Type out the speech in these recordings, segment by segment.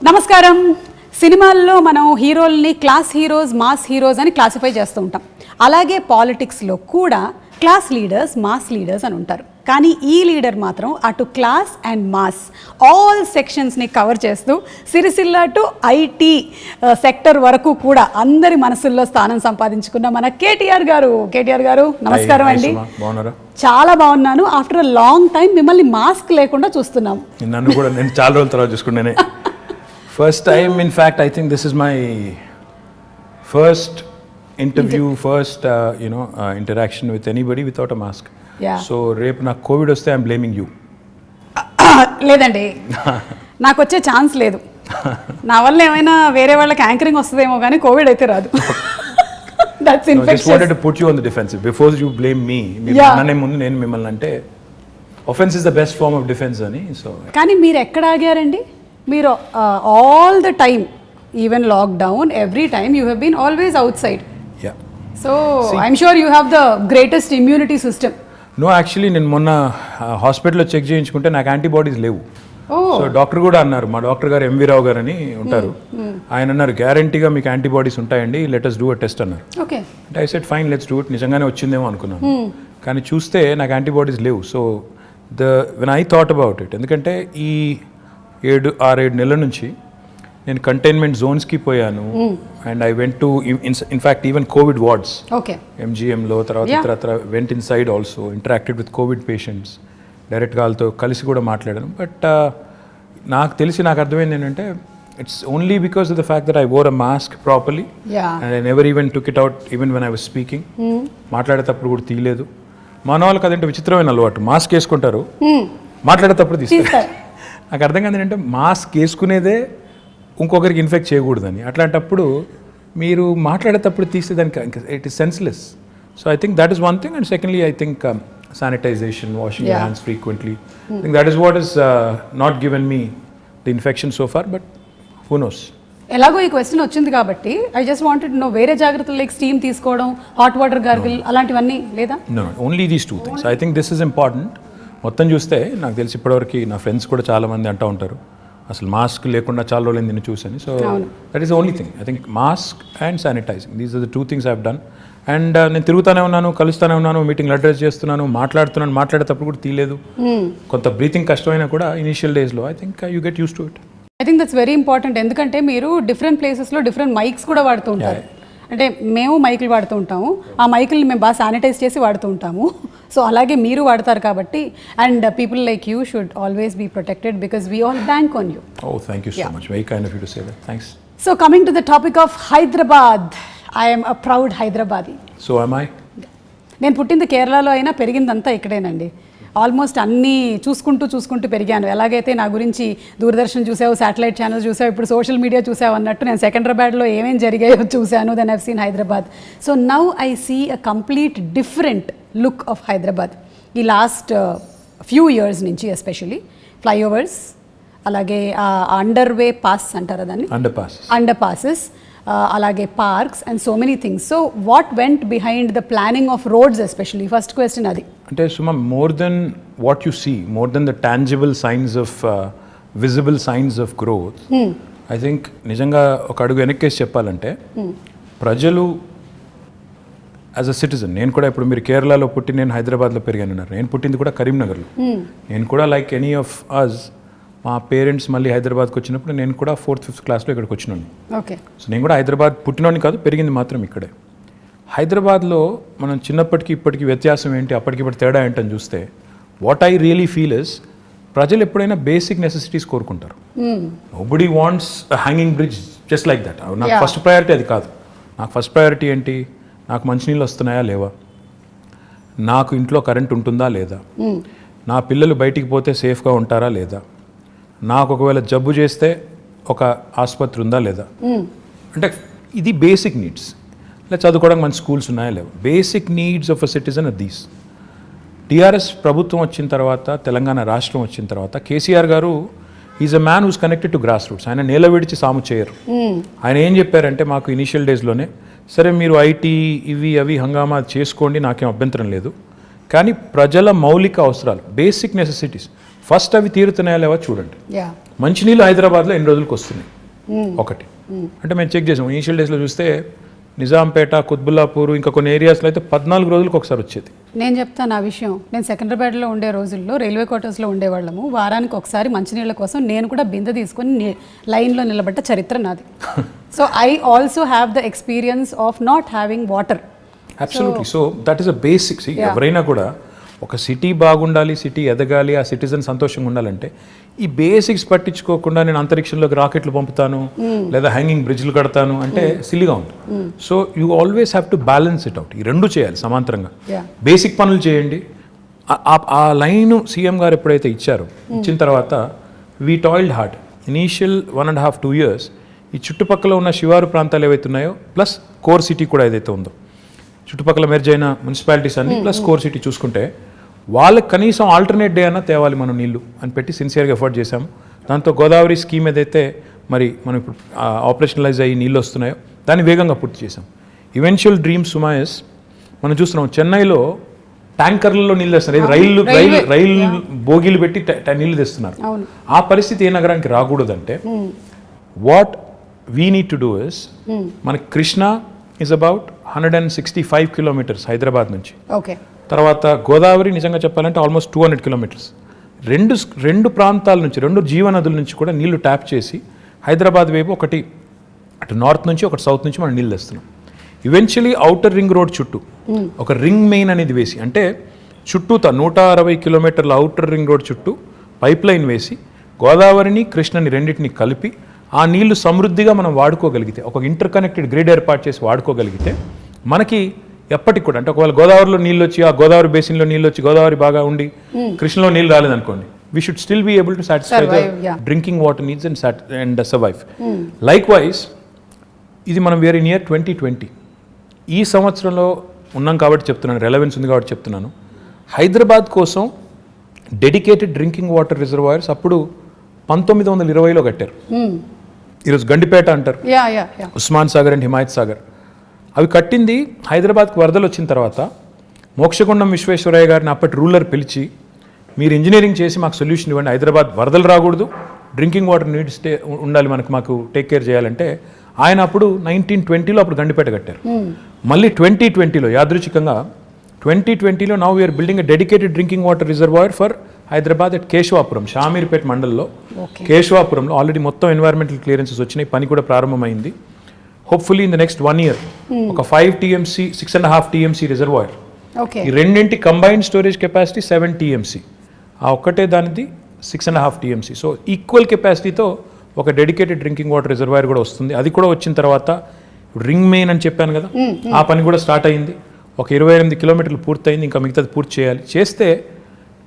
నమస్కారం. సినిమాల్లో మనం హీరోల్ని క్లాస్ హీరోస్, మాస్ హీరోస్ అని క్లాసిఫై చేస్తూ ఉంటాం. అలాగే పాలిటిక్స్లో కూడా క్లాస్ లీడర్స్, మాస్ లీడర్స్ అని ఉంటారు. కానీ ఈ లీడర్ మాత్రం అటు క్లాస్ అండ్ మాస్ ఆల్ సెక్షన్స్ని కవర్ చేస్తూ సిరిసిల్ల టు ఐటీ సెక్టర్ వరకు కూడా అందరి మనసుల్లో స్థానం సంపాదించుకున్న మన కేటీఆర్ గారు నమస్కారం అండి. చాలా బాగున్నాను. ఆఫ్టర్ అ లాంగ్ టైం మిమ్మల్ని మాస్క్ లేకుండా చూస్తున్నాం. నన్ను కూడా నేను చాలా రోజుల తర్వాత చూసుకున్నానే. First time in fact I think this is my first interview, first interaction with anybody without a mask. So రేపు నాకు కోవిడ్ వస్తే ఐఎమ్ బ్లేమింగ్ యూ. లేదండి, నాకు వచ్చే ఛాన్స్ లేదు. నా వల్ల ఏమైనా వేరే వాళ్ళకి యాంకరింగ్ వస్తుందేమో కానీ కోవిడ్ అయితే రాదు. That's infectious. I just wanted to put you on the defensive before you blame me. నన్నే ముందు నేను మిమ్మల్ని అంటే offense is the best form of defense అని. సో కానీ మీరు ఎక్కడ ఆగారండి? మీరు all the time, even lockdown, every time you have been always outside. Yeah, so I'm sure you have the greatest immunity system. No, actually నేను మొన్న హాస్పిటల్లో check చేయించుకుంటే నాకు యాంటీబాడీస్ లేవు. సో డాక్టర్ కూడా అన్నారు, మా డాక్టర్ గారు ఎంవి రావు గారు అని ఉంటారు, ఆయన అన్నారు గ్యారంటీగా మీకు యాంటీబాడీస్ ఉంటాయండి, లెటస్ డూ అ టెస్ట్ అన్నారు. ఓకే అంటే I said fine, let's do it. నిజంగానే వచ్చిందేమో అనుకున్నాను, కానీ చూస్తే నాకు యాంటీబాడీస్ లేవు. So when I thought about it, ఎందుకంటే ఈ 6-7 నెలల నుంచి నేను కంటైన్మెంట్ జోన్స్కి పోయాను. And I went to in fact even Covid wards, ఎంజిఎంలో, తర్వాత went inside also, interacted with Covid patients, డైరెక్ట్గా వాళ్ళతో కలిసి కూడా మాట్లాడాను. బట్ నాకు అర్థమైంది ఏంటంటే it's only because of the fact that I wore a mask properly and I never even took it out even when I was speaking. మాట్లాడేటప్పుడు కూడా తీయలేదు. మన వాళ్ళకి అదంటే విచిత్రమైన అలవాటు, మాస్క్ వేసుకుంటారు, మాట్లాడేటప్పుడు తీస్తారు. నాకు అర్థం కాదు ఏంటంటే మాస్క్ వేసుకునేదే ఇంకొకరికి ఇన్ఫెక్ట్ చేయకూడదని. అట్లాంటప్పుడు మీరు మాట్లాడేటప్పుడు తీస్తే దానికి it is senseless. So I think that is one thing. And secondly I think sanitization, washing your hands frequently. I think that is what has not given me the infection so far, but who knows. ఎలాగో ఈ question వచ్చింది కాబట్టి I just wanted to know, వేరే జాగ్రత్తలు like steam తీసుకోవడం, hot water gargle అలాంటివన్నీ లేదా? No, only these two things. I think this is important. మొత్తం చూస్తే నాకు తెలిసి ఇప్పటివరకు నా ఫ్రెండ్స్ కూడా చాలా మంది అంటూ ఉంటారు అసలు మాస్క్ లేకుండా చాలా రోజులు నిన్ను చూసాను. So that is only thing. I think mask and sanitizing, these are the 2 things I have done. And నేను తిరుగుతూనే ఉన్నాను, కలుస్తూనే ఉన్నాను, మీటింగ్లు అడ్రస్ చేస్తున్నాను, మాట్లాడేటప్పుడు కూడా తీయలేదు. కొంత బ్రీతింగ్ కష్టమైనా కూడా ఇనిషియల్ డేస్లో I think you get use to it. I think that's very important. ఎందుకంటే మీరు డిఫరెంట్ ప్లేసెస్లో డిఫరెంట్ మైక్స్ కూడా వాడుతూ ఉంటారు. అంటే మేము మైకులు వాడుతూ ఉంటాము, ఆ మైకుల్ని మేము బాగా శానిటైజ్ చేసి వాడుతూ ఉంటాము. సో అలాగే మీరు వాడతారు కాబట్టి, and people like you should always be protected because we all bank on you. Oh, thank you so much. Very kind of you to say that. Thanks. So coming to the topic of Hyderabad, I'm a proud Hyderabadi. So am I? నేను పుట్టింది కేరళలో అయినా పెరిగిందంతా ఇక్కడేనండి. Almost అన్నీ చూసుకుంటూ పెరిగాను. ఎలాగైతే నా గురించి దూరదర్శన్ చూసావు, శాటిలైట్ ఛానల్స్ చూసావు, ఇప్పుడు సోషల్ మీడియా చూసావు అన్నట్టు నేను సెకండ్రాబాద్లో ఏమేమి జరిగాయో చూశాను. Then I've seen Hyderabad. So now I see a complete different look of Hyderabad. ఈ లాస్ట్ ఫ్యూ ఇయర్స్ నుంచి ఎస్పెషలీ ఫ్లైఓవర్స్, అలాగే అండర్వే పాస్ అంటారా దాన్ని, అండర్ పాసెస్, అలాగే parks and so many things. So what went behind the planning of roads especially? First question అది. అంటే Suma, more than what you see, more than the tangible signs of visible signs of growth, I think నిజంగా ఒక అడుగు వెనక్కేసి చెప్పాలంటే ప్రజలు as a citizen, నేను కూడా ఇప్పుడు మీరు కేరళలో పుట్టి నేను హైదరాబాద్లో పెరిగానన్నారు, నేను పుట్టింది కూడా కరీంనగర్లో. నేను కూడా లైక్ ఎనీ ఆఫ్ అస్, మా పేరెంట్స్ మళ్ళీ హైదరాబాద్కి వచ్చినప్పుడు నేను కూడా 4th, 5th క్లాస్లో ఇక్కడికి వచ్చినాను. ఓకే. సో నేను కూడా హైదరాబాద్ పుట్టినోని కాదు, పెరిగింది మాత్రం ఇక్కడే. హైదరాబాద్లో మనం చిన్నప్పటికి ఇప్పటికి వ్యత్యాసం ఏంటి, అప్పటికిప్పటి తేడా ఏంటని చూస్తే what I really feel is, ప్రజలు ఎప్పుడైనా బేసిక్ నెసెసిటీస్ కోరుకుంటారు. Nobody wants hanging bridge just like that. నాకు ఫస్ట్ ప్రయారిటీ అది కాదు. నాకు ఫస్ట్ ప్రయారిటీ ఏంటి, నాకు మంచినీళ్ళు వస్తున్నాయా లేవా, నాకు ఇంట్లో కరెంట్ ఉంటుందా లేదా, నా పిల్లలు బయటికి పోతే సేఫ్గా ఉంటారా లేదా, నాకు ఒకవేళ జబ్బు చేస్తే ఒక ఆసుపత్రి ఉందా లేదా. అంటే ఇది బేసిక్ నీడ్స్. ఇలా చదువుకోవడానికి మంచి స్కూల్స్ ఉన్నాయా లేవు. Basic needs of a citizen are these. TRS ప్రభుత్వం వచ్చిన తర్వాత, తెలంగాణ రాష్ట్రం వచ్చిన తర్వాత, KCR garu is a man who's connected to grass roots. ఆయన నేల విడిచి సాము చేయరు. ఆయన ఏం చెప్పారంటే మాకు ఇనిషియల్ డేస్లోనే, సరే మీరు ఐటీ ఇవి అవి హంగామా చేసుకోండి, నాకేం అభ్యంతరం లేదు, కానీ ప్రజల మౌలిక అవసరాలు, బేసిక్ నెసెసిటీస్ ఫస్ట్ అవి తీరుతున్నాయా లేవా చూడండి. మంచినీళ్ళు హైదరాబాద్లో ఎన్ని రోజులకు వస్తున్నాయి ఒకటి. అంటే మేము చెక్ చేసాం ఇనిషియల్ డేస్లో చూస్తే నిజాంపేట, కుత్బుల్లాపూర్ ఇంకా కొన్ని ఏరియాస్లో అయితే 14 రోజులకు ఒకసారి వచ్చేది. నేను చెప్తాను ఆ విషయం. నేను సెకండ్రాబాద్లో ఉండే రోజుల్లో రైల్వే క్వార్టర్స్లో ఉండేవాళ్ళము. వారానికి ఒకసారి మంచినీళ్ళ కోసం నేను కూడా బిందె తీసుకొని లైన్లో నిలబడ్డ చరిత్ర నాది. So I also have the experience of not having water. Absolutely. So that is a basics. ఎవరైనా కూడా ఒక సిటీ బాగుండాలి, సిటీ ఎదగాలి, ఆ సిటిజన్ సంతోషంగా ఉండాలంటే ఈ బేసిక్స్ పట్టించుకోకుండా నేను అంతరిక్షంలోకి రాకెట్లు పంపుతాను లేదా హ్యాంగింగ్ బ్రిడ్జ్లు కడతాను అంటే సిల్లీగా ఉంటుంది. So you always have to balance it out. ఈ రెండు చేయాలి సమాంతరంగా. బేసిక్ పనులు చేయండి. ఆ లైన్ సీఎం గారు ఎప్పుడైతే ఇచ్చిన తర్వాత we toiled hard. Initial 1.5-2 years ఈ చుట్టుపక్కల ఉన్న శివారు ప్రాంతాలు ఏవైతే ఉన్నాయో ప్లస్ కోర్ సిటీ కూడా ఏదైతే ఉందో, చుట్టుపక్కల మెర్జ్ అయిన మున్సిపాలిటీస్ అన్ని ప్లస్ కోర్ సిటీ చూసుకుంటే వాళ్ళకి కనీసం ఆల్టర్నేట్ డే అన్నా తేవాలి మనం నీళ్లు అని పెట్టి సిన్సియర్గా ఎఫర్ట్ చేశాము. దాంతో గోదావరి స్కీమ్ ఏదైతే మరి మనం ఇప్పుడు ఆపరేషనలైజ్ అయ్యి నీళ్ళు వస్తున్నాయో దాన్ని వేగంగా పూర్తి చేశాం. ఈవెన్చువల్ డ్రీమ్స్ సుమాయస్ మనం చూస్తున్నాం చెన్నైలో ట్యాంకర్లలో నీళ్ళు తెస్తున్నారు. రైలు బోగీలు పెట్టి నీళ్లు తెస్తున్నారు. ఆ పరిస్థితి ఏ నగరానికి రాకూడదంటే what we need to do is మన Krishna is about 165 kilometers Hyderabad నుంచి. ఓకే. తర్వాత గోదావరి నిజంగా చెప్పాలంటే ఆల్మోస్ట్ 200 kilometers. రెండు ప్రాంతాల నుంచి, రెండు జీవనదుల నుంచి కూడా నీళ్లు ట్యాప్ చేసి హైదరాబాద్ వైపు ఒకటి అటు నార్త్ నుంచి ఒకటి సౌత్ నుంచి మనం నీళ్ళు తెస్తున్నాం. ఈవెన్చువలీ ఔటర్ రింగ్ రోడ్ చుట్టూ ఒక రింగ్ మెయిన్ అనేది వేసి, అంటే చుట్టూతా 160 kilometers ఔటర్ రింగ్ రోడ్ చుట్టూ పైప్ లైన్ వేసి గోదావరిని కృష్ణని రెండింటిని కలిపి ఆ నీళ్లు సమృద్ధిగా మనం వాడుకోగలిగితే, ఒక ఇంటర్ కనెక్టెడ్ గ్రిడ్ ఏర్పాటు చేసి వాడుకోగలిగితే మనకి ఎప్పటికి కూడా, అంటే ఒకవేళ గోదావరిలో నీళ్ళు వచ్చి ఆ గోదావరి బేసిన్లో నీళ్ళు వచ్చి గోదావరి బాగా ఉండి కృష్ణలో నీళ్ళు రాలేదనుకోండి, we should still be able to satisfy the drinking water needs and survive. Likewise ఇది మనం వేరే నియర్ 2020 ఈ సంవత్సరంలో ఉన్నాం కాబట్టి చెప్తున్నాను, రెలవెన్స్ ఉంది కాబట్టి చెప్తున్నాను. హైదరాబాద్ కోసం డెడికేటెడ్ డ్రింకింగ్ వాటర్ రిజర్వాయర్స్ అప్పుడు 1920లో కట్టారు. ఈరోజు గండిపేట అంటారు, ఉస్మాన్ సాగర్ అండ్ హిమాయత్ సాగర్. అవి కట్టింది హైదరాబాద్కి వరదలు వచ్చిన తర్వాత మోక్షగుండం విశ్వేశ్వరయ్య గారిని అప్పటి రూలర్ పిలిచి మీరు ఇంజనీరింగ్ చేసి మాకు సొల్యూషన్ ఇవ్వండి, హైదరాబాద్ వరదలు రాకూడదు, డ్రింకింగ్ వాటర్ నీడ్స్ ఉండాలి మాకు టేక్ కేర్ చేయాలంటే ఆయన అప్పుడు 1920లో అప్పుడు గండిపేట కట్టారు. మళ్ళీ 2020లో యాదృచ్ఛికంగా 2020లో now we are building a dedicated drinking water reservoir for Hyderabad at Keshavapuram, Shamirpet మండల్లో కేశవాపురంలో ఆల్రెడీ మొత్తం ఎన్వైరన్మెంటల్ క్లియరెన్సెస్ వచ్చినాయి, పని కూడా ప్రారంభమైంది. Hopefully in the next 1 year ఒక 5 TMC 6.5 TMC రిజర్వాయర్, ఈ రెండింటి కంబైన్డ్ స్టోరేజ్ కెపాసిటీ 7 TMC, ఆ ఒక్కటే దానిది 6.5 TMC. సో ఈక్వల్ కెపాసిటీతో ఒక డెడికేటెడ్ డ్రింకింగ్ వాటర్ రిజర్వాయర్ కూడా వస్తుంది. అది కూడా వచ్చిన తర్వాత రింగ్ మెయిన్ అని చెప్పాను కదా, ఆ పని కూడా స్టార్ట్ అయింది. ఒక 28 kilometers పూర్తయింది, ఇంకా మిగతాది పూర్తి చేయాలి. చేస్తే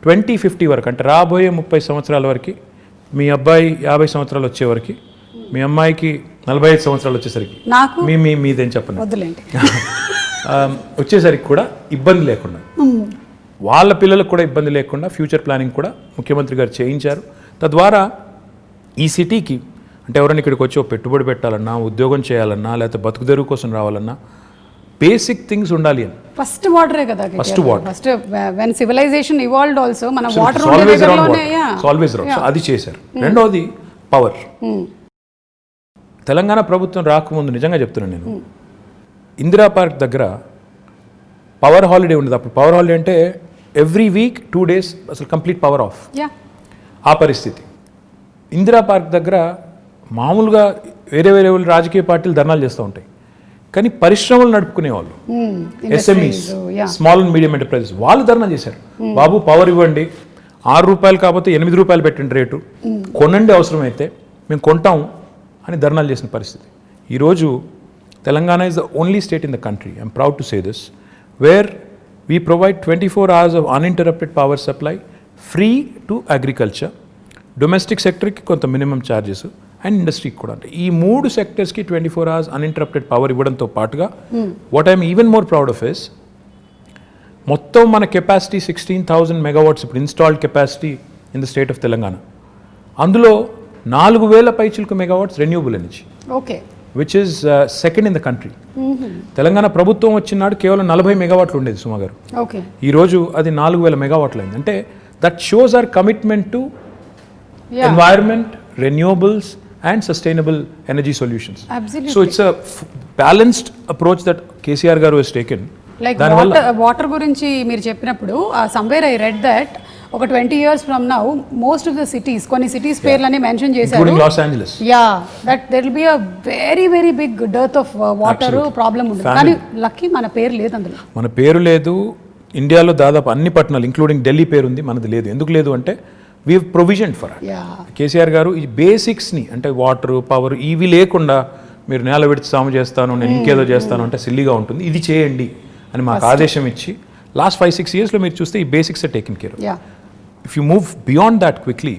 2050 వరకు, అంటే రాబోయే 30 సంవత్సరాల వరకు, మీ అబ్బాయి 50 సంవత్సరాలు వచ్చేవరకు, మీ అమ్మాయికి 45 సంవత్సరాలు వచ్చేసరికి, మీదేం చెప్పండి వచ్చేసరికి కూడా ఇబ్బంది లేకుండా, వాళ్ళ పిల్లలకు కూడా ఇబ్బంది లేకుండా ఫ్యూచర్ ప్లానింగ్ కూడా ముఖ్యమంత్రి గారు చేయించారు. తద్వారా ఈ సిటీకి, అంటే ఎవరైనా ఇక్కడికి వచ్చి పెట్టుబడి పెట్టాలన్నా, ఉద్యోగం చేయాలన్నా, లేకపోతే బతుకు తెరువు కోసం రావాలన్నా బేసిక్ థింగ్స్ ఉండాలి అని. ఫస్ట్ వాటరే కదా, first water. First when civilization evolved also మన వాటర్ ఆల్వేస్ రౌండ్, అది చేశారు. రెండోది పవర్. తెలంగాణ ప్రభుత్వం రాకముందు నిజంగా చెప్తున్నాను నేను, ఇందిరా పార్క్ దగ్గర పవర్ హాలిడే ఉండదు. అప్పుడు పవర్ హాలిడే అంటే ఎవ్రీ వీక్ 2 days అసలు కంప్లీట్ పవర్ ఆఫ్. ఆ పరిస్థితి. ఇందిరా పార్క్ దగ్గర మామూలుగా వేరే రాజకీయ పార్టీలు ధర్నాలు చేస్తూ ఉంటాయి, కానీ పరిశ్రమలు నడుపుకునే వాళ్ళు, SMEs, small and medium enterprises, వాళ్ళు ధర్నా చేశారు. బాబు పవర్ ఇవ్వండి, ₹6 కాకపోతే ₹8 పెట్టండి రేటు, కొనండి అవసరమైతే మేము కొంటాం అని ధర్నాలు చేసిన పరిస్థితి. ఈరోజు Telangana is the only state in the country, I'm proud to say this, where we provide 24 hours of uninterrupted power supply free to agriculture, domestic సెక్టర్కి కొంత మినిమం ఛార్జెస్ అండ్ ఇండస్ట్రీకి కూడా. అంటే ఈ 3 సెక్టర్స్కి 24 hours అన్ఇంటరప్టెడ్ పవర్ ఇవ్వడంతో పాటుగా what I'm even more proud of is, మొత్తం మన కెపాసిటీ 16,000 megawatts ఇప్పుడు installed capacity in the state of Telangana. అందులో 4,000 పైచిలకు megawatts renewable energy, which is second in the country. Telangana ప్రభుత్వం వచ్చినాడు కేవలం 40 megawatts ఉండేది సుమా గారు, ఈరోజు అది 4,000 megawatts అయింది. అంటే that shows our commitment to environment renewables and sustainable energy solutions. Absolutely. So it's a balanced approach that KCR garu has taken. Like దానివల్ల వాటర్ గురించి మీరు చెప్పినప్పుడు సమ్వేర్ ఐ రెడ్ దట్ ఒక 20 years from now most of the cities కొన్ని cities పేర్లని mention చేశారు, including Los Angeles. Yeah that there will be a very very big dearth of water problem ఉంది. కానీ లక్కీ మన పేరు లేదు అందులో. మన పేరు లేదు. ఇండియాలో దాదాపు అన్ని పట్టణాలు ఇంక్లూడింగ్ ఢిల్లీ పేరు ఉంది, మనది లేదు. ఎందుకు లేదు అంటే we provision for it. KCR గారు ఈ బేసిక్స్ని అంటే వాటర్ పవర్ ఇవి లేకుండా మీరు నేల విడిచి సాము చేస్తాను, నేను ఇంకేదో చేస్తాను అంటే సిల్లీగా ఉంటుంది, ఇది చేయండి అని మాకు ఆదేశం ఇచ్చి లాస్ట్ 5-6 yearsలో మీరు చూస్తే ఈ basics are taken care. If you move beyond that quickly,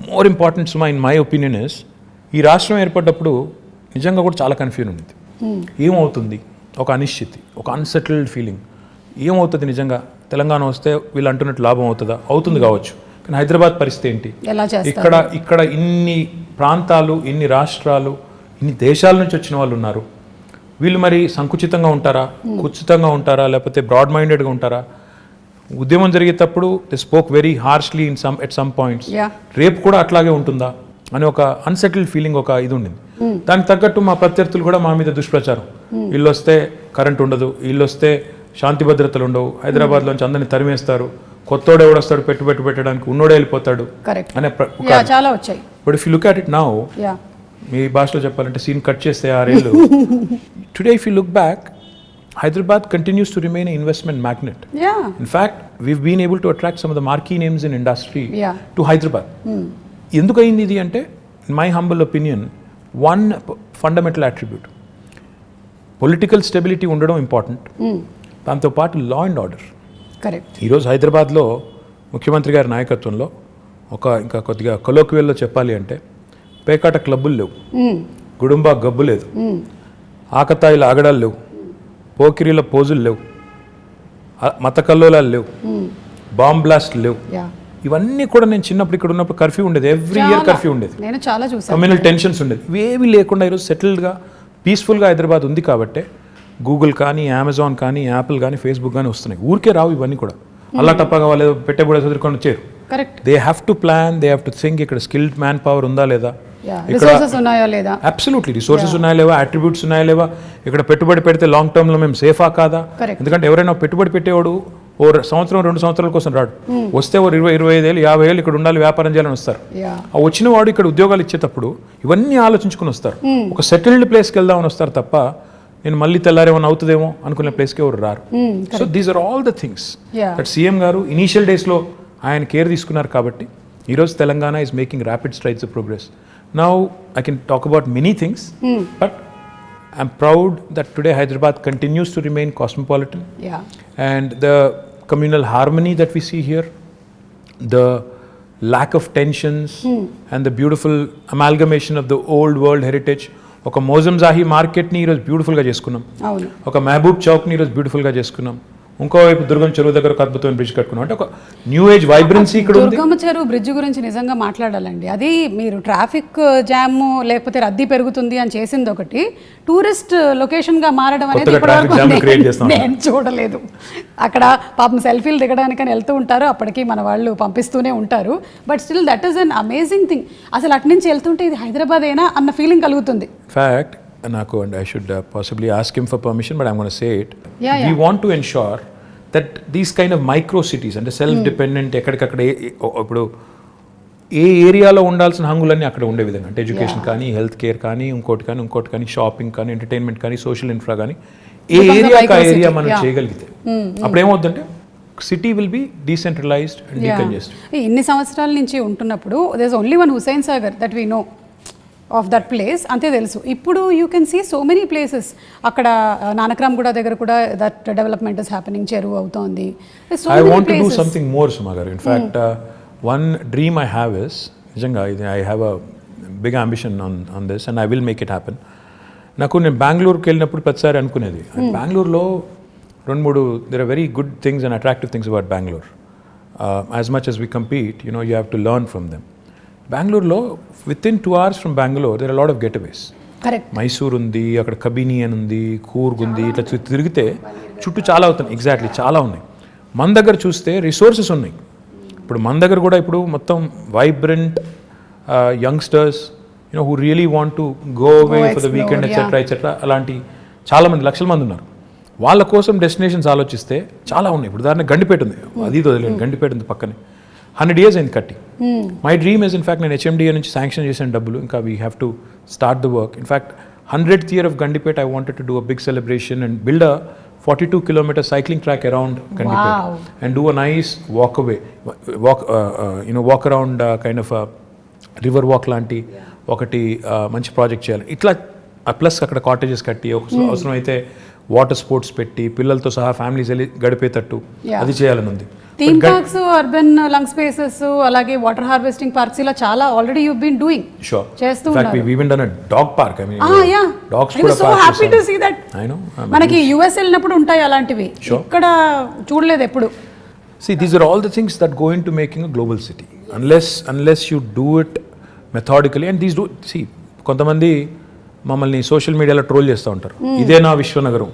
more important Suma in my opinion is, ఈ రాష్ట్రం ఏర్పడ్డప్పుడు నిజంగా కూడా చాలా కన్ఫ్యూజన్ ఉంది. ఏమవుతుంది, ఒక అనిశ్చితి, ఒక అన్సెటిల్డ్ ఫీలింగ్, ఏమవుతుంది నిజంగా తెలంగాణ వస్తే వీళ్ళు అంటున్నట్టు లాభం అవుతుందా, అవుతుంది కావచ్చు, కానీ హైదరాబాద్ పరిస్థితి ఏంటి, ఇక్కడ ఇన్ని ప్రాంతాలు, ఇన్ని రాష్ట్రాలు, ఇన్ని దేశాల నుంచి వచ్చిన వాళ్ళు ఉన్నారు, వీళ్ళు మరి సంకుచితంగా ఉంటారా, కుచితంగా ఉంటారా, లేకపోతే బ్రాడ్ మైండెడ్గా ఉంటారా, ఉద్యమం జరిగేటప్పుడు they spoke very harshly at some points, రేపు కూడా అట్లాగే ఉంటుందా అని ఒక అన్సెటిల్డ్ ఫీలింగ్, ఒక ఇది ఉండింది. దానికి తగ్గట్టు మా ప్రత్యర్థులు కూడా మా మీద దుష్ప్రచారం, వీళ్ళు వస్తే కరెంట్ ఉండదు, వీళ్ళు వస్తే శాంతి భద్రతలు ఉండవు, హైదరాబాద్లోంచి అందరిని తరిమేస్తారు, కొత్తోడు ఎవడు వస్తాడు పెట్టుబెట్టు పెట్టడానికి, ఉన్నోడే వెళ్ళిపోతాడు అనే చాలా వచ్చాయి. But if you look at it now, మీ భాషలో చెప్పాలంటే సీన్ కట్ చేస్తే 6 ఏళ్ళు, today if you look back, Hyderabad continues to remain an investment magnet. In fact, we've been able to attract some of the marquee names in industry to Hyderabad. ఎందుకు అయింది ఇది అంటే, in my humble opinion, one fundamental attribute, political stability ఉండడం important, దాంతోపాటు law and order. Correct. ఈరోజు హైదరాబాద్లో ముఖ్యమంత్రి గారి నాయకత్వంలో ఇంకా కొద్దిగా కొలోక్వియల్లో చెప్పాలి అంటే, పేకాట క్లబ్బులు లేవు, గుడుంబా గబ్బు లేదు, ఆకతాయిల ఆగడాలు లేవు, పోకిరీల పోజులు లేవు, మత కల్లోలాలు లేవు, బాంబ్ బ్లాస్ట్లు లేవు. ఇవన్నీ కూడా నేను చిన్నప్పుడు ఇక్కడ ఉన్నప్పుడు కర్ఫ్యూ ఉండేది, ఎవ్రీ ఇయర్ కర్ఫ్యూ ఉండేది, కమ్యూనల్ టెన్షన్స్ ఉండేది, ఇవేవి లేకుండా ఈరోజు సెటిల్డ్గా పీస్ఫుల్గా హైదరాబాద్ ఉంది. కాబట్టి గూగుల్ కానీ, అమెజాన్ కానీ, యాపిల్ కానీ, ఫేస్బుక్ కానీ వస్తున్నాయి. ఊరికే రావు ఇవన్నీ కూడా, అల్లా టప్పగా వాళ్ళు పెట్టబడి చదువుకొని వచ్చారు. They have to plan, they have to think ఇక్కడ స్కిల్డ్ మ్యాన్ పవర్ ఉందా లేదా, అబ్సల్యూట్లీ రిసోర్సెస్ ఉన్నాయా లేవా, అట్రిబ్యూట్స్ ఉన్నాయా లేవా, ఇక్కడ పెట్టుబడి పెడితే లాంగ్ టర్మ్లో మేము సేఫా కాదా. ఎందుకంటే ఎవరైనా పెట్టుబడి పెట్టేవాడు ఓ సంవత్సరం 2 సంవత్సరాల కోసం రాడు, వస్తే ఓ 20-25 ఏళ్ళు 50 ఏళ్ళు ఇక్కడ ఉండాలి, వ్యాపారం చేయాలని వస్తారు. ఆ వచ్చిన వాడు ఇక్కడ ఉద్యోగాలు ఇచ్చేటప్పుడు ఇవన్నీ ఆలోచించుకుని వస్తారు, ఒక సెటిల్డ్ ప్లేస్కి వెళ్దామని వస్తారు తప్ప నేను మళ్ళీ తెల్లారేమన్నా అవుతుందేమో అనుకునే ప్లేస్కి ఎవరు రారు. So these are all the things that CM garu initial డేస్లో ఆయన కేర్ తీసుకున్నారు. కాబట్టి ఈరోజు Telangana is making rapid strides of progress. Now I can talk about many things, but I'm proud that today Hyderabad continues to remain cosmopolitan. And the communal harmony that we see here, the lack of tensions, and the beautiful amalgamation of the old world heritage. ఒక మోజంజాహి మార్కెట్ని ఈరోజు బ్యూటిఫుల్గా చేసుకున్నాం, ఒక మహబూబ్ చౌక్ని ఈరోజు బ్యూటిఫుల్గా చేసుకున్నాం, ఇంకోవైపు దుర్గం చెరువు దగ్గర ఒక అద్భుతమైన బ్రిడ్జ్ కట్టుకున్నాం. అంటే ఒక న్యూ ఏజ్ వైబ్రెన్సీ ఇక్కడ ఉంది. దుర్గం చెరువు బ్రిడ్జ్ గురించి నిజంగా మాట్లాడాలండి. అది మీరు ట్రాఫిక్ జామ్ లేకపోతే రద్దీ పెరుగుతుంది అని చేసింది ఒకటి, టూరిస్ట్ లొకేషన్గా మారడం అనేది నేను చూడలేదు. అక్కడ పాపం సెల్ఫీలు దిగడానికని వెళ్తూ ఉంటారు, అప్పటికి మన వాళ్ళు పంపిస్తూనే ఉంటారు. But still that is an amazing thing. అసలు అటు నుంచి వెళ్తుంటే ఇది హైదరాబాద్ అయినా అన్న ఫీలింగ్ కలుగుతుంది. ఫ్యాక్ట్ నాకు, and I should possibly ask him for permission, but I'm going to say it. We want to ensure that these kind of micro cities and self dependent, ఎక్కడికక్కడ ఇప్పుడు ఏ ఏరియాలో ఉండాల్సిన హంగులన్నీ అక్కడ ఉండే విధంగా, అంటే ఎడ్యుకేషన్ కానీ, హెల్త్ కేర్ కానీ, ఇంకోటి కానీ, షాపింగ్ కానీ, ఎంటర్టైన్మెంట్ కానీ, సోషల్ ఇన్ఫ్రా కానీ, ఏ ఏరియా మనం చేయగలిగితే అప్పుడు ఏమవుతుందంటే city will be decentralised and decongested. ఇన్ని సంవత్సరాల నుంచి ఉంటున్నప్పుడు there is only one Hussain Sagar that we know of that place, అంతే తెలుసు. ఇప్పుడు you can see so many places. అక్కడ నానక్రామ్ గూడ దగ్గర కూడా దట్ డెవలప్మెంట్ ఇస్ హ్యాపెనింగ్, చెరువు అవుతోంది. I want to do something more Suma garu. In fact one dream I have is, నిజంగా I have a big ambition on this and I will make it happen. నేను బెంగళూరుకి వెళ్ళినప్పుడు ప్రతిసారి అనుకునేది, బెంగళూరులో 2-3 there are very good things and attractive things about Bangalore. As much as we compete, you have to learn from them. బెంగళూరులో within 2 hours from Bangalore there are a lot of getaways. Correct. Mysore ఉంది, అక్కడ కబిని అని ఉంది, కూర్గ్ ఉంది, ఇట్లా తిరిగితే చుట్టూ చాలా అవుతాయి. ఎగ్జాక్ట్లీ చాలా ఉన్నాయి. మన దగ్గర చూస్తే రిసోర్సెస్ ఉన్నాయి. ఇప్పుడు మన దగ్గర కూడా ఇప్పుడు మొత్తం vibrant youngsters who really want to go away for the weekend etc అలాంటి చాలామంది లక్షల మంది ఉన్నారు. వాళ్ళ కోసం డెస్టినేషన్స్ ఆలోచిస్తే చాలా ఉన్నాయి. ఇప్పుడు ఉదాహరణ గండిపేట ఉంది, అది వదిలేండి, గండిపేట ఉంది పక్కనే. 100 years అయింది కట్టి. మై డ్రీమ్ ఇస్ ఇన్ఫాక్ట్ నేను HMDA నుంచి శాంక్షన్ చేసిన డబ్బులు, ఇంకా we have to start the work. In fact 100th year of Gandipet, I wanted to do a big celebration and build a 42-kilometer cycling track around Gandipet and do a nice walk around kind of a river walk లాంటి ఒకటి మంచి project చేయాలి. ఇట్లా plus అక్కడ cottages కట్టి అవసరం అయితే water sports పెట్టి పిల్లలతో సహా ఫ్యామిలీస్ వెళ్ళి గడిపేటట్టు అది చేయాలని ఉంది. Theme parks, urban lung spaces, అలాగే వాటర్ హార్వెస్టింగ్ పార్క్స్, ఇలా చాలా ఆల్రెడీ యు బీన్ డూయింగ్ చేస్తూ ఉన్నారు. we even done a dog park. I mean dogs కూడా so happy to see that. I know మనకి US వెళ్ళినప్పుడు ఉంటాయి అలాంటివి, ఇక్కడ చూడలేదు ఎప్పుడు. See, these are all the things that go into making a global city. Unless you do it methodically, and these do, see, కొంతమంది మమ్మల్ని సోషల్ మీడియాలో ట్రోల్ చేస్తూ ఉంటారు, ఇదే నా విశ్వనగరం.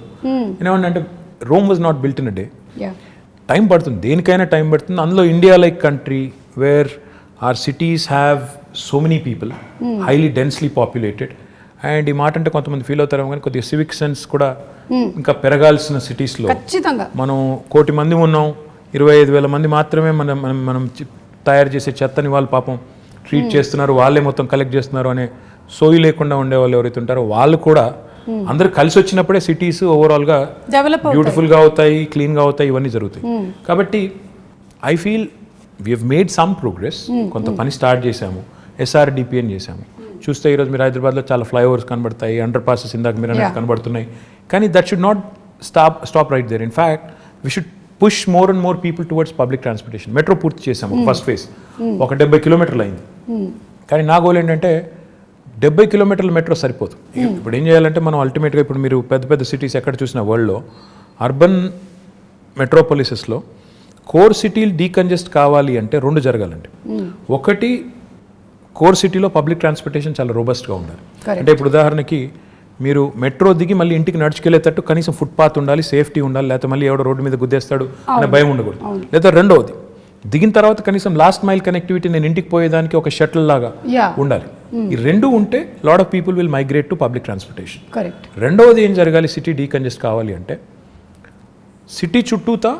ఏమంటే Rome was not built in a day. Time పడుతుంది, దేనికైనా టైం పడుతుంది. అందులో India like country where are cities have so many people, highly densely populated. And ఈ మాట అంటే కొంతమంది ఫీల్ అవుతారు కానీ కొద్దిగా సివిక్ సెన్స్ కూడా ఇంకా పెరగాల్సిన సిటీస్లో మనం 1 కోటి మంది ఉన్నాం, 25,000 మంది మాత్రమే మనం తయారు చేసే చెత్తని వాళ్ళు పాపం ట్రీట్ చేస్తున్నారు, వాళ్ళే మొత్తం కలెక్ట్ చేస్తున్నారు అనే సోయి లేకుండా ఉండే వాళ్ళు ఎవరైతే ఉంటారో వాళ్ళు కూడా అందరూ కలిసి వచ్చినప్పుడే సిటీస్ ఓవరాల్గా బ్యూటిఫుల్గా అవుతాయి, క్లీన్గా అవుతాయి, ఇవన్నీ జరుగుతాయి. కాబట్టి I feel we have made some progress. కొంత పని స్టార్ట్ చేశాము, SRDP అని చేశాము. చూస్తే ఈరోజు మీరు హైదరాబాద్లో చాలా ఫ్లైఓవర్స్ కనబడతాయి, అండర్ పాసెస్ ఇందాక మీరు అనేది కనబడుతున్నాయి. కానీ that should not stop right there. In fact we should push more and more people towards public transportation. Metro పూర్తి చేసాము, ఫస్ట్ ఫేజ్ ఒక 70 కిలోమీటర్లు అయింది. కానీ నా గోల్ ఏంటంటే 70 కిలోమీటర్ల మెట్రో సరిపోదు. ఇప్పుడు ఏం చేయాలంటే మనం అల్టిమేట్గా ఇప్పుడు మీరు పెద్ద పెద్ద సిటీస్ ఎక్కడ చూసినా వరల్డ్లో అర్బన్ మెట్రోపాలిసెస్లో కోర్ సిటీలు డీకంజెస్ట్ కావాలి అంటే 2 జరగాలండి. ఒకటి, కోర్ సిటీలో పబ్లిక్ ట్రాన్స్పోర్టేషన్ చాలా రోబస్ట్గా ఉండాలి. అంటే ఇప్పుడు ఉదాహరణకి మీరు మెట్రో దిగి మళ్ళీ ఇంటికి నడుచుకెళ్ళేటట్టు కనీసం ఫుట్పాత్ ఉండాలి, సేఫ్టీ ఉండాలి, లేకపోతే మళ్ళీ ఎవడో రోడ్డు మీద గుద్దేస్తాడు అనే భయం ఉండకూడదు. లేదా రెండవది, దిగిన తర్వాత కనీసం లాస్ట్ మైల్ కనెక్టివిటీ, నేను ఇంటికి పోయేదానికి ఒక షటిల్ లాగా ఉండాలి. ఈ 2 ఉంటే lot of people will migrate to public transportation. రెండవది ఏం జరగాలి, సిటీ డీకంజెస్ట్ కావాలి అంటే సిటీ చుట్టూతా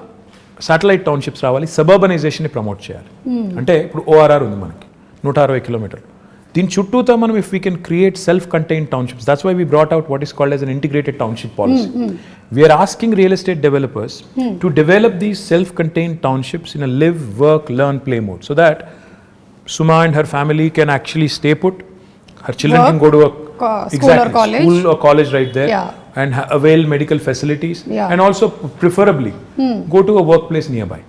శాటిలైట్ టౌన్షిప్స్ రావాలి, సబర్బనైజేషన్ని ప్రమోట్ చేయాలి. అంటే ఇప్పుడు ORR ఉంది మనకి 160 కిలోమీటర్లు, దీని చుట్టూతా మనం if we can create self contained townships, that's why we brought out what is called as an integrated township policy. We're asking real estate developers to develop these self contained townships in a live, work, learn, play mode, so that Suma and her family can actually stay put, her children can go to a school or college right there, and avail medical facilities, and also preferably go to a workplace nearby,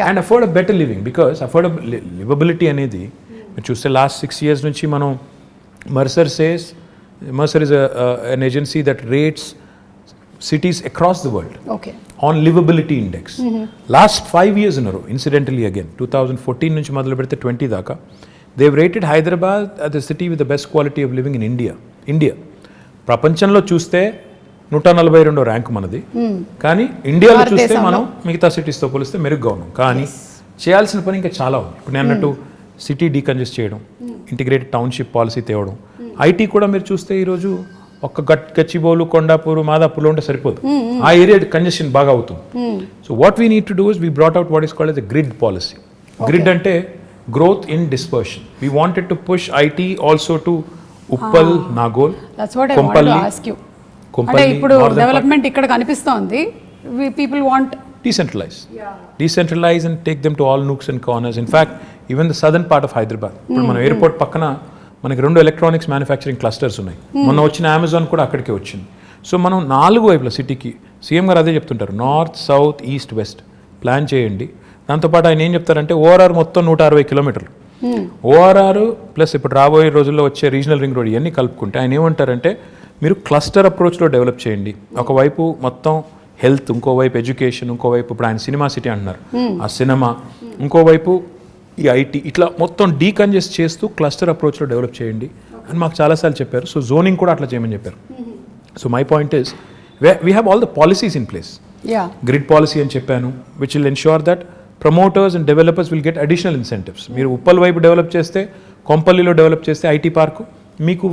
and afford a better living, because livability అనేది చూస్తే last 6 years నుంచి మనం Mercer is an agency that rates cities across the world on livability index. Last 5 years in a row, incidentally again 2014 నుంచి మొదలు పెడితే 20 దాకా they've rated Hyderabad as the city with the best quality of living in India. ప్రపంచంలో చూస్తే 142వ rank మనది, కానీ ఇండియాలో చూస్తే మనం మిగతా సిటీస్తో పోలిస్తే మెరుగ్గా ఉన్నాం. కానీ చేయాల్సిన పని ఇంకా చాలా ఉంది. ఇప్పుడు నేను అన్నట్టు సిటీ డీకంజెస్ట్ చేయడం, ఇంటిగ్రేటెడ్ టౌన్షిప్ పాలసీ తేవడం, IT కూడా మీరు చూస్తే ఈరోజు ఒక్క గచ్చిబౌలు, కొండాపూర్, మాదాపూర్లో ఉంటే సరిపోదు, ఆ ఏరియా కంజెషన్ బాగా అవుతుంది. So what we need to do is we brought out what is called S A grid policy. Grid అంటే growth in dispersion. We wanted to push IT also to Uppal, Nagole, Kompally. ఇప్పుడు డెవలప్మెంట్ ఇక్కడ కనిపిస్తోంది, people want decentralize and take them to all nooks and corners. In fact, even the southern part of Hyderabad, ఇప్పుడు మన airport పక్కన మనకి 2 electronics manufacturing clusters ఉన్నాయి. మొన్న వచ్చిన అమెజాన్ కూడా అక్కడికే వచ్చింది. సో మనం 4 వైపుల సిటీకి, సీఎం గారు అదే చెప్తుంటారు, north, south, east, west plan చేయండి. దాంతోపాటు ఆయన ఏం చెప్తారంటే ORR మొత్తం 160 కిలోమీటర్లు, ORR ప్లస్ ఇప్పుడు రాబోయే రోజుల్లో వచ్చే రీజనల్ రింగ్ రోడ్ ఇవన్నీ కలుపుకుంటే ఆయన ఏమంటారంటే మీరు క్లస్టర్ అప్రోచ్లో డెవలప్ చేయండి. ఒకవైపు మొత్తం హెల్త్, ఇంకోవైపు ఎడ్యుకేషన్, ఇంకోవైపు ఇప్పుడు ఆయన సినిమా సిటీ అంటున్నారు, ఆ సినిమా, ఇంకోవైపు ఈ IT, ఇట్లా మొత్తం డీకంజెస్ట్ చేస్తూ క్లస్టర్ అప్రోచ్లో డెవలప్ చేయండి అని మాకు చాలాసార్లు చెప్పారు. సో జోనింగ్ కూడా అట్లా చేయమని చెప్పారు. So my point is we have all the policies in place. Grid policy అని చెప్పాను, which will ensure that promoters and developers will get additional incentives. మీరు ఉప్పల్ వైపు డెవలప్ చేస్తే, కొంపల్లిలో డెవలప్ చేస్తే ఐటీ పార్కు, మీకు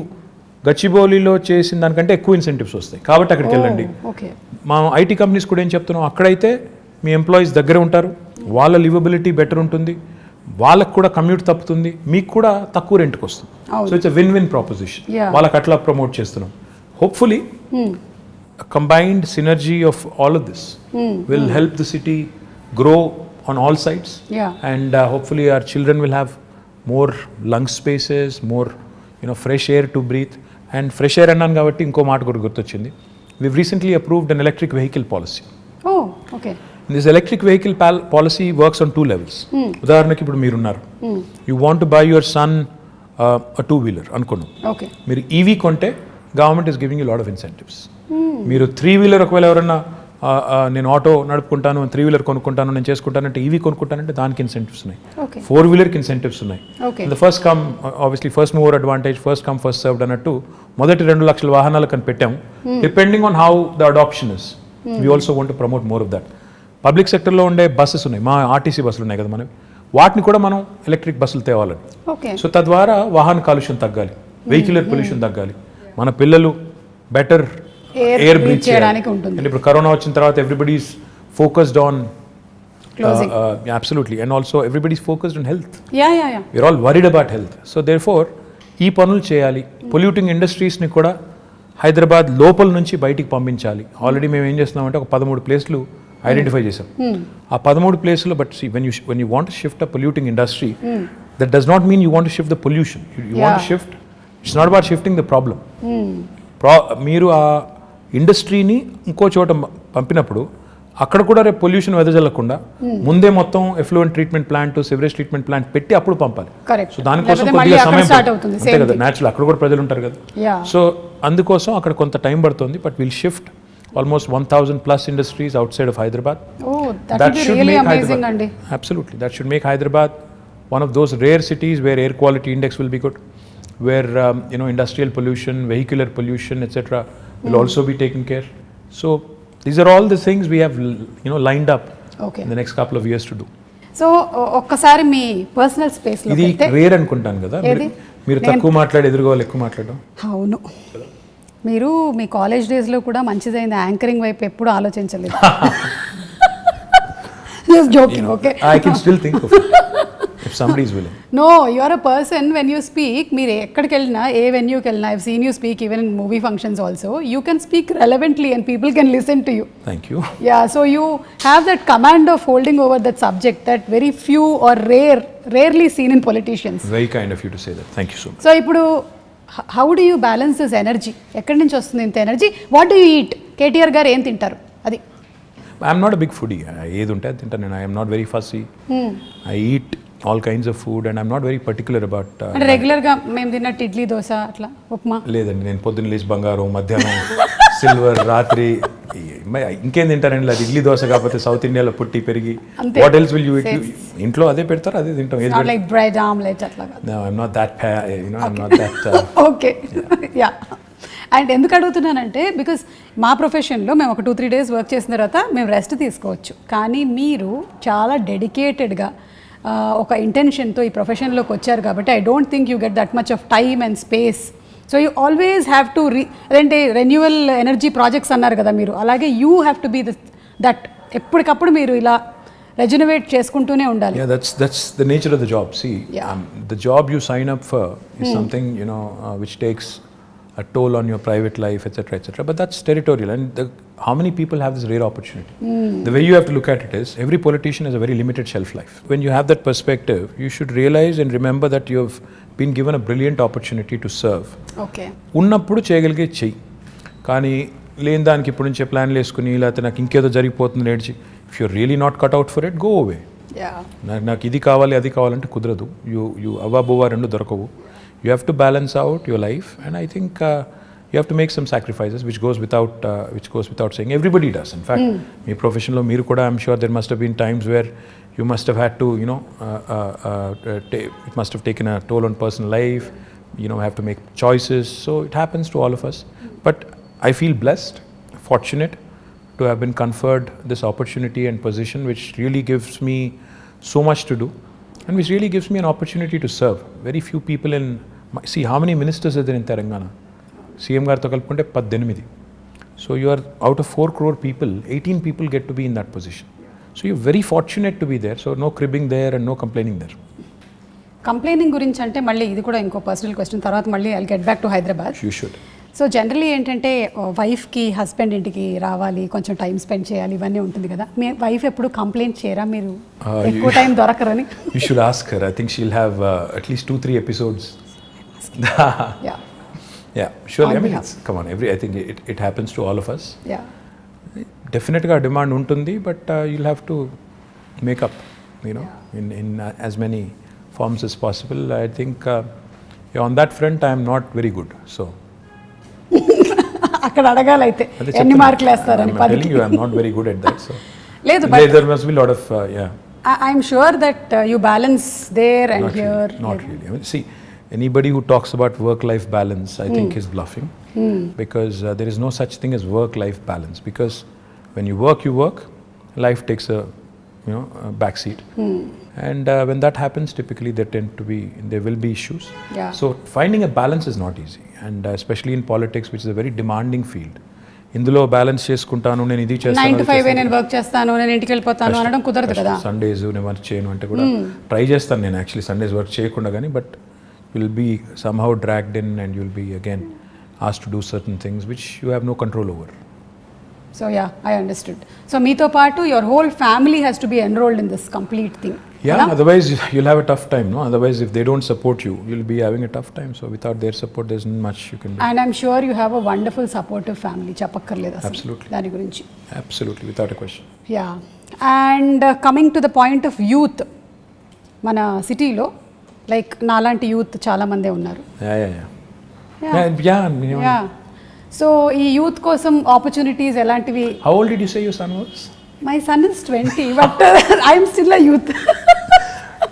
గచ్చిబౌలిలో చేసిన దానికంటే ఎక్కువ ఇన్సెంటివ్స్ వస్తాయి. కాబట్టి అక్కడికి వెళ్ళండి. ఓకే, మా ఐటీ కంపెనీస్ కూడా ఏం చెప్తున్నాం, అక్కడైతే మీ ఎంప్లాయీస్ దగ్గర ఉంటారు, వాళ్ళ లివబిలిటీ బెటర్ ఉంటుంది, వాళ్ళకు కూడా కమ్యూట్ తప్పుతుంది, మీకు కూడా తక్కువ రెంట్కి వస్తుంది. So it's win win proposition. వాళ్ళకి అట్లా ప్రమోట్ చేస్తున్నాం. Hopefully combined synergy of all of this will help the city grow on all sides. And hopefully our children will have more lung spaces, more fresh air to breathe. And fresh air అన్నాను కాబట్టి ఇంకో మాట కూడా గుర్తొచ్చింది. We've recently approved an electric vehicle policy. oh okay. This electric vehicle policy works on two levels. ఉదాహరణకి ఇప్పుడు మీరున్నారు, you want to buy your son a two-wheeler అనుకున్నాం. Okay. మీరు ఈవీ కొంటే government is giving you lot of incentives. మీరు 3-wheeler ఒకవేళ ఎవరన్నా నేను ఆటో నడుపుకుంటాను, 3-wheeler కొనుక్కుంటాను, నేను చేసుకుంటానంటే, ఈవీ కొనుక్కుంటానంటే దానికి ఇన్సెంటివ్స్ ఉన్నాయి. 4-wheelerకి ఇన్సెంటివ్స్ ఉన్నాయి. The first come obviously first mover advantage, first come first served అన్నట్టు మొదటి 2 లక్షల వాహనాలు కని పెట్టాము. Depending on how the adoption is, we also want to promote more of that. Public సెక్టర్లో ఉండే బస్సెస్ ఉన్నాయి, మా ఆర్టీసీ బస్సులు ఉన్నాయి కదా మనవి, వాటిని కూడా మనం ఎలక్ట్రిక్ బస్సులు తేవాలని. సో తద్వారా వాహన కాలుష్యం తగ్గాలి, వెహిక్యులర్ పొల్యూషన్ తగ్గాలి, మన పిల్లలు బెటర్ ఎయిర్ బ్రీత్ చేయడానికి ఉంటుంది. అండ్ ఇప్పుడు కరోనా వచ్చిన తర్వాత everybody is focused on absolutely, and also everybody is focused on health. We're all worried about health. So therefore ఈ పనులు చేయాలి. పొల్యూటింగ్ ఇండస్ట్రీస్ని కూడా హైదరాబాద్ లోపల నుంచి బయటికి పంపించాలి. ఆల్రెడీ మేము ఏం చేస్తున్నామంటే ఒక 13 ప్లేస్లు ఐడెంటిఫై చేసాం. ఆ 13 ప్లేస్లో but when you want to shift a polluting industry, that does not mean you want to shift the pollution. You want to shift, it's not about shifting the problem. మీరు ఆ ఇండస్ట్రీని ఇంకో చోట పంపినప్పుడు అక్కడ కూడా రేపు పొల్యూషన్ వెదజల్లకుండా ముందే మొత్తం effluent treatment plant, sewerage treatment plant పెట్టి అప్పుడు పంపాలి. సో దానికోసం కొద్దిగా సమయం అంతే కదా, న్యాచురల్ అక్కడ కూడా ప్రజలు ఉంటారు కదా. సో అందుకోసం అక్కడ కొంత టైం పడుతుంది. But will shift almost 1,000 plus industries outside of Hyderabad. That should really make amazing, Hyderabad, absolutely, that should make Hyderabad one of those rare cities where air quality index will be good, where industrial pollution, vehicular pollution, etc. will also be taken care. So these are all the things we have lined up in the next couple of years to do. So ఒక్కసారి మీ personal space లో ఇది rare అనుకుంటాను కదా, మీరు తక్కువ మాట్లాడి ఎదురుగా ఎక్కువ మాట్లాడడం. అవును, మీరు మీ కాలేజ్ డేస్లో కూడా మంచిదైంది, యాంకరింగ్ వైపు ఎప్పుడు ఆలోచించలేదు. Just joking, okay? I can still think of it if somebody is willing. No, you are a person when you speak, మీరు ఎక్కడికి వెళ్ళినా, ఏ వెన్యూకి వెళ్ళినా, I've seen you speak even in movie functions also, you can speak relevantly and people can listen to you. Thank you. Yeah, so you have that command of holding over that subject that very few or rarely seen in politicians. Very kind of you to say that. Thank you so much. So ఇప్పుడు how do you balance this energy? ఎక్కడి నుంచి వస్తుంది ఇంత energy? What do you eat? KTR garu ఏం తింటారు? అది I'm not a big foodie. ఏది ఉంటే అది తింటాను నేను. I'm not very fussy. I eat all kinds of food and I'm not very particular about. అంటే రెగ్యులర్గా మేము తిన్నట్టు ఇడ్లీ, దోశ, అట్లా ఉప్మా లేదండి. నేను పొద్దున్న లేచి బంగారం, మధ్యాహ్నం సిల్వర్, రాత్రి ఇంకేం తింటారండి? అది ఇడ్లీ దోశ కాకపోతే సౌత్ ఇండియాలో పుట్టి పెరిగి what else will you eat? ఇంట్లో అదే పెడతారు, అదే తింటాం. లైక్ బ్రెడ్ ఆమ్లెట్ అట్లా కాదు. No, I'm not that I'm not that okay, yeah. And ఎందుకు అడుగుతున్నానంటే బికాస్ మా ప్రొఫెషన్లో మేము ఒక 2-3 days వర్క్ చేసిన తర్వాత మేము రెస్ట్ తీసుకోవచ్చు, కానీ మీరు చాలా డెడికేటెడ్గా ఒక ఇంటెన్షన్తో ఈ ప్రొఫెషన్లోకి వచ్చారు కాబట్టి I don't think you get that much of time and space. So you always have to అదేంటి రెన్యూవల్ ఎనర్జీ ప్రాజెక్ట్స్ అన్నారు కదా మీరు, అలాగే you have to be that ఎప్పటికప్పుడు మీరు ఇలా రెజనవేట్ చేసుకుంటూనే ఉండాలి. Yeah, that's the nature of the job. See, the job you sign up for is something which takes a toll on your private life, etc. But that's territorial, and how many people have this rare opportunity? The way you have to look at it is every politician has a very limited shelf life. When you have that perspective, you should realize and remember that you have been given a brilliant opportunity to serve. Okay. ఉన్నప్పుడు చేయగలిగే చెయ్యి, కానీ లేని దానికి ఇప్పుడు నుంచే ప్లాన్లు వేసుకుని లేకపోతే నాకు ఇంకేదో జరిగిపోతుంది నేర్చి, if you're really not cut out for it, go away. నాకు ఇది కావాలి అది కావాలంటే కుదరదు. యూ అవ్వబోవా రెండు దొరకవు. You have to balance out your life, and I think you have to make some sacrifices, which goes without saying. Everybody does. In fact, my profession lo meeru kuda, I'm sure there must have been times where you must have had to, it must have taken a toll on personal life. Have to make choices. So it happens to all of us. But I feel blessed, fortunate to have been conferred this opportunity and position, which really gives me so much to do, and which really gives me an opportunity to serve. Very few people in, see how many ministers are there in Telangana? CM గారితో కలుపుకుంటే 18. So you are out of 4 crore people, 18 people get to be in that position. So you're very fortunate to be there. So no cribbing there and no complaining there. Complaining గురించి అంటే మళ్ళీ ఇది కూడా ఇంకో personal question, తర్వాత మళ్ళీ I get back to Hyderabad. You should. So generally ఏంటంటే వైఫ్కి హస్బెండ్ ఇంటికి రావాలి, కొంచెం టైం స్పెండ్ చేయాలి, ఇవన్నీ ఉంటుంది కదా. మీ వైఫ్ ఎప్పుడు కంప్లైంట్ చేయరా మీరు ఎక్కువ time దొరకరని? You should ask her. I think she'll have at least 2-3 episodes. Yeah. Yeah, surely. On I mean, behalf. come on. I think it happens to all of us. Yeah. డెఫినెట్గా demand ఉంటుంది, but you'll have to make up, you know, in as many forms as possible. I think on that front I am not very good. So అక్కడ అడగాలైతే ఎన్ని మార్కులు వేస్తారని? I'm telling you, I'm not very good at that. So లేదు, but there must be a lot of I'm sure that you balance there and not here. really, not really. I mean, see, anybody who talks about work-life balance, I think is bluffing, because there is no such thing as work-life balance. Because when you work, life takes a backseat, and when that happens, typically there will be issues. Yeah. So finding a balance is not easy, and especially in politics, which is a very demanding field. ఇందులో balance చేసుకుంటాను, నేను ఇది 9 to 5 నేను work చేస్తాను, నేను ఇంటికి వెళ్ళిపోతాను అనడం కుదరదు కదా. సండేస్ నేను వర్క్ చేయను అంటే కూడా ట్రై చేస్తాను నేను యాక్చువల్లీ సండేస్ వర్క్ చేయకుండా, కానీ but you'll be somehow dragged in and you'll be again asked to do certain things which you have no control over. So yeah, I understood. So మీతో పాటు your whole family has to be enrolled in this complete thing. Yeah, otherwise you'll have a tough time, no? Otherwise if they don't support you, you'll be having a tough time. So without their support, there's not much you can do. And I'm sure you have a wonderful supportive family. చెప్పక్కర్లేదు అసలు Absolutely. దాని గురించి. Absolutely, without a question. Yeah. And coming to the point of youth, మన సిటీలో like నాలాంటి youth చాలా మందే ఉన్నారు. Yeah. సో ఈ యూత్ కోసం ఆపర్చునిటీస్ ఎలాంటివి? How old did you say your son was? My son is 20, but I'm still a youth.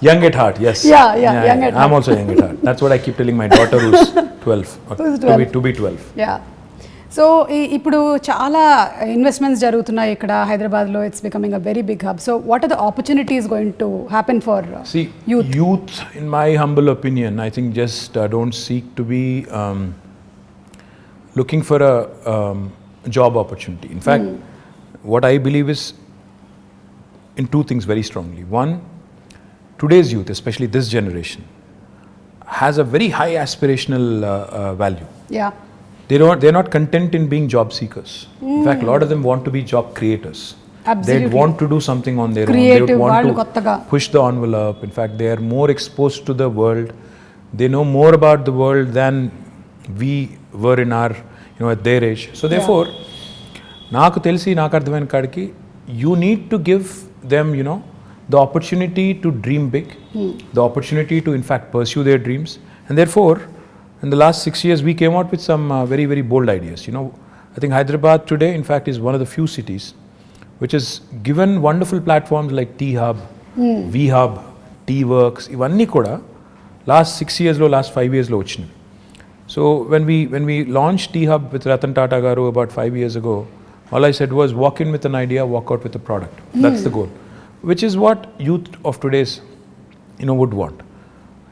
Young at heart, yes. Yeah, young at heart. I'm also young at heart. That's what I keep telling my daughter who's 12. Who's 12. To be 12. Yeah. So ఇప్పుడు చాలా investments జరుగుతున్నాయి ఇక్కడ హైదరాబాద్లో. It's becoming a very big hub. So what are the opportunities going to happen for youth, in my humble opinion, I think just don't seek to be looking for a job opportunity. In fact, what I believe is in two things very strongly. One, today's youth, especially this generation, has a very high aspirational value. Yeah. They're not content in being job seekers. In fact, a lot of them want to be job creators. Absolutely. They want to do something on their Creative, own. They want వాళ్ళు to కొత్తగా push the envelope. In fact, they are more exposed to the world. They know more about the world than we were in our, at their age. So therefore, నాకు అర్థమైన కాడికి you need to give them, the opportunity to dream big, the opportunity to in fact pursue their dreams. And therefore, in the last 6 years, we came out with some very, very bold ideas. I think Hyderabad today, in fact, is one of the few cities which has given wonderful platforms like T-Hub, V-Hub, T-Works, ivanni kuda last 6 years lo, last 5 years lo vachinayi. So when we launched T-Hub with Ratan Tata garu about 5 years ago, all I said was walk in with an idea, walk out with a product. That's the goal, which is what youth of today's would want.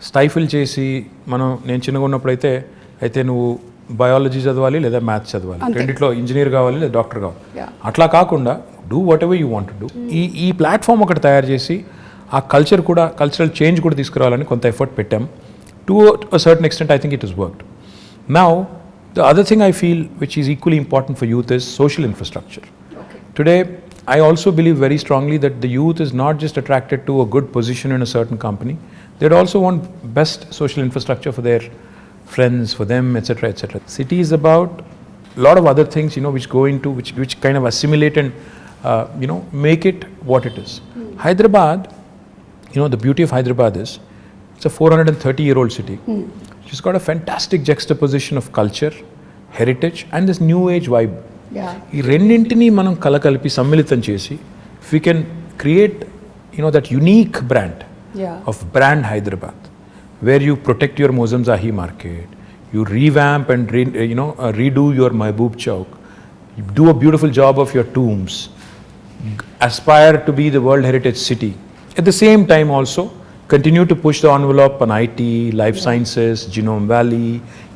స్టైఫిల్ చేసి నేను చిన్నగా ఉన్నప్పుడు అయితే నువ్వు biology చదవాలి లేదా maths చదవాలి, రెండిట్లో ఇంజనీర్ కావాలి లేదా డాక్టర్ కావాలి, అట్లా కాకుండా do what ever you want to do. ఈ ప్లాట్ఫామ్ ఒకటి తయారు చేసి ఆ కల్చరల్ చేంజ్ కూడా తీసుకురావాలని కొంత ఎఫర్ట్ పెట్టాం. To a certain extent I think it is worked. Now the other thing I feel which is equally important for youth is social infrastructure. Today I also believe very strongly that the youth is not just attracted to a good position in a certain company. They'd also want best social infrastructure for their friends, for them, etc., etc. City is about a lot of other things, which go into, which kind of assimilate and, make it what it is. Hyderabad, the beauty of Hyderabad is, it's a 430-year-old city. It's got a fantastic juxtaposition of culture, heritage, and this new age vibe. ఈ రెండింటినీ మనం కలకలిపి సమ్మిళితం చేసి if we can create that unique brand of brand Hyderabad, where you protect your Mozamzahi market, you revamp and redo your Mehboob Chowk, you do a beautiful job of your tombs, aspire to be the World Heritage City, at the same time also continue to push the envelope on IT, life sciences, Genome Valley,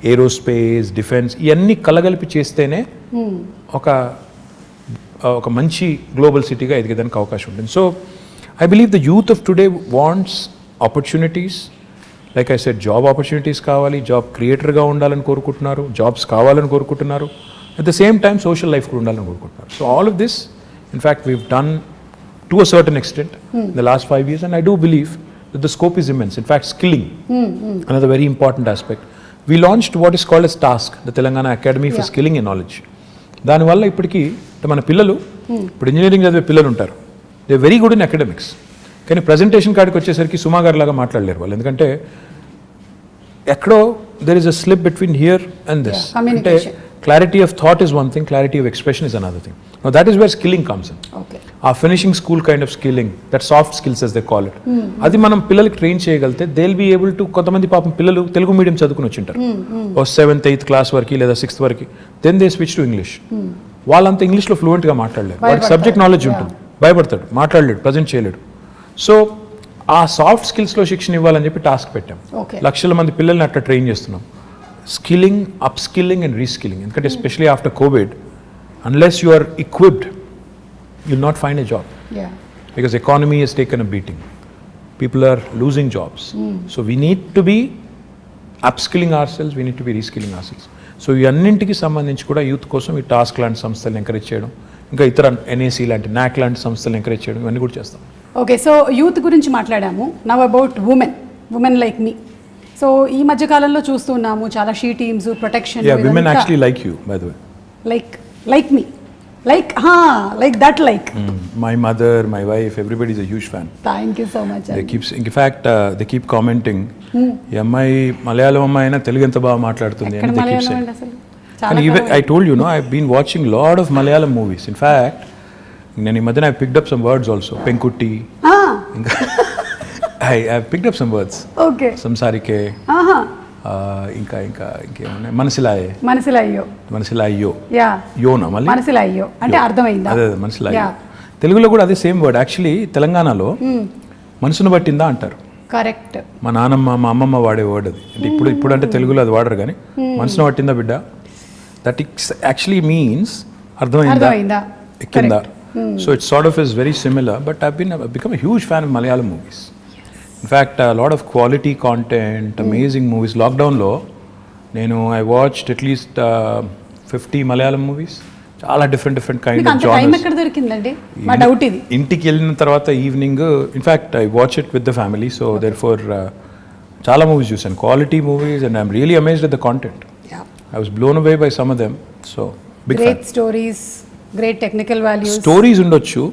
aerospace, defense, ఇవన్నీ కలగలిపి చేస్తేనే ఒక మంచి global సిటీగా ఎదిగేదానికి అవకాశం ఉంటుంది. So I believe the youth of today wants opportunities. Like I said, job opportunities కావాలి, job క్రియేటర్గా ఉండాలని కోరుకుంటున్నారు, జాబ్స్ కావాలని కోరుకుంటున్నారు, at the same time social life కూడా ఉండాలని కోరుకుంటున్నారు. So all of this in fact weave done to a certain extent in the last 5 years, and I do believe that the scope is immense. In fact, skilling, another very important aspect. We launched what is called as TASK, the Telangana Academy for Skilling and Knowledge. దానివల్ల ఇప్పటికీ మన పిల్లలు, ఇప్పుడు engineering చదివే పిల్లలు ఉంటారు, they very good in academics, కానీ presentation కాడికి వచ్చేసరికి సుమా గారి లాగా మాట్లాడలేరు వాళ్ళు. ఎందుకంటే ఎక్కడో there is a slip between here and this. అంటే clarity of thought is one thing, clarity of expression is another thing. Now that is where skilling comes in. ఆ finishing school kind of skilling, that soft skills as they call it, అది మనం పిల్లలకి train చేయగలిగితే they will be able to. కొంతమంది పాపం పిల్లలు Telugu medium చదువుకుని వచ్చింటారు ఓ 7th 8th class వరకు లేదా 6th వరకు, then they switch to English. వాళ్ళంతా ఇంగ్లీష్లో ఫ్లూయెంట్గా మాట్లాడలేరు, వాడికి సబ్జెక్ట్ నాలెడ్జ్ ఉంటుంది, భయపడతాడు, మాట్లాడలేడు, ప్రజెంట్ చేయలేడు. సో ఆ సాఫ్ట్ స్కిల్స్లో శిక్షణ ఇవ్వాలని చెప్పి టాస్క్ పెట్టాం. లక్షల మంది పిల్లల్ని అట్లా ట్రైన్ చేస్తున్నాం. Skilling, up skilling and reskilling. ఎందుకంటే especially after Covid, unless you are equipped, you'll not find a job. Because economy has taken a beating, people are losing jobs. So we need to be upskilling ourselves, we need to be reskilling ourselves. So ఈ అన్నింటికి సంబంధించి కూడా youth కోసం ఈ task లాంటి సంస్థలను encourage చేయడం, ఇంకా ఇతర NAC లాంటి NAC లాంటి సంస్థలను ఎంకరేజ్ చేయడం, ఇవన్నీ కూడా చేస్తాం. ఓకే, సో యూత్ గురించి మాట్లాడాము. Now about women like me. So ఈ మధ్య కాలంలో చూస్తున్నాము చాలా she teams, protection. Women actually like you, by the way. Like me, like that, like my mother, my wife, everybody is a huge fan. Thank you so much. In fact, they keep commenting, ఈ అమ్మాయి మలయాళం అమ్మాయి అయినా తెలుగు ఎంత బాగా మాట్లాడుతుంది అని they keep saying. And even I told you, I've been watching lot of Malayalam movies. In fact, నేను ఈ మధ్యన I picked up some words also. Penkutti. I have picked up some words. Okay. సంసారికే. ఇంకా ఇంకేమన్నా మనసిలాయో యోనా మళ్ళీ మనసిలాయో అంటే అర్థమైందా? అదే మనసిలాయో. తెలుగులో కూడా అదే సేమ్ వర్డ్. యాక్చువల్లీ తెలంగాణలో మనసును పట్టిందా అంటారు. కరెక్ట్. మా నాన్నమ్మ మా అమ్మమ్మ వాడే వర్డ్ అది. అంటే ఇప్పుడు అంటే తెలుగులో అది వాడరు, కానీ మనసును పట్టిందా బిడ్డ, దట్ ఇట్స్ యాక్చువల్లీ మీన్స్ అర్థమైందా, ఎక్కిందా. So it's sort of is very similar, but I become a huge fan of Malayalam movies. In fact, a lot of quality content, amazing movies. Lockdown lo, I watched at least 50 Malayalam movies. Chaala different kind of genres. Time ekkada dorikindandi? Ma doubt idi. Intiki ellina tarvata evening, in fact, I watch it with the family, so therefore chaala movies chusanu, quality movies, and I'm really amazed at the content. Yeah. I was blown away by some of them. So big great fan. Stories, great technical values. Stories undochu,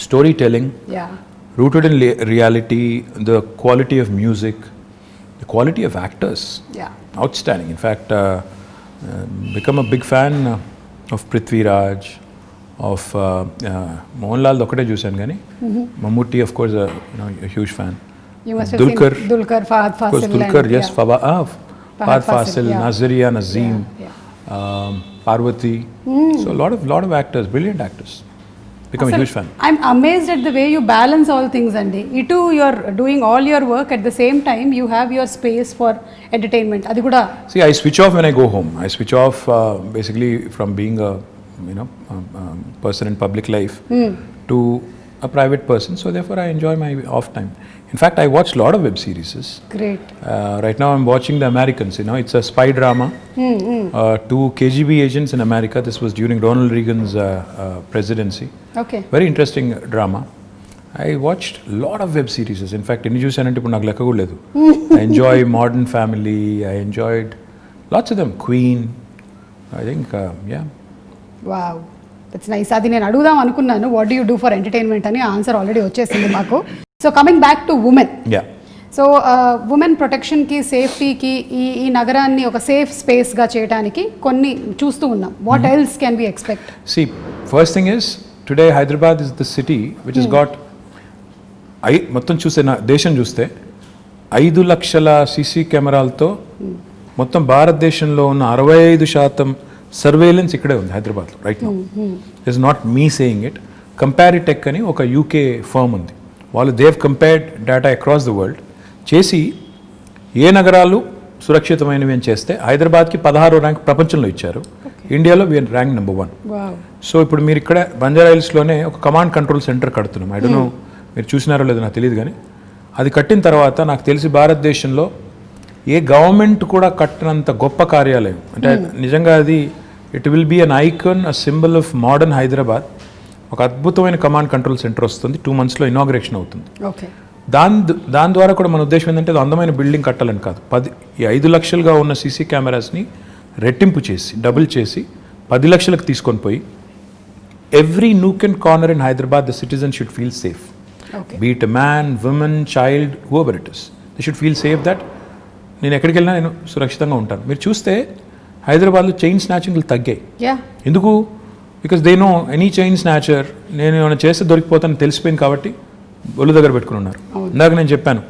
storytelling. Yeah. Rooted in reality, the quality of music, the quality of actors. Yeah. Outstanding. In fact, become a big fan of Prithvi Raj, of Mohanlal ఒకటే చూశాను కానీ Mammootty, of course, a huge fan. You must Dulquer, have seen Dulquer, Fahad Fasil. Of course, Dulquer, yes, Fahad Fasil, Nazariya, Nazim, Parvati. So a lot of actors, brilliant actors. Become a huge fan. I'm amazed at the way you balance all things, Andy. Itu you're doing all your work at the same time you have your space for entertainment. Adi kuda. See, I switch off when I go home. I switch off basically from being a person in public life to a private person. So therefore I enjoy my off time. In fact, I watch a lot of web series. Great. Right now I'm watching The Americans. It's a spy drama. 2 KGB agents in America. This was during Ronald Reagan's presidency. Okay. Very interesting drama. I watched a lot of web series. In fact, ఎన్ని చూసానంటే ఇప్పుడు నాకు లెక్క కూడా లేదు. I enjoy Modern Family. I enjoyed lots of them. Queen. I think, yeah. Wow. That's nice. అది నేను అడుగుదాం అనుకున్నాను, what do you do for entertainment అని. ఆన్సర్ ఆల్రెడీ వచ్చేసింది మాకు. So coming back to women. Yeah. So women ప్రొటెక్షన్కి, సేఫ్టీకి, ఈ నగరాన్ని ఒక సేఫ్ స్పేస్గా చేయడానికి కొన్ని చూస్తూ ఉన్నాం. What else can we expect? See, first thing is, today Hyderabad is the city which has got, మొత్తం చూస్తే దేశం చూస్తే 5 లక్షల సీసీ కెమెరాలతో మొత్తం భారతదేశంలో ఉన్న 65% సర్వేలెన్స్ ఇక్కడే ఉంది హైదరాబాద్లో right now. It's not me saying it. Comparitech అని ఒక యూకే ఫర్మ్ ఉంది, వాళ్ళు they've compared data across the world చేసి ఏ నగరాలు సురక్షితమైనవి అని చేస్తే హైదరాబాద్కి 16వ ర్యాంక్ ప్రపంచంలో ఇచ్చారు. ఇండియాలో వీఆర్ ర్యాంక్ నెంబర్ 1. సో ఇప్పుడు మీరు ఇక్కడ బంజారాహిల్స్లోనే ఒక కమాండ్ కంట్రోల్ సెంటర్ కడుతున్నాం. ఐ డోంట్ నో మీరు చూసినారో లేదో నాకు తెలియదు, కానీ అది కట్టిన తర్వాత నాకు తెలిసి భారతదేశంలో ఏ గవర్నమెంట్ కూడా కట్టినంత గొప్ప కార్యాలయం. అంటే నిజంగా అది it will be an icon, a symbol of modern Hyderabad. ఒక అద్భుతమైన కమాండ్ కంట్రోల్ సెంటర్ వస్తుంది. 2 monthsలో ఇనాగ్రేషన్ అవుతుంది. దాని ద్వారా కూడా మన ఉద్దేశం ఏంటంటే అది అందమైన బిల్డింగ్ కట్టాలని కాదు, 5 లక్షలుగా ఉన్న సీసీ కెమెరాస్ని రెట్టింపు చేసి డబుల్ చేసి 10 లక్షలకు తీసుకొని పోయి every nook and corner in Hyderabad the citizen should feel safe. Be it a man, women, child, whoever it is, they should feel safe that నేను ఎక్కడికి వెళ్ళినా నేను సురక్షితంగా ఉంటాను. మీరు చూస్తే హైదరాబాద్లో చైన్ స్నాచింగ్లు తగ్గాయి. ఎందుకు? Because they know any chain snatcher నేను ఏమైనా చేస్తే దొరికిపోతాను తెలిసిపోయింది కాబట్టి ఒళ్ళు దగ్గర పెట్టుకుని ఉన్నారు. ఇందాక నేను చెప్పాను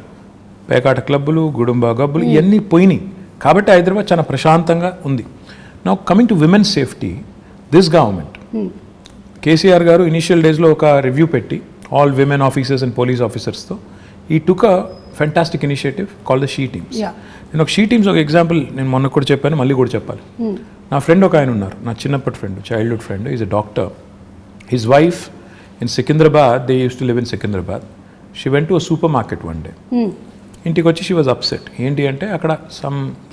పేకాట క్లబ్బులు, గుడుంబా గబ్బులు ఇవన్నీ పోయినాయి కాబట్టి హైదరాబాద్ చాలా ప్రశాంతంగా ఉంది. Now coming to women safety, this government KCR garu initial డేస్లో ఒక రివ్యూ పెట్టి all women officers and police ఆఫీసర్స్తో ఈ took a fantastic initiative call the she teams. నేను ఒక షీ టీమ్స్ ఒక ఎగ్జాంపుల్ నేను మొన్న కూడా చెప్పాను, మళ్ళీ కూడా చెప్పాలి. నా ఫ్రెండ్ ఒక ఆయన ఉన్నారు, నా చిన్నప్పటి friend, childhood friend, is a doctor. His wife in Secunderabad, they use to live in Secunderabad. She went to a super market one day. ఇంటికి వచ్చి షీ వాజ్ అప్సెట్. ఏంటి అంటే అక్కడ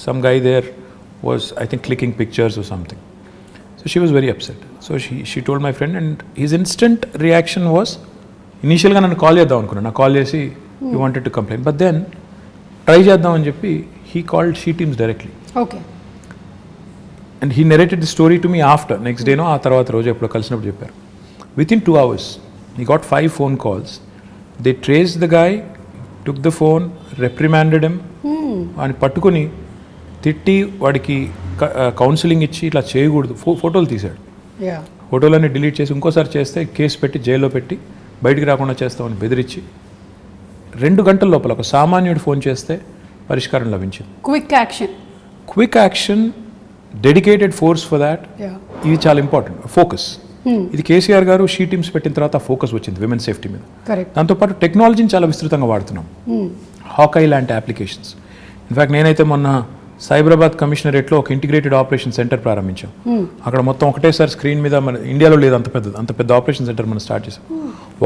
some guy there was I think clicking pictures or something. So she was very upset. So she told my friend and his instant reaction was, ఇనీషియల్గా నన్ను call చేద్దాం అనుకున్నాను, నాకు కాల్ చేసి you wanted to complaint, but then try చేద్దామని చెప్పి he called she teams directly. Okay. And he narrated the story to me after, next డేనో ఆ తర్వాత రోజు ఎప్పుడో కలిసినప్పుడు చెప్పారు. Within 2 hours, he got 5 phone calls. They traced the guy, took the phone, reprimanded him, and పట్టుకొని తిట్టి వాడికి కౌన్సిలింగ్ ఇచ్చి ఇట్లా చేయకూడదు, ఫోటోలు తీశాడు. ఫోటోలన్నీ డిలీట్ చేసి ఇంకోసారి చేస్తే కేసు పెట్టి జైల్లో పెట్టి బయటికి రాకుండా చేస్తామని బెదిరించి 2 గంటల లోపల ఒక సామాన్యుడు ఫోన్ చేస్తే పరిష్కారం లభించింది. Quick action, dedicated force for that. ఇది చాలా ఇంపార్టెంట్. ఫోకస్, ఇది కేసీఆర్ గారు షీ టీమ్స్ పెట్టిన తర్వాత ఫోకస్ వచ్చింది విమెన్ సేఫ్టీ మీద. దాంతోపాటు టెక్నాలజీని చాలా విస్తృతంగా వాడుతున్నాం. హాకై లాంటి అప్లికేషన్స్. ఇన్ఫ్యాక్ట్ నేనైతే మొన్న సైబరాబాద్ కమిషనరేట్లో ఒక ఇంటిగ్రేటెడ్ ఆపరేషన్ సెంటర్ ప్రారంభించాం. అక్కడ మొత్తం ఒకటేసారి స్క్రీన్ మీద, మన ఇండియాలో లేదు అంత పెద్ద ఆపరేషన్ సెంటర్ మనం స్టార్ట్ చేసాం.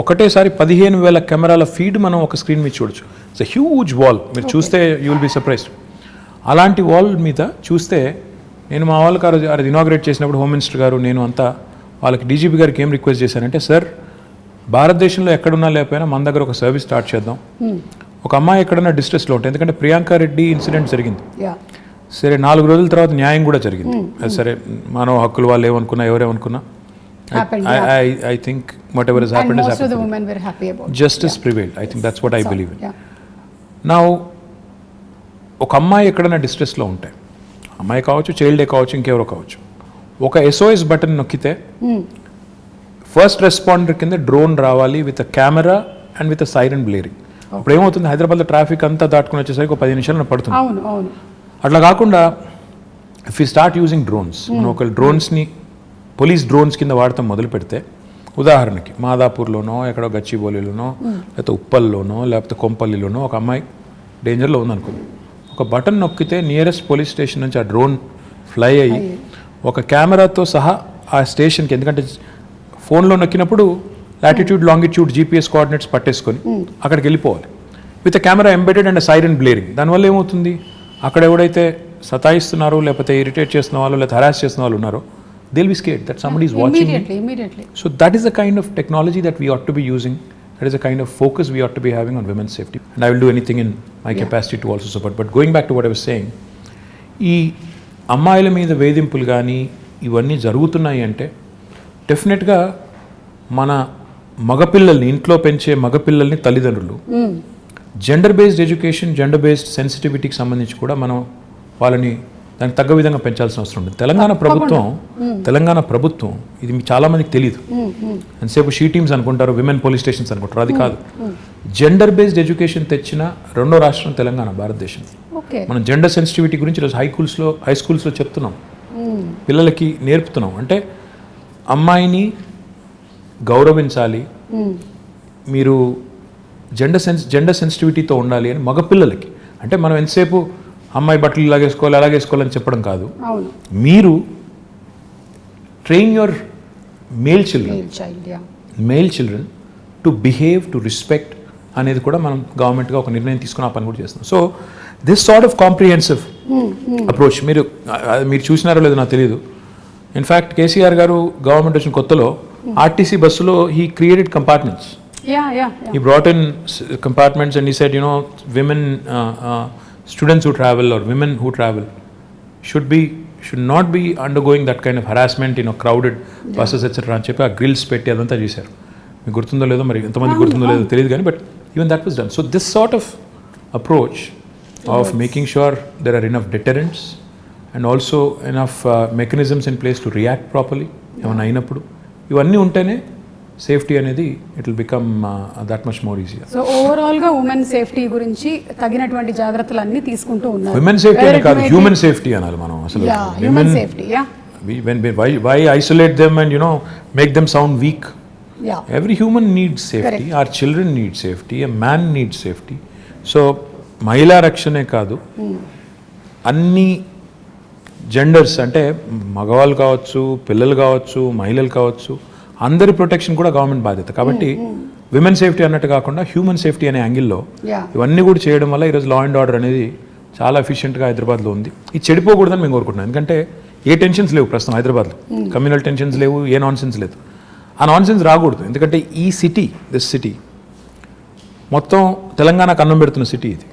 ఒకటేసారి 15,000 కెమెరాల ఫీడ్ మనం ఒక స్క్రీన్ మీద చూడొచ్చు. It's a huge wall. మీరు చూస్తే యూ విల్ బి సర్ప్రైజ్డ్. అలాంటి వాల్ మీద చూస్తే నేను మా వాళ్ళకి అది ఇనాగ్రేట్ చేసినప్పుడు హోమ్ మినిస్టర్ గారు నేను అంతా వాళ్ళకి డీజీపీ గారికి ఏం రిక్వెస్ట్ చేశానంటే, సార్ భారతదేశంలో ఎక్కడున్నా లేకపోయినా మన దగ్గర ఒక సర్వీస్ స్టార్ట్ చేద్దాం. ఒక అమ్మాయి ఎక్కడన్నా డిస్ట్రెస్లో ఉంటుంది, ఎందుకంటే ప్రియాంక రెడ్డి ఇన్సిడెంట్ జరిగింది, సరే 4 రోజుల తర్వాత న్యాయం కూడా జరిగింది. సరే మానవ హక్కులు వాళ్ళు ఏమనుకున్నా ఎవరేమనుకున్నా I think whatever has happened has happened. And most of the women were happy about it. Justice prevailed. I think that's what I believe in. Now ఒక అమ్మాయి ఎక్కడైనా డిస్ట్రెస్లో ఉంటాయి, అమ్మాయి కావచ్చు, చైల్డే కావచ్చు, ఇంకెవరో కావచ్చు, ఒక SOS బటన్ నొక్కితే ఫస్ట్ రెస్పాండర్ కింద డ్రోన్ రావాలి with a camera and with a siren blaring. అప్పుడు ఏమవుతుంది, హైదరాబాద్లో ట్రాఫిక్ అంతా దాటుకుని వచ్చేసరికి ఒక 10 నిమిషాలు పడుతుంది. అట్లా కాకుండా if you start using drones, మనం ఒక డ్రోన్స్ని పోలీస్ డ్రోన్స్ కింద వాడటం మొదలు పెడితే, ఉదాహరణకి మాదాపూర్లోనో ఎక్కడో గచ్చిబౌలిలోనో లేకపోతే ఉప్పల్లోనో లేకపోతే కొంపల్లిలోనో ఒక అమ్మాయి డేంజర్లో ఉందనుకుంది, ఒక బటన్ నొక్కితే నియరెస్ట్ పోలీస్ స్టేషన్ నుంచి ఆ డ్రోన్ ఫ్లై అయ్యి ఒక కెమెరాతో సహా ఆ స్టేషన్కి, ఎందుకంటే ఫోన్లో నొక్కినప్పుడు లాటిట్యూడ్ లాంగిట్యూడ్ GPS కోఆర్డినేట్స్ పట్టేసుకొని అక్కడికి వెళ్ళిపోవాలి with camera embedded and siren blaring. దానివల్ల ఏమవుతుంది, అక్కడ ఎవడైతే సతాయిస్తున్నారో లేకపోతే ఇరిటేట్ చేస్తున్న వాళ్ళు లేకపోతే హరాస్ చేస్తున్న వాళ్ళు ఉన్నారో, they'll be scared that somebody is watching immediately. So that is the kind of technology that we ought to be using. That is the kind of focus we ought to be having on women's safety. And I will do anything in my capacity to also support. But going back to what I was saying, ఈ అమ్మాయిల మీద వేధింపులు కానీ ఇవన్నీ జరుగుతున్నాయి అంటే డెఫినెట్గా మన మగపిల్లల్ని, ఇంట్లో పెంచే మగపిల్లల్ని తల్లిదండ్రులు gender based education, gender based సెన్సిటివిటీకి సంబంధించి కూడా మనం వాళ్ళని దానికి తగ్గ విధంగా పెంచాల్సిన అవసరం ఉంది. తెలంగాణ ప్రభుత్వం ఇది చాలా మందికి తెలియదు. ఎంతసేపు షీ టీమ్స్ అనుకుంటారు, విమెన్ పోలీస్ స్టేషన్స్ అనుకుంటారు, అది కాదు. జెండర్ బేస్డ్ ఎడ్యుకేషన్ తెచ్చిన 2వ రాష్ట్రం తెలంగాణ, భారతదేశం. మనం జెండర్ సెన్సిటివిటీ గురించి ఈరోజు హై స్కూల్స్లో చెప్తున్నాం, పిల్లలకి నేర్పుతున్నాం. అంటే అమ్మాయిని గౌరవించాలి, మీరు జెండర్ సెన్సిటివిటీతో ఉండాలి అని మగపిల్లలకి. అంటే మనం ఎంతసేపు అమ్మాయి బట్టలు ఇలాగేసుకోవాలి అలాగేసుకోవాలని చెప్పడం కాదు. అవును, మీరు train your male children to behave, to respect అనేది కూడా మనం గవర్నమెంట్గా ఒక నిర్ణయం తీసుకుని ఆ పని కూడా చేస్తున్నాం. So this sort of comprehensive approach మీరు చూసినారో లేదో నాకు తెలియదు. ఇన్ఫ్యాక్ట్ కేసీఆర్ గారు గవర్నమెంట్ వచ్చిన కొత్తలో ఆర్టీసీ బస్సులో he created compartments. He brought in compartments and he said, women, students who travel or women who travel should not be undergoing that kind of harassment in crowded buses, etc. అని చెప్పి ఆ grills పెట్టి అదంతా చేశారు. మీకు గుర్తుందో లేదో, మరి ఎంతమంది గుర్తుందో లేదో తెలియదు కానీ, but even that was done. So this sort of approach of making sure there are enough deterrents and also enough mechanisms in place to react properly ఏమైనా అయినప్పుడు, ఇవన్నీ ఉంటేనే సేఫ్టీ అనేది it will become that much more easy. So overall గా women safety గురించి తగినటువంటి జాగ్రత్తలు అన్ని తీసుకుంటూ ఉన్నారు. విమెన్ సేఫ్టీ అని కాదు, హ్యూమన్ సేఫ్టీ అనాలి మనం అసలు. Human safety, why isolate them and make them sound weak? Every human needs safety. Our children need safety, a man needs safety. So మహిళా రక్షణే కాదు, అన్ని జెండర్స్ అంటే మగవాళ్ళు కావచ్చు, పిల్లలు కావచ్చు, మహిళలు కావచ్చు, అందరి ప్రొటెక్షన్ కూడా గవర్నమెంట్ బాధ్యత. కాబట్టి విమెన్ సేఫ్టీ అన్నట్టు కాకుండా హ్యూమన్ సేఫ్టీ అనే యాంగిల్లో ఇవన్నీ కూడా చేయడం వల్ల ఈరోజు లా అండ్ ఆర్డర్ అనేది చాలా ఎఫిషియెంట్గా హైదరాబాద్లో ఉంది. ఇది చెడిపోకూడదని మేము కోరుకుంటున్నాం. ఎందుకంటే ఏ టెన్షన్స్ లేవు ప్రస్తుతం హైదరాబాద్లో, కమ్యూనల్ టెన్షన్స్ లేవు, ఏ నాన్సెన్స్ లేదు. ఆ నాన్సెన్స్ రాకూడదు. ఎందుకంటే ఈ సిటీ, దిస్ సిటీ మొత్తం తెలంగాణకు అన్నం పెడుతున్న సిటీ ఇది.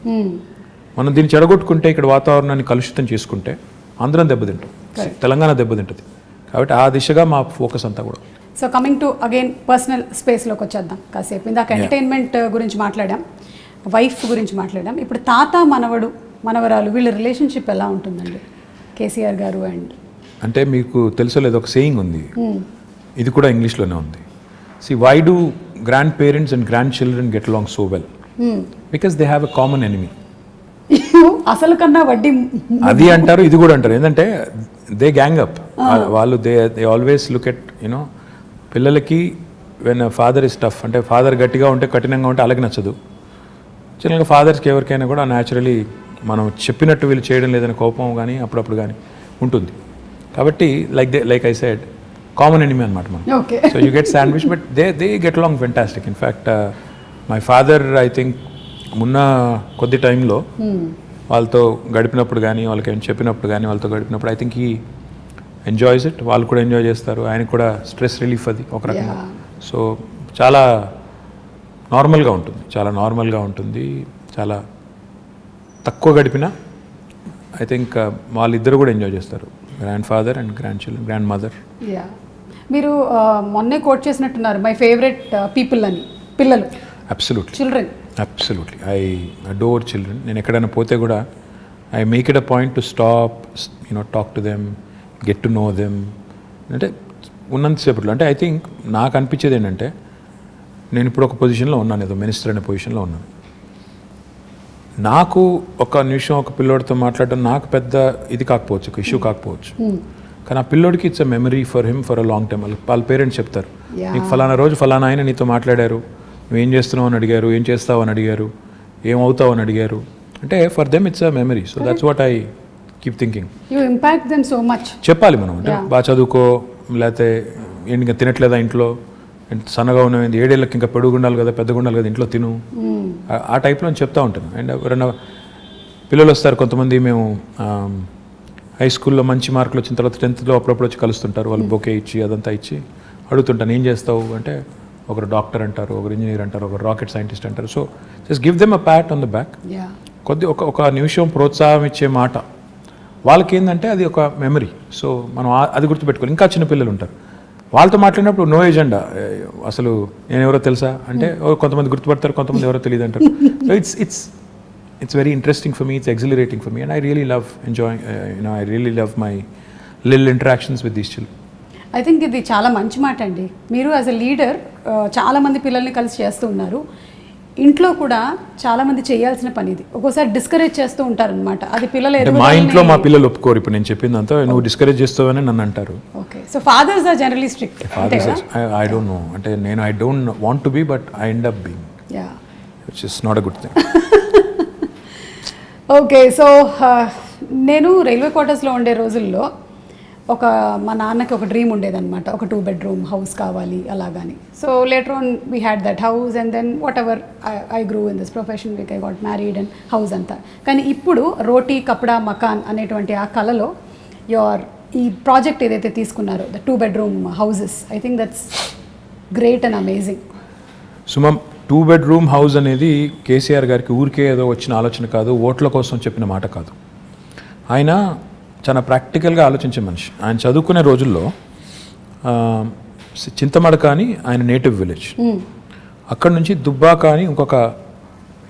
మనం దీన్ని చెడగొట్టుకుంటే, ఇక్కడ వాతావరణాన్ని కలుషితం చేసుకుంటే అందరం దెబ్బతింటాం, తెలంగాణ దెబ్బతింటుంది. కాబట్టి ఆ దిశగా మా ఫోకస్ అంతా కూడా. So coming to again personal స్పేస్లోకి వచ్చేద్దాం కాసేపు. ఇందాక ఎంటర్టైన్మెంట్ గురించి మాట్లాడాం, వైఫ్ గురించి మాట్లాడాం. ఇప్పుడు తాత మనవడు మనవరాలు వీళ్ళ రిలేషన్షిప్ ఎలా ఉంటుందండి కేసీఆర్ గారు అండ్? అంటే మీకు తెలుసో లేదు, ఒక సేయింగ్ ఉంది, ఇది కూడా ఇంగ్లీష్లోనే ఉంది. See why do grand parents and grand children get along so well? Because they have a common enemy. అసలు కన్నా వడ్డీ అది అంటారు, ఇది కూడా అంటారు. ఏంటంటే దే గ్యాంగ్ అప్. వాళ్ళు దే ఆల్వేస్ లుక్ ఎట్ పిల్లలకి వెన్ ఫాదర్ ఇస్ టఫ్, అంటే ఫాదర్ గట్టిగా ఉంటే కఠినంగా ఉంటే అలాగే నచ్చదు. చిన్నగా ఫాదర్స్కి ఎవరికైనా కూడా న్యాచురలీ మనం చెప్పినట్టు వీళ్ళు చేయడం లేదని కోపం కానీ అప్పుడప్పుడు కానీ ఉంటుంది. కాబట్టి like I said, common enemy అనమాట మనం. So you get sandwich, but they get along fantastic. In fact my father I think మొన్న కొద్ది టైంలో వాళ్ళతో గడిపినప్పుడు కానీ, వాళ్ళకి ఏమైనా చెప్పినప్పుడు కానీ, వాళ్ళతో గడిపినప్పుడు ఐ థింక్ ఈ ఎంజాయ్స్ ఇట్. వాళ్ళు కూడా ఎంజాయ్ చేస్తారు, ఆయనకు కూడా స్ట్రెస్ రిలీఫ్ అది ఒక రకంగా. సో చాలా నార్మల్గా ఉంటుంది, చాలా నార్మల్గా ఉంటుంది. చాలా తక్కువ గడిపినా ఐ థింక్ వాళ్ళిద్దరు కూడా ఎంజాయ్ చేస్తారు, grand father and grand children, grand mother. మీరు మొన్నే కోట్ చేసినట్టున్నారు, మై ఫేవరెట్ పీపుల్ అని. పిల్లలు absolutely, children absolutely, I adore children. నేను ఎక్కడైనా పోతే కూడా I make it a point to stop, talk to them, get to know them. అంటే ఉన్నంతసేపట్లో అంటే ఐ థింక్ నాకు అనిపించేది ఏంటంటే, నేను ఇప్పుడు ఒక పొజిషన్లో ఉన్నాను, ఏదో మినిస్టర్ అనే పొజిషన్లో ఉన్నాను. నాకు ఒక నిమిషం ఒక పిల్లోడితో మాట్లాడడం నాకు పెద్ద ఇది కాకపోవచ్చు, ఒక ఇష్యూ కాకపోవచ్చు. కానీ ఆ పిల్లోడికి it's a memory for him for a long time. వాళ్ళ పేరెంట్స్ చెప్తారు, నీకు ఫలానా రోజు ఫలానా ఆయన నీతో మాట్లాడారు, నువ్వేం చేస్తున్నావు అని అడిగారు, ఏం చేస్తావు అని అడిగారు, ఏమవుతావు అని అడిగారు. అంటే for them it's a memory. So that's what I keep thinking. You impact them so much. చెప్పాలి మనం, అంటే బాగా చదువుకో, లేకపోతే ఏంటి ఇంకా తినట్లేదా ఇంట్లో, సన్నగా ఉన్నది, 7 ఏళ్ళకి ఇంకా పెడుగు ఉండాలి కదా, పెద్దగా ఉండాలి కదా, ఇంట్లో తిను, ఆ టైప్లో చెప్తా ఉంటాను. అండ్ ఎవరైనా పిల్లలు వస్తారు కొంతమంది, మేము హై స్కూల్లో మంచి మార్కులు వచ్చిన తర్వాత 10th అప్పుడప్పుడు వచ్చి కలుస్తుంటారు. వాళ్ళు బొకే ఇచ్చి అదంతా ఇచ్చి అడుగుతుంటాను, ఏం చేస్తావు అంటే, ఒకరు డాక్టర్ అంటారు, ఒకరు ఇంజనీర్ అంటారు, ఒకరు రాకెట్ సైంటిస్ట్ అంటారు. So just give them a Pat on the back. ఒక నిమిషం ప్రోత్సాహం ఇచ్చే మాట వాళ్ళకి ఏంటంటే అది ఒక మెమరీ. సో మనం అది గుర్తుపెట్టుకోవాలి. ఇంకా చిన్న పిల్లలు ఉంటారు, వాళ్ళతో మాట్లాడినప్పుడు నో ఎజెండా, అసలు నేను ఎవరో తెలుసా అంటే కొంతమంది గుర్తుపడతారు, కొంతమంది ఎవరో తెలియదు అంటారు. So it's very interesting for me, it's exhilarating for me, and I really love enjoying, I really love my little interactions with these children. I think ఇది చాలా మంచి మాట అండి. మీరు యాజ్ ఎ లీడర్ చాలామంది పిల్లల్ని కలిసి చేస్తూ ఉన్నారు. ఇంట్లో కూడా చాలామంది చేయాల్సిన పని ఇది. ఒక్కోసారి డిస్కరేజ్ చేస్తూ ఉంటారనమాట. అది పిల్లలు మా ఇంట్లో మా పిల్లలు ఒప్పుకోరు. ఇప్పుడు నేను చెప్పిందంతా నువ్వు డిస్కరేజ్ చేస్తావని నన్ను అంటారు. Okay, so fathers are generally strict. I don't know, అంటే నేను I don't want to be, but I end up being which is not a good thing. Okay, so నేను రైల్వే క్వార్టర్స్లో ఉండే రోజుల్లో మా నాన్నకి ఒక డ్రీమ్ ఉండేదన్నమాట, ఒక 2 bedroom హౌస్ కావాలి అలాగని. So later on we had that house and then whatever I grew in this profession, I got married and house అంతా. కానీ ఇప్పుడు రోటీ కప్డా మకాన్ అనేటువంటి ఆ కళలో ఈ ప్రాజెక్ట్ ఏదైతే తీసుకున్నారో the 2 bedroom houses, I think that's great and amazing. సుమం, 2 bedroom హౌస్ అనేది కేసీఆర్ గారికి ఊరికే ఏదో వచ్చిన ఆలోచన కాదు, ఓట్ల కోసం చెప్పిన మాట కాదు. ఆయన చాలా ప్రాక్టికల్గా ఆలోచించే మనిషి. ఆయన చదువుకునే రోజుల్లో చింతమడక అని ఆయన నేటివ్ విలేజ్, అక్కడ నుంచి దుబ్బాక అని ఇంకొక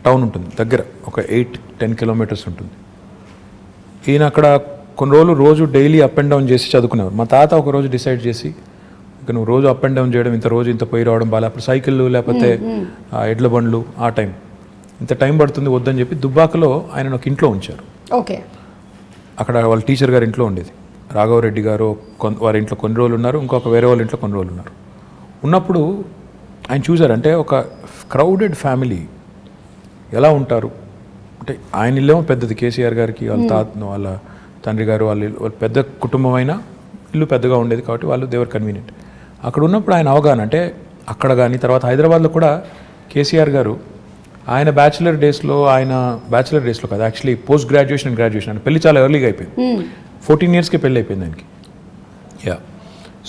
టౌన్ ఉంటుంది దగ్గర, ఒక 8-10 kilometers ఉంటుంది. ఈయన అక్కడ కొన్ని రోజులు రోజు డైలీ అప్ అండ్ డౌన్ చేసి చదువుకునేవారు. మా తాత ఒక రోజు డిసైడ్ చేసి, ఇక నువ్వు రోజు అప్ అండ్ డౌన్ చేయడం, ఇంత పోయి రావడం బాగా, అప్పుడు సైకిళ్ళు లేకపోతే ఎడ్ల బండ్లు, ఆ టైం ఇంత టైం పడుతుంది వద్దని చెప్పి దుబ్బాకలో ఆయన ఒక ఇంట్లో ఉంచారు. ఓకే, అక్కడ వాళ్ళ టీచర్ గారి ఇంట్లో ఉండేది. రాఘవరెడ్డి గారు వారి ఇంట్లో కొన్ని రోజులు ఉన్నారు, ఇంకొక వేరే వాళ్ళ ఇంట్లో కొన్ని రోజులు ఉన్నారు. ఉన్నప్పుడు ఆయన చూసారంటే ఒక క్రౌడెడ్ ఫ్యామిలీ ఎలా ఉంటారు అంటే, ఆయన ఇల్లేమో పెద్దది, కేసీఆర్ గారికి వాళ్ళ తండ్రి గారు వాళ్ళ పెద్ద కుటుంబం అయినా ఇల్లు పెద్దగా ఉండేది కాబట్టి వాళ్ళు దేవర్ కన్వీనియంట్. అక్కడ ఉన్నప్పుడు ఆయన అవగాహన అంటే, అక్కడ కానీ తర్వాత హైదరాబాద్లో కూడా కేసీఆర్ గారు ఆయన బ్యాచిలర్ డేస్లో కాదు, actually post graduation and graduation అంటే పెళ్లి చాలా ఎర్లీగా అయిపోయింది. 14 yearsకే పెళ్ళి అయిపోయింది ఆయనకి. యా,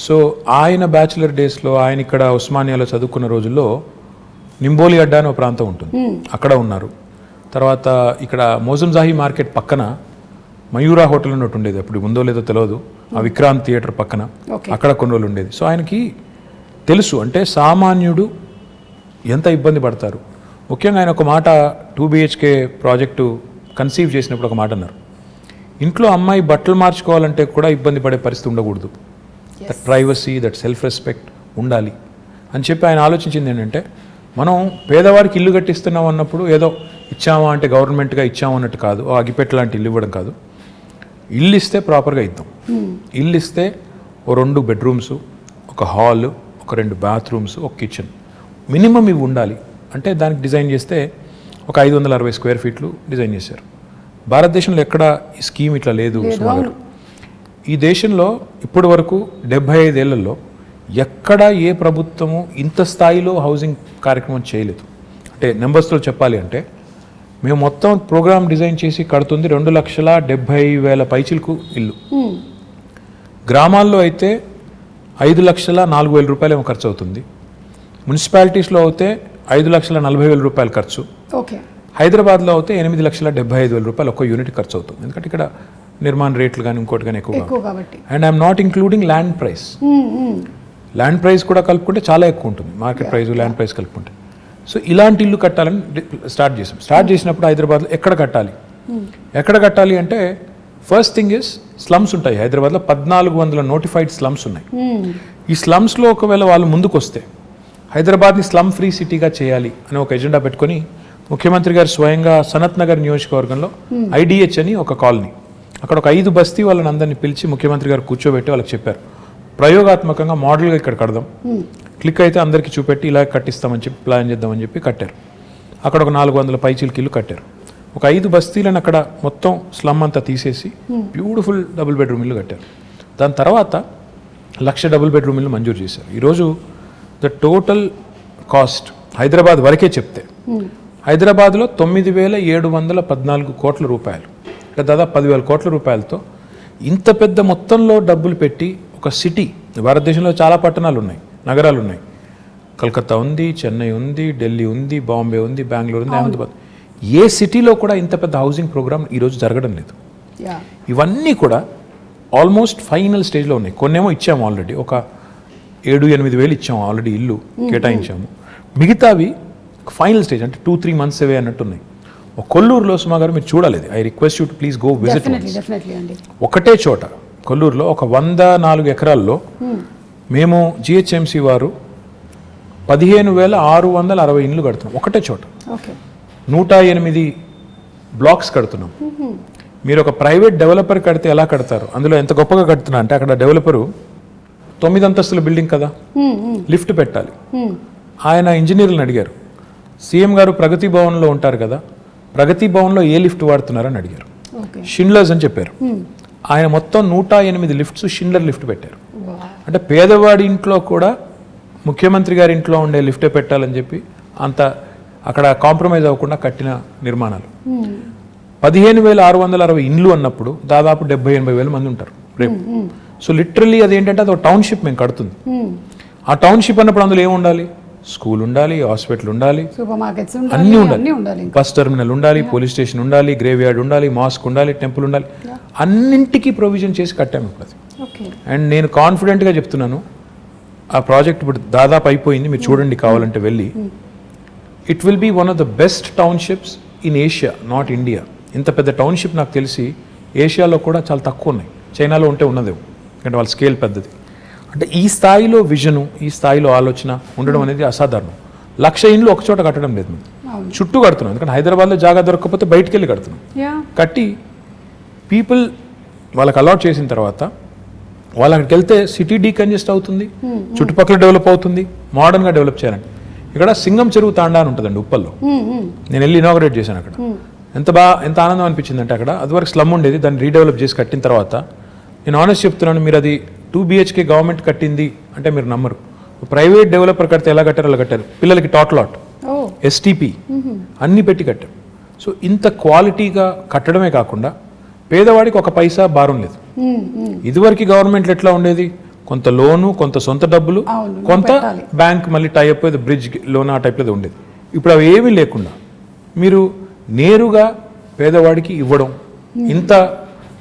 సో ఆయన బ్యాచిలర్ డేస్లో ఆయన ఇక్కడ ఉస్మానియాలో చదువుకున్న రోజుల్లో నింబోలి అడ్డా అనే ఒక ప్రాంతం ఉంటుంది, అక్కడ ఉన్నారు. తర్వాత ఇక్కడ మోజంజాహి మార్కెట్ పక్కన మయూరా హోటల్ అని ఒకటి ఉండేది, అప్పుడు ఉందో లేదో తెలియదు, ఆ విక్రాంత్ థియేటర్ పక్కన, అక్కడ కొన్ని రోజులు ఉండేది. సో ఆయనకి తెలుసు అంటే సామాన్యుడు ఎంత ఇబ్బంది పడతారు. ముఖ్యంగా ఆయన ఒక మాట 2 BHK ప్రాజెక్టు కన్సీవ్ చేసినప్పుడు ఒక మాట అన్నారు, ఇంట్లో అమ్మాయి బట్టలు మార్చుకోవాలంటే కూడా ఇబ్బంది పడే పరిస్థితి ఉండకూడదు, that privacy, that self respect ఉండాలి అని చెప్పి ఆయన ఆలోచించింది ఏంటంటే, మనం పేదవారికి ఇల్లు కట్టిస్తున్నాం అన్నప్పుడు ఏదో ఇచ్చామా అంటే గవర్నమెంట్గా ఇచ్చాము అన్నట్టు కాదు, అగిపెట్ట లాంటి ఇల్లు ఇవ్వడం కాదు, ఇల్లు ఇస్తే ప్రాపర్గా ఇద్దాం. ఇల్లు ఇస్తే ఓ 2 bedrooms, ఒక హాల్, ఒక 2 bathrooms, ఒక కిచెన్ మినిమం ఇవి ఉండాలి అంటే దానికి డిజైన్ చేస్తే ఒక 560 square feet డిజైన్ చేశారు. భారతదేశంలో ఎక్కడ ఈ స్కీమ్ ఇట్లా లేదు. ఈ దేశంలో ఇప్పటి వరకు 75 ఏళ్లలో ఎక్కడ ఏ ప్రభుత్వము ఇంత స్థాయిలో హౌసింగ్ కార్యక్రమం చేయలేదు. అంటే నెంబర్స్లో చెప్పాలి అంటే, మేము మొత్తం ప్రోగ్రామ్ డిజైన్ చేసి కడుతుంది 2,70,000 పైచిలకు ఇల్లు. గ్రామాల్లో అయితే 5,04,000 రూపాయలు ఏమో ఖర్చు అవుతుంది. మున్సిపాలిటీస్లో అయితే 5,40,000 రూపాయలు ఖర్చు. ఓకే, హైదరాబాద్లో అయితే 8,75,000 రూపాయలు ఒక్క యూనిట్ ఖర్చు అవుతుంది, ఎందుకంటే ఇక్కడ నిర్మాణ రేట్లు కానీ ఇంకోటి కానీ ఎక్కువ కాబట్టి. And I'm not including land price. Land price కూడా కలుపుకుంటే చాలా ఎక్కువ ఉంటుంది, మార్కెట్ ప్రైస్ ల్యాండ్ ప్రైస్ కలుపుకుంటే. సో ఇలాంటి ఇల్లు కట్టాలని స్టార్ట్ చేసాం. స్టార్ట్ చేసినప్పుడు హైదరాబాద్లో ఎక్కడ కట్టాలి అంటే, ఫస్ట్ థింగ్ ఇస్ స్లమ్స్ ఉంటాయి హైదరాబాద్లో, 1400 నోటిఫైడ్ స్లమ్స్ ఉన్నాయి. ఈ స్లమ్స్లో ఒకవేళ వాళ్ళు ముందుకు వస్తే హైదరాబాద్ని స్లమ్ ఫ్రీ సిటీగా చేయాలి అని ఒక ఎజెండా పెట్టుకొని ముఖ్యమంత్రి గారు స్వయంగా సనత్ నగర్ నియోజకవర్గంలో IDH అని ఒక కాలనీ, అక్కడ ఒక 5 బస్తీ వాళ్ళని అందరినీ పిలిచి ముఖ్యమంత్రి గారు కూర్చోబెట్టి వాళ్ళకి చెప్పారు, ప్రయోగాత్మకంగా మోడల్గా ఇక్కడ కడదాం, క్లిక్ అయితే అందరికీ చూపెట్టి ఇలా కట్టిస్తామని చెప్పి ప్లాన్ చేద్దామని చెప్పి కట్టారు. అక్కడ ఒక 400 పైచీలకి ఇల్లు కట్టారు. ఒక 5 బస్తీలను అక్కడ మొత్తం స్లమ్ అంతా తీసేసి బ్యూటిఫుల్ డబుల్ బెడ్రూమ్ ఇల్లు కట్టారు. దాని తర్వాత 1,00,000 డబుల్ బెడ్రూమ్ ఇల్లు మంజూరు చేశారు. ఈరోజు ద టోటల్ కాస్ట్ హైదరాబాద్ వరకే చెప్తే హైదరాబాద్లో 9,714 కోట్ల రూపాయలు, అంటే దాదాపు 10,000 కోట్ల రూపాయలతో ఇంత పెద్ద మొత్తంలో డబ్బులు పెట్టి ఒక సిటీ, భారతదేశంలో చాలా పట్టణాలు ఉన్నాయి, నగరాలు ఉన్నాయి, కలకత్తా ఉంది, చెన్నై ఉంది, ఢిల్లీ ఉంది, బాంబే ఉంది, బెంగళూరు ఉంది, అహ్మదాబాద్, ఏ సిటీలో కూడా ఇంత పెద్ద హౌసింగ్ ప్రోగ్రామ్ ఈరోజు జరగడం లేదు. ఇవన్నీ కూడా ఆల్మోస్ట్ ఫైనల్ స్టేజ్లో ఉన్నాయి. కొన్నేమో ఇచ్చాము ఆల్రెడీ, ఒక 7-8 వేలు ఇచ్చాము ఆల్రెడీ, ఇల్లు కేటాయించాము. మిగతావి ఫైనల్ స్టేజ్ అంటే 2-3 months అవే అన్నట్టు ఉన్నాయి. కొల్లూరులో సుమా గారు మీరు చూడాలి, I request you to please go visit. ఒకటే చోట కొల్లూరులో ఒక 104 ఎకరాల్లో మేము GHMC వారు 15,660 ఇండ్లు కడుతున్నాం ఒకటే చోట. 108 బ్లాక్స్ కడుతున్నాం. మీరు ఒక ప్రైవేట్ డెవలపర్ కడితే ఎలా కడతారు, అందులో ఎంత గొప్పగా కడుతున్నా అంటే, అక్కడ డెవలపరు 9 అంతస్తుల బిల్డింగ్ కదా, లిఫ్ట్ పెట్టాలి. ఆయన ఇంజనీర్లను అడిగారు, సీఎం గారు ప్రగతి భవన్లో ఉంటారు కదా, ప్రగతి భవన్లో ఏ లిఫ్ట్ వాడుతున్నారని అడిగారు. ఓకే. షిండ్లర్స్ అని చెప్పారు. ఆయన మొత్తం 108 లిఫ్ట్స్ షిండ్లర్ లిఫ్ట్ పెట్టారు. అంటే పేదవాడి ఇంట్లో కూడా ముఖ్యమంత్రి గారి ఇంట్లో ఉండే లిఫ్టే పెట్టాలని చెప్పి అంత అక్కడ కాంప్రమైజ్ అవ్వకుండా కట్టిన నిర్మాణాలు. 15,660 ఇండ్లు అన్నప్పుడు దాదాపు 70,000-80,000 మంది ఉంటారు రేపు. సో లిటరల్లీ అదేంటంటే అది ఒక టౌన్షిప్ మేము కడుతుంది. ఆ టౌన్షిప్ అన్నప్పుడు అందులో ఏముండాలి? స్కూల్ ఉండాలి, హాస్పిటల్ ఉండాలి, సూపర్ మార్కెట్స్ అన్నీ ఉండాలి, బస్ టెర్మినల్ ఉండాలి, పోలీస్ స్టేషన్ ఉండాలి, గ్రేవ్ యార్డ్ ఉండాలి, మాస్క్ ఉండాలి, టెంపుల్ ఉండాలి, అన్నింటికీ ప్రొవిజన్ చేసి కట్టాము ఇప్పుడు అది. అండ్ నేను కాన్ఫిడెంట్గా చెప్తున్నాను, ఆ ప్రాజెక్ట్ ఇప్పుడు దాదాపు అయిపోయింది, మీరు చూడండి కావాలంటే వెళ్ళి. It will be one of the best townships in Asia, not India. ఇంత పెద్ద టౌన్షిప్ నాకు తెలిసి ఏషియాలో కూడా చాలా తక్కువ ఉన్నాయి, చైనాలో ఉంటే ఉన్నదేమో, ఎందుకంటే వాళ్ళ స్కేల్ పెద్దది. అంటే ఈ స్థాయిలో విజను, ఈ స్థాయిలో ఆలోచన ఉండడం అనేది అసాధారణం. 1,00,000 ఇండ్లు ఒక చోట కట్టడం లేదు, మేము చుట్టూ కడుతున్నాం. ఎందుకంటే హైదరాబాద్లో జాగా దొరకకపోతే బయటికి వెళ్ళి కడుతున్నాం. కట్టి పీపుల్ వాళ్ళకి అలాట్ చేసిన తర్వాత వాళ్ళు అక్కడికి వెళ్తే సిటీ డీకంజెస్ట్ అవుతుంది, చుట్టుపక్కల డెవలప్ అవుతుంది, మోడర్న్గా డెవలప్ చేయాలని. ఇక్కడ సింగం చెరువు తాండా అని ఉంటుందండి ఉప్పల్లో, నేను వెళ్ళి ఇనాగరేట్ చేశాను అక్కడ. ఎంత ఆనందం అనిపించింది అంటే, అక్కడ అదివరకు స్లమ్ ఉండేది, దాన్ని రీడెవలప్ చేసి కట్టిన తర్వాత నేను ఆనెస్ట్ చెప్తున్నాను, మీరు అది 2 BHK గవర్నమెంట్ కట్టింది అంటే మీరు నమ్మరు. ప్రైవేట్ డెవలపర్ కడితే ఎలా కట్టారు అలా కట్టారు. పిల్లలకి టాట్లాట్, STP అన్నీ పెట్టి కట్టారు. సో ఇంత క్వాలిటీగా కట్టడమే కాకుండా పేదవాడికి ఒక పైసా భారం లేదు. ఇదివరకు గవర్నమెంట్లో ఎట్లా ఉండేది? కొంత లోను, కొంత సొంత డబ్బులు, కొంత బ్యాంక్ మళ్ళీ టైప్ బ్రిడ్జ్ లోన్, ఆ టైప్లో ఉండేది. ఇప్పుడు అవి ఏమీ లేకుండా మీరు నేరుగా పేదవాడికి ఇవ్వడం, ఇంత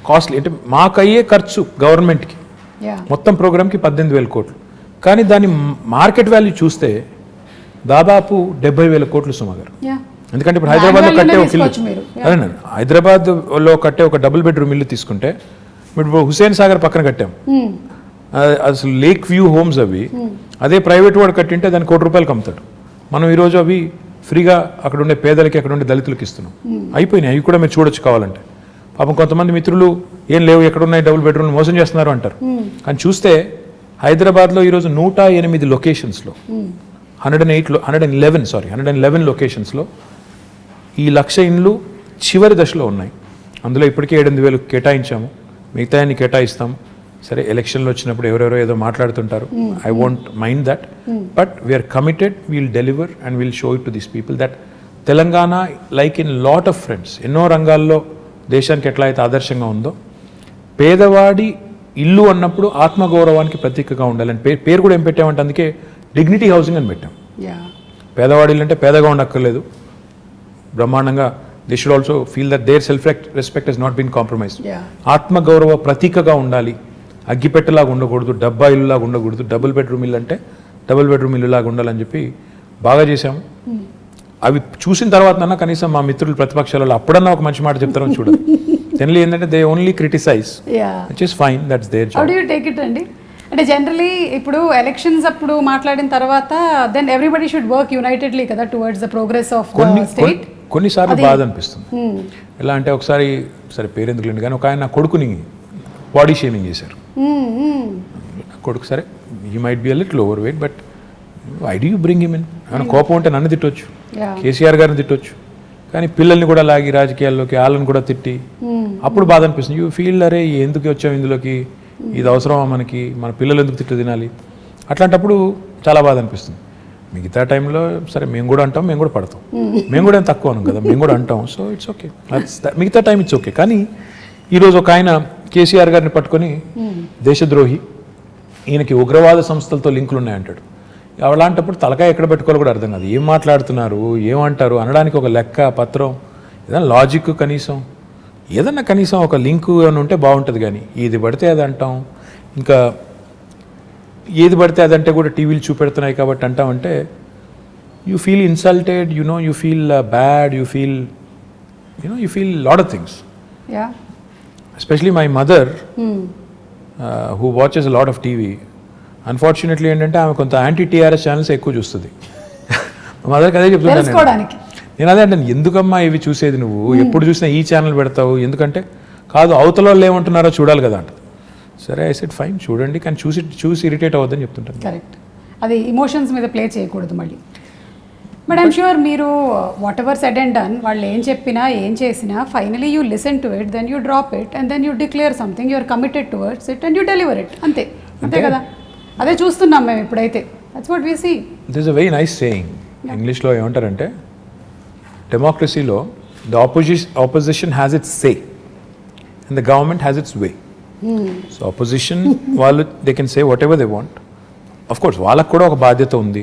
కాస్ట్లీ అంటే మాకయ్యే ఖర్చు గవర్నమెంట్కి మొత్తం ప్రోగ్రామ్కి 18,000 కోట్లు. కానీ దాని మార్కెట్ వాల్యూ చూస్తే దాదాపు 70,000 కోట్లు సుమారు. ఎందుకంటే ఇప్పుడు హైదరాబాద్లో కట్టే ఒక ఇల్లు, అదేనండి, హైదరాబాద్లో కట్టే ఒక డబుల్ బెడ్రూమ్ ఇల్లు తీసుకుంటే, ఇప్పుడు హుసేన్ సాగర్ పక్కన కట్టాం, అసలు లేక్ వ్యూ హోమ్స్ అవి. అదే ప్రైవేట్ వాడు కట్టింటే దాన్ని ₹1,00,00,000 అమ్ముతాడు. మనం ఈరోజు అవి ఫ్రీగా అక్కడ ఉండే పేదలకి, అక్కడ ఉండే దళితులకి ఇస్తున్నాం. అయిపోయినాయి, అవి కూడా మీరు చూడొచ్చు కావాలంటే. పాపం కొంతమంది మిత్రులు ఏం లేవు, ఎక్కడున్నాయి డబుల్ బెడ్రూమ్, మోసం చేస్తున్నారు అంటారు. కానీ చూస్తే హైదరాబాద్లో ఈరోజు 108 లొకేషన్స్లో 111 లొకేషన్స్లో ఈ 1,00,000 ఇండ్లు చివరి దశలో ఉన్నాయి. అందులో ఇప్పటికే 8,000 కేటాయించాము, మిగతా కేటాయిస్తాం. సరే, ఎలక్షన్లు వచ్చినప్పుడు ఎవరెవరో ఏదో మాట్లాడుతుంటారు, I won't mind that, but we're committed, we'll deliver and we'll show it to these people that Telangana, like in lot of fronts, ఎన్నో రంగాల్లో దేశానికి ఎట్లా అయితే ఆదర్శంగా ఉందో, పేదవాడి ఇల్లు అన్నప్పుడు ఆత్మగౌరవానికి ప్రతీకగా ఉండాలని పేరు కూడా ఏం పెట్టామంటే, అందుకే డిగ్నిటీ హౌసింగ్ అని పెట్టాం. పేదవాడి ఇల్లు అంటే పేదగా ఉండక్కర్లేదు, బ్రహ్మాండంగా, they should also feel that their self respect has not been compromised. ఆత్మగౌరవ ప్రతీకగా ఉండాలి, అగ్గిపెట్టలాగా ఉండకూడదు, డబ్బా ఇల్లులాగా ఉండకూడదు, డబుల్ బెడ్రూమ్ ఇల్లు అంటే డబుల్ బెడ్రూమ్ ఇల్లులాగా ఉండాలని చెప్పి బాగా చేశాము. అవి చూసిన తర్వాత కనీసం మా మిత్రులు ప్రతిపక్షాలలో అప్పుడన్నా ఒక మంచి మాట చెప్తారని చూడదు. జనరల్లీ ఏంటంటే they only criticize, which is fine, that's their job. How do you take it అండి? అంటే జనరల్లీ ఇప్పుడు ఎలక్షన్స్ అప్పుడు మాట్లాడిన తర్వాత then everybody should work unitedly కదా towards the progress of the state. కొన్నిసార్లు బాధ అనిపిస్తుంది. ఎలా అంటే, ఒకసారి సరే పేరెందుకు లేండి కానీ, ఒక ఆయన నా కొడుకుని బాడీ షేమింగ్ చేశారు. కొడుకు సరే, he might be a little overweight, but why do you bring him in? ఏమైనా కోపం ఉంటే నన్ను తిట్టొచ్చు, కేసీఆర్ గారిని తిట్టొచ్చు, కానీ పిల్లల్ని కూడా లాగి రాజకీయాల్లోకి, వాళ్ళని కూడా తిట్టి, అప్పుడు బాధ అనిపిస్తుంది. యూ ఫీల్, అరే ఎందుకు వచ్చాం ఇందులోకి, ఇది అవసరమా మనకి, మన పిల్లలు ఎందుకు తిట్టు తినాలి? అట్లాంటప్పుడు చాలా బాధ అనిపిస్తుంది. మిగతా టైంలో సరే మేము కూడా అంటాం, మేము కూడా పడతాం, మేము కూడా ఏం తక్కువ అనం కదా, మేము కూడా అంటాం. సో ఇట్స్ ఓకే, మిగతా టైం ఇట్స్ ఓకే. కానీ ఈరోజు ఒక ఆయన కేసీఆర్ గారిని పట్టుకొని దేశద్రోహి, ఈయనకి ఉగ్రవాద సంస్థలతో లింకులు ఉన్నాయంటాడు. అలాంటప్పుడు తలకాయ ఎక్కడ పెట్టుకోవాలో కూడా అర్థం కాదు. ఏం మాట్లాడుతున్నారు, ఏమంటారు అనడానికి ఒక లెక్క పత్రం, ఏదైనా లాజిక్, కనీసం ఒక లింకు అని ఉంటే బాగుంటుంది. కానీ ఏది పడితే అది అంటాం, ఇంకా ఏది పడితే అదంటే కూడా టీవీలు చూపెడుతున్నాయి కాబట్టి అంటామంటే, you feel insulted, you feel bad, you feel lot of things. Especially my mother who watches a lot of TV, unfortunately ఏంటంటే ఆమె కొంత యాంటీ టీఆర్ఎస్ ఛానల్స్ ఎక్కువ చూస్తుంది. మా మదర్కి అదే చెప్తున్నాను నేను అదే అంటాను, ఎందుకమ్మా ఇవి చూసేది నువ్వు, ఎప్పుడు చూసినా ఈ ఛానల్ పెడతావు, ఎందుకంటే కాదు అవతల వాళ్ళు ఏమంటున్నారో చూడాలి కదా అంట. సరే, ఐ సెడ్ ఫైన్, చూడండి, కానీ చూసి ఇరిటేట్ అవ్వద్దని చెప్తుంటాను. కరెక్ట్, అది ఇమోషన్స్ మీద ప్లే చేయకూడదు. మళ్ళీ బట్ ఐమ్ షూర్ మీరు whatever said and done వాళ్ళు ఏం చెప్పినా ఏం చేసినా finally you listen to it, then you drop it and then you declare something, you're committed towards it and you deliver it. అంతే కదా, అదే చూస్తున్నాం మేము ఇప్పుడైతే. That's what we see. This is a very nice saying. ఇంగ్లీష్లో ఏమంటారంటే డెమోక్రసీలో the opposition has its say and the government has its way. So opposition వాళ్ళు they can say what ever they want. Of course వాళ్ళకు కూడా ఒక బాధ్యత ఉంది,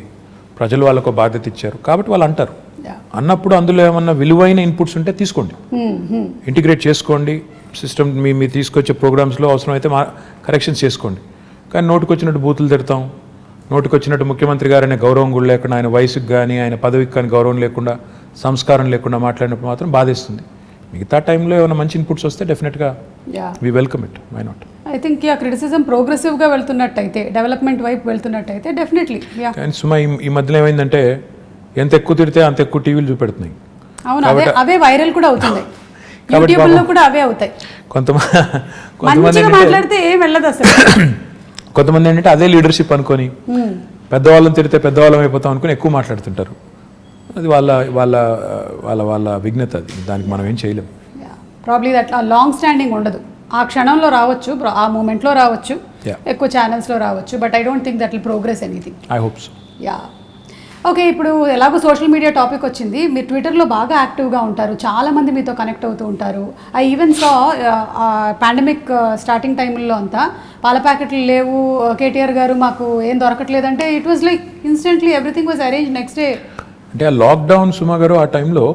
ప్రజలు వాళ్ళకు ఒక బాధ్యత ఇచ్చారు కాబట్టి వాళ్ళు అంటారు. అన్నప్పుడు అందులో ఏమన్నా విలువైన ఇన్పుట్స్ ఉంటే తీసుకోండి, ఇంటిగ్రేట్ చేసుకోండి, సిస్టమ్ మీరు తీసుకొచ్చే ప్రోగ్రామ్స్లో అవసరమైతే కరెక్షన్స్ చేసుకోండి. కానీ నోటికి వచ్చినట్టు బూతులు తిడతాం, నోటికి వచ్చినట్టు ముఖ్యమంత్రి గారు అనే గౌరవం కూడా లేకుండా, ఆయన వయసుకి కానీ ఆయన పదవికి కానీ గౌరవం లేకుండా, సంస్కారం లేకుండా మాట్లాడినప్పుడు మాత్రం బాధేస్తుంది. మిగతా టైంలో ఏమైనా మంచి ఇన్పుట్స్ వస్తే డెఫినెట్గా we welcome it, why not. I think criticism ప్రోగ్రెసివ్గా వెళ్తున్నట్టయితే, డెవలప్మెంట్ వైపు వెళ్తున్నట్టయితే డెఫినెట్లీ. కానీ సుమా ఈ మధ్యలో ఏమైందంటే ఎంత ఎక్కువ తిడితే అంత ఎక్కువ టీవీలు చూపెడుతున్నాయి. అవును, అవే వైరల్ కూడా అవుతుంది, యూట్యూబ్లో కూడా అవే అవుతాయి. కొంతమంది మాట్లాడితే ఏం వెళ్ళదు అసలు. కొంతమంది ఏంటంటే అదే లీడర్షిప్ అనుకొని పెద్దవాళ్ళని తిడితే పెద్దవాళ్ళం అయిపోతాం అనుకుని ఎక్కువ మాట్లాడుతుంటారు. అది వాళ్ళ వాళ్ళ వాళ్ళ వాళ్ళ విఘ్నత, అది దానికి మనం ఏం చేయలేము. ప్రాబ్లీ దట్ లాంగ్ స్టాండింగ్ ఉండదు. ఆ క్షణంలో రావచ్చు, ఆ మూమెంట్లో రావచ్చు, ఎక్కువ ఛానల్స్లో రావచ్చు, but I don't think that will progress anything. I hope so. Yeah, okay. ఇప్పుడు ఎలాగో సోషల్ మీడియా టాపిక్ వచ్చింది, మీరు ట్విట్టర్లో బాగా యాక్టివ్గా ఉంటారు, చాలామంది మీతో కనెక్ట్ అవుతూ ఉంటారు. I even saw pandemic starting టైంలో అంతా పాల ప్యాకెట్లు లేవు, కేటీఆర్ గారు మాకు ఏం దొరకట్లేదంటే it was like instantly everything was arrange next day. అంటే ఆ లాక్డౌన్ సుమా గారు ఆ టైంలో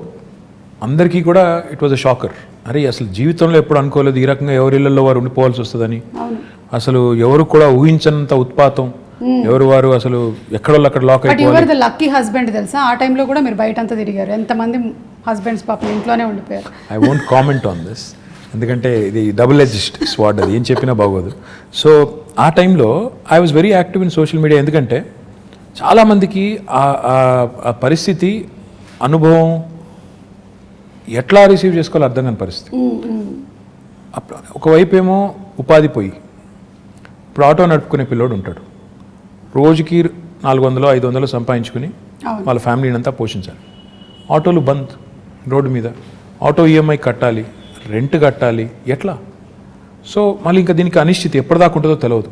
అందరికీ కూడా ఇట్ వాజ్ అ షాకర్. అరే అసలు జీవితంలో ఎప్పుడు అనుకోలేదు ఈ రకంగా ఎవరి ఇళ్లలో వారు ఉండిపోవాల్సి వస్తుందని. అసలు ఎవరు కూడా ఊహించనంత ఉత్పాతం, ఎవరు వారు అసలు ఎక్కడో అక్కడ లాక్ అయిపోయారు. ద లక్కీ హస్బెండ్ తెలుసా, ఆ టైంలో కూడా మీరు బయట అంతా తిరిగారు, ఎంతమంది హస్బెండ్స్ పాపం ఇంట్లోనే ఉండిపోయారు. I won't comment on this, ఎందుకంటే ఇది డబుల్ ఎడ్జ్డ్ స్వార్డ్, అది ఏం చెప్పినా బాగోదు. సో ఆ టైంలో I was very active in social media, ఎందుకంటే చాలామందికి ఆ పరిస్థితి అనుభవం ఎట్లా రిసీవ్ చేసుకోవాలో అర్థం కాని పరిస్థితి. ఒకవైపు ఏమో ఉపాధి పోయి, ఇప్పుడు ఆటో నడుపుకునే పిల్లోడు ఉంటాడు, రోజుకి 400-500 సంపాదించుకుని వాళ్ళ ఫ్యామిలీని అంతా పోషించాలి. ఆటోలు బంద్ రోడ్డు మీద, ఆటో ఈఎంఐ కట్టాలి, రెంట్ కట్టాలి, ఎట్లా? సో మళ్ళీ ఇంకా దీనికి అనిశ్చితి ఎప్పటిదాకా ఉంటుందో తెలియదు.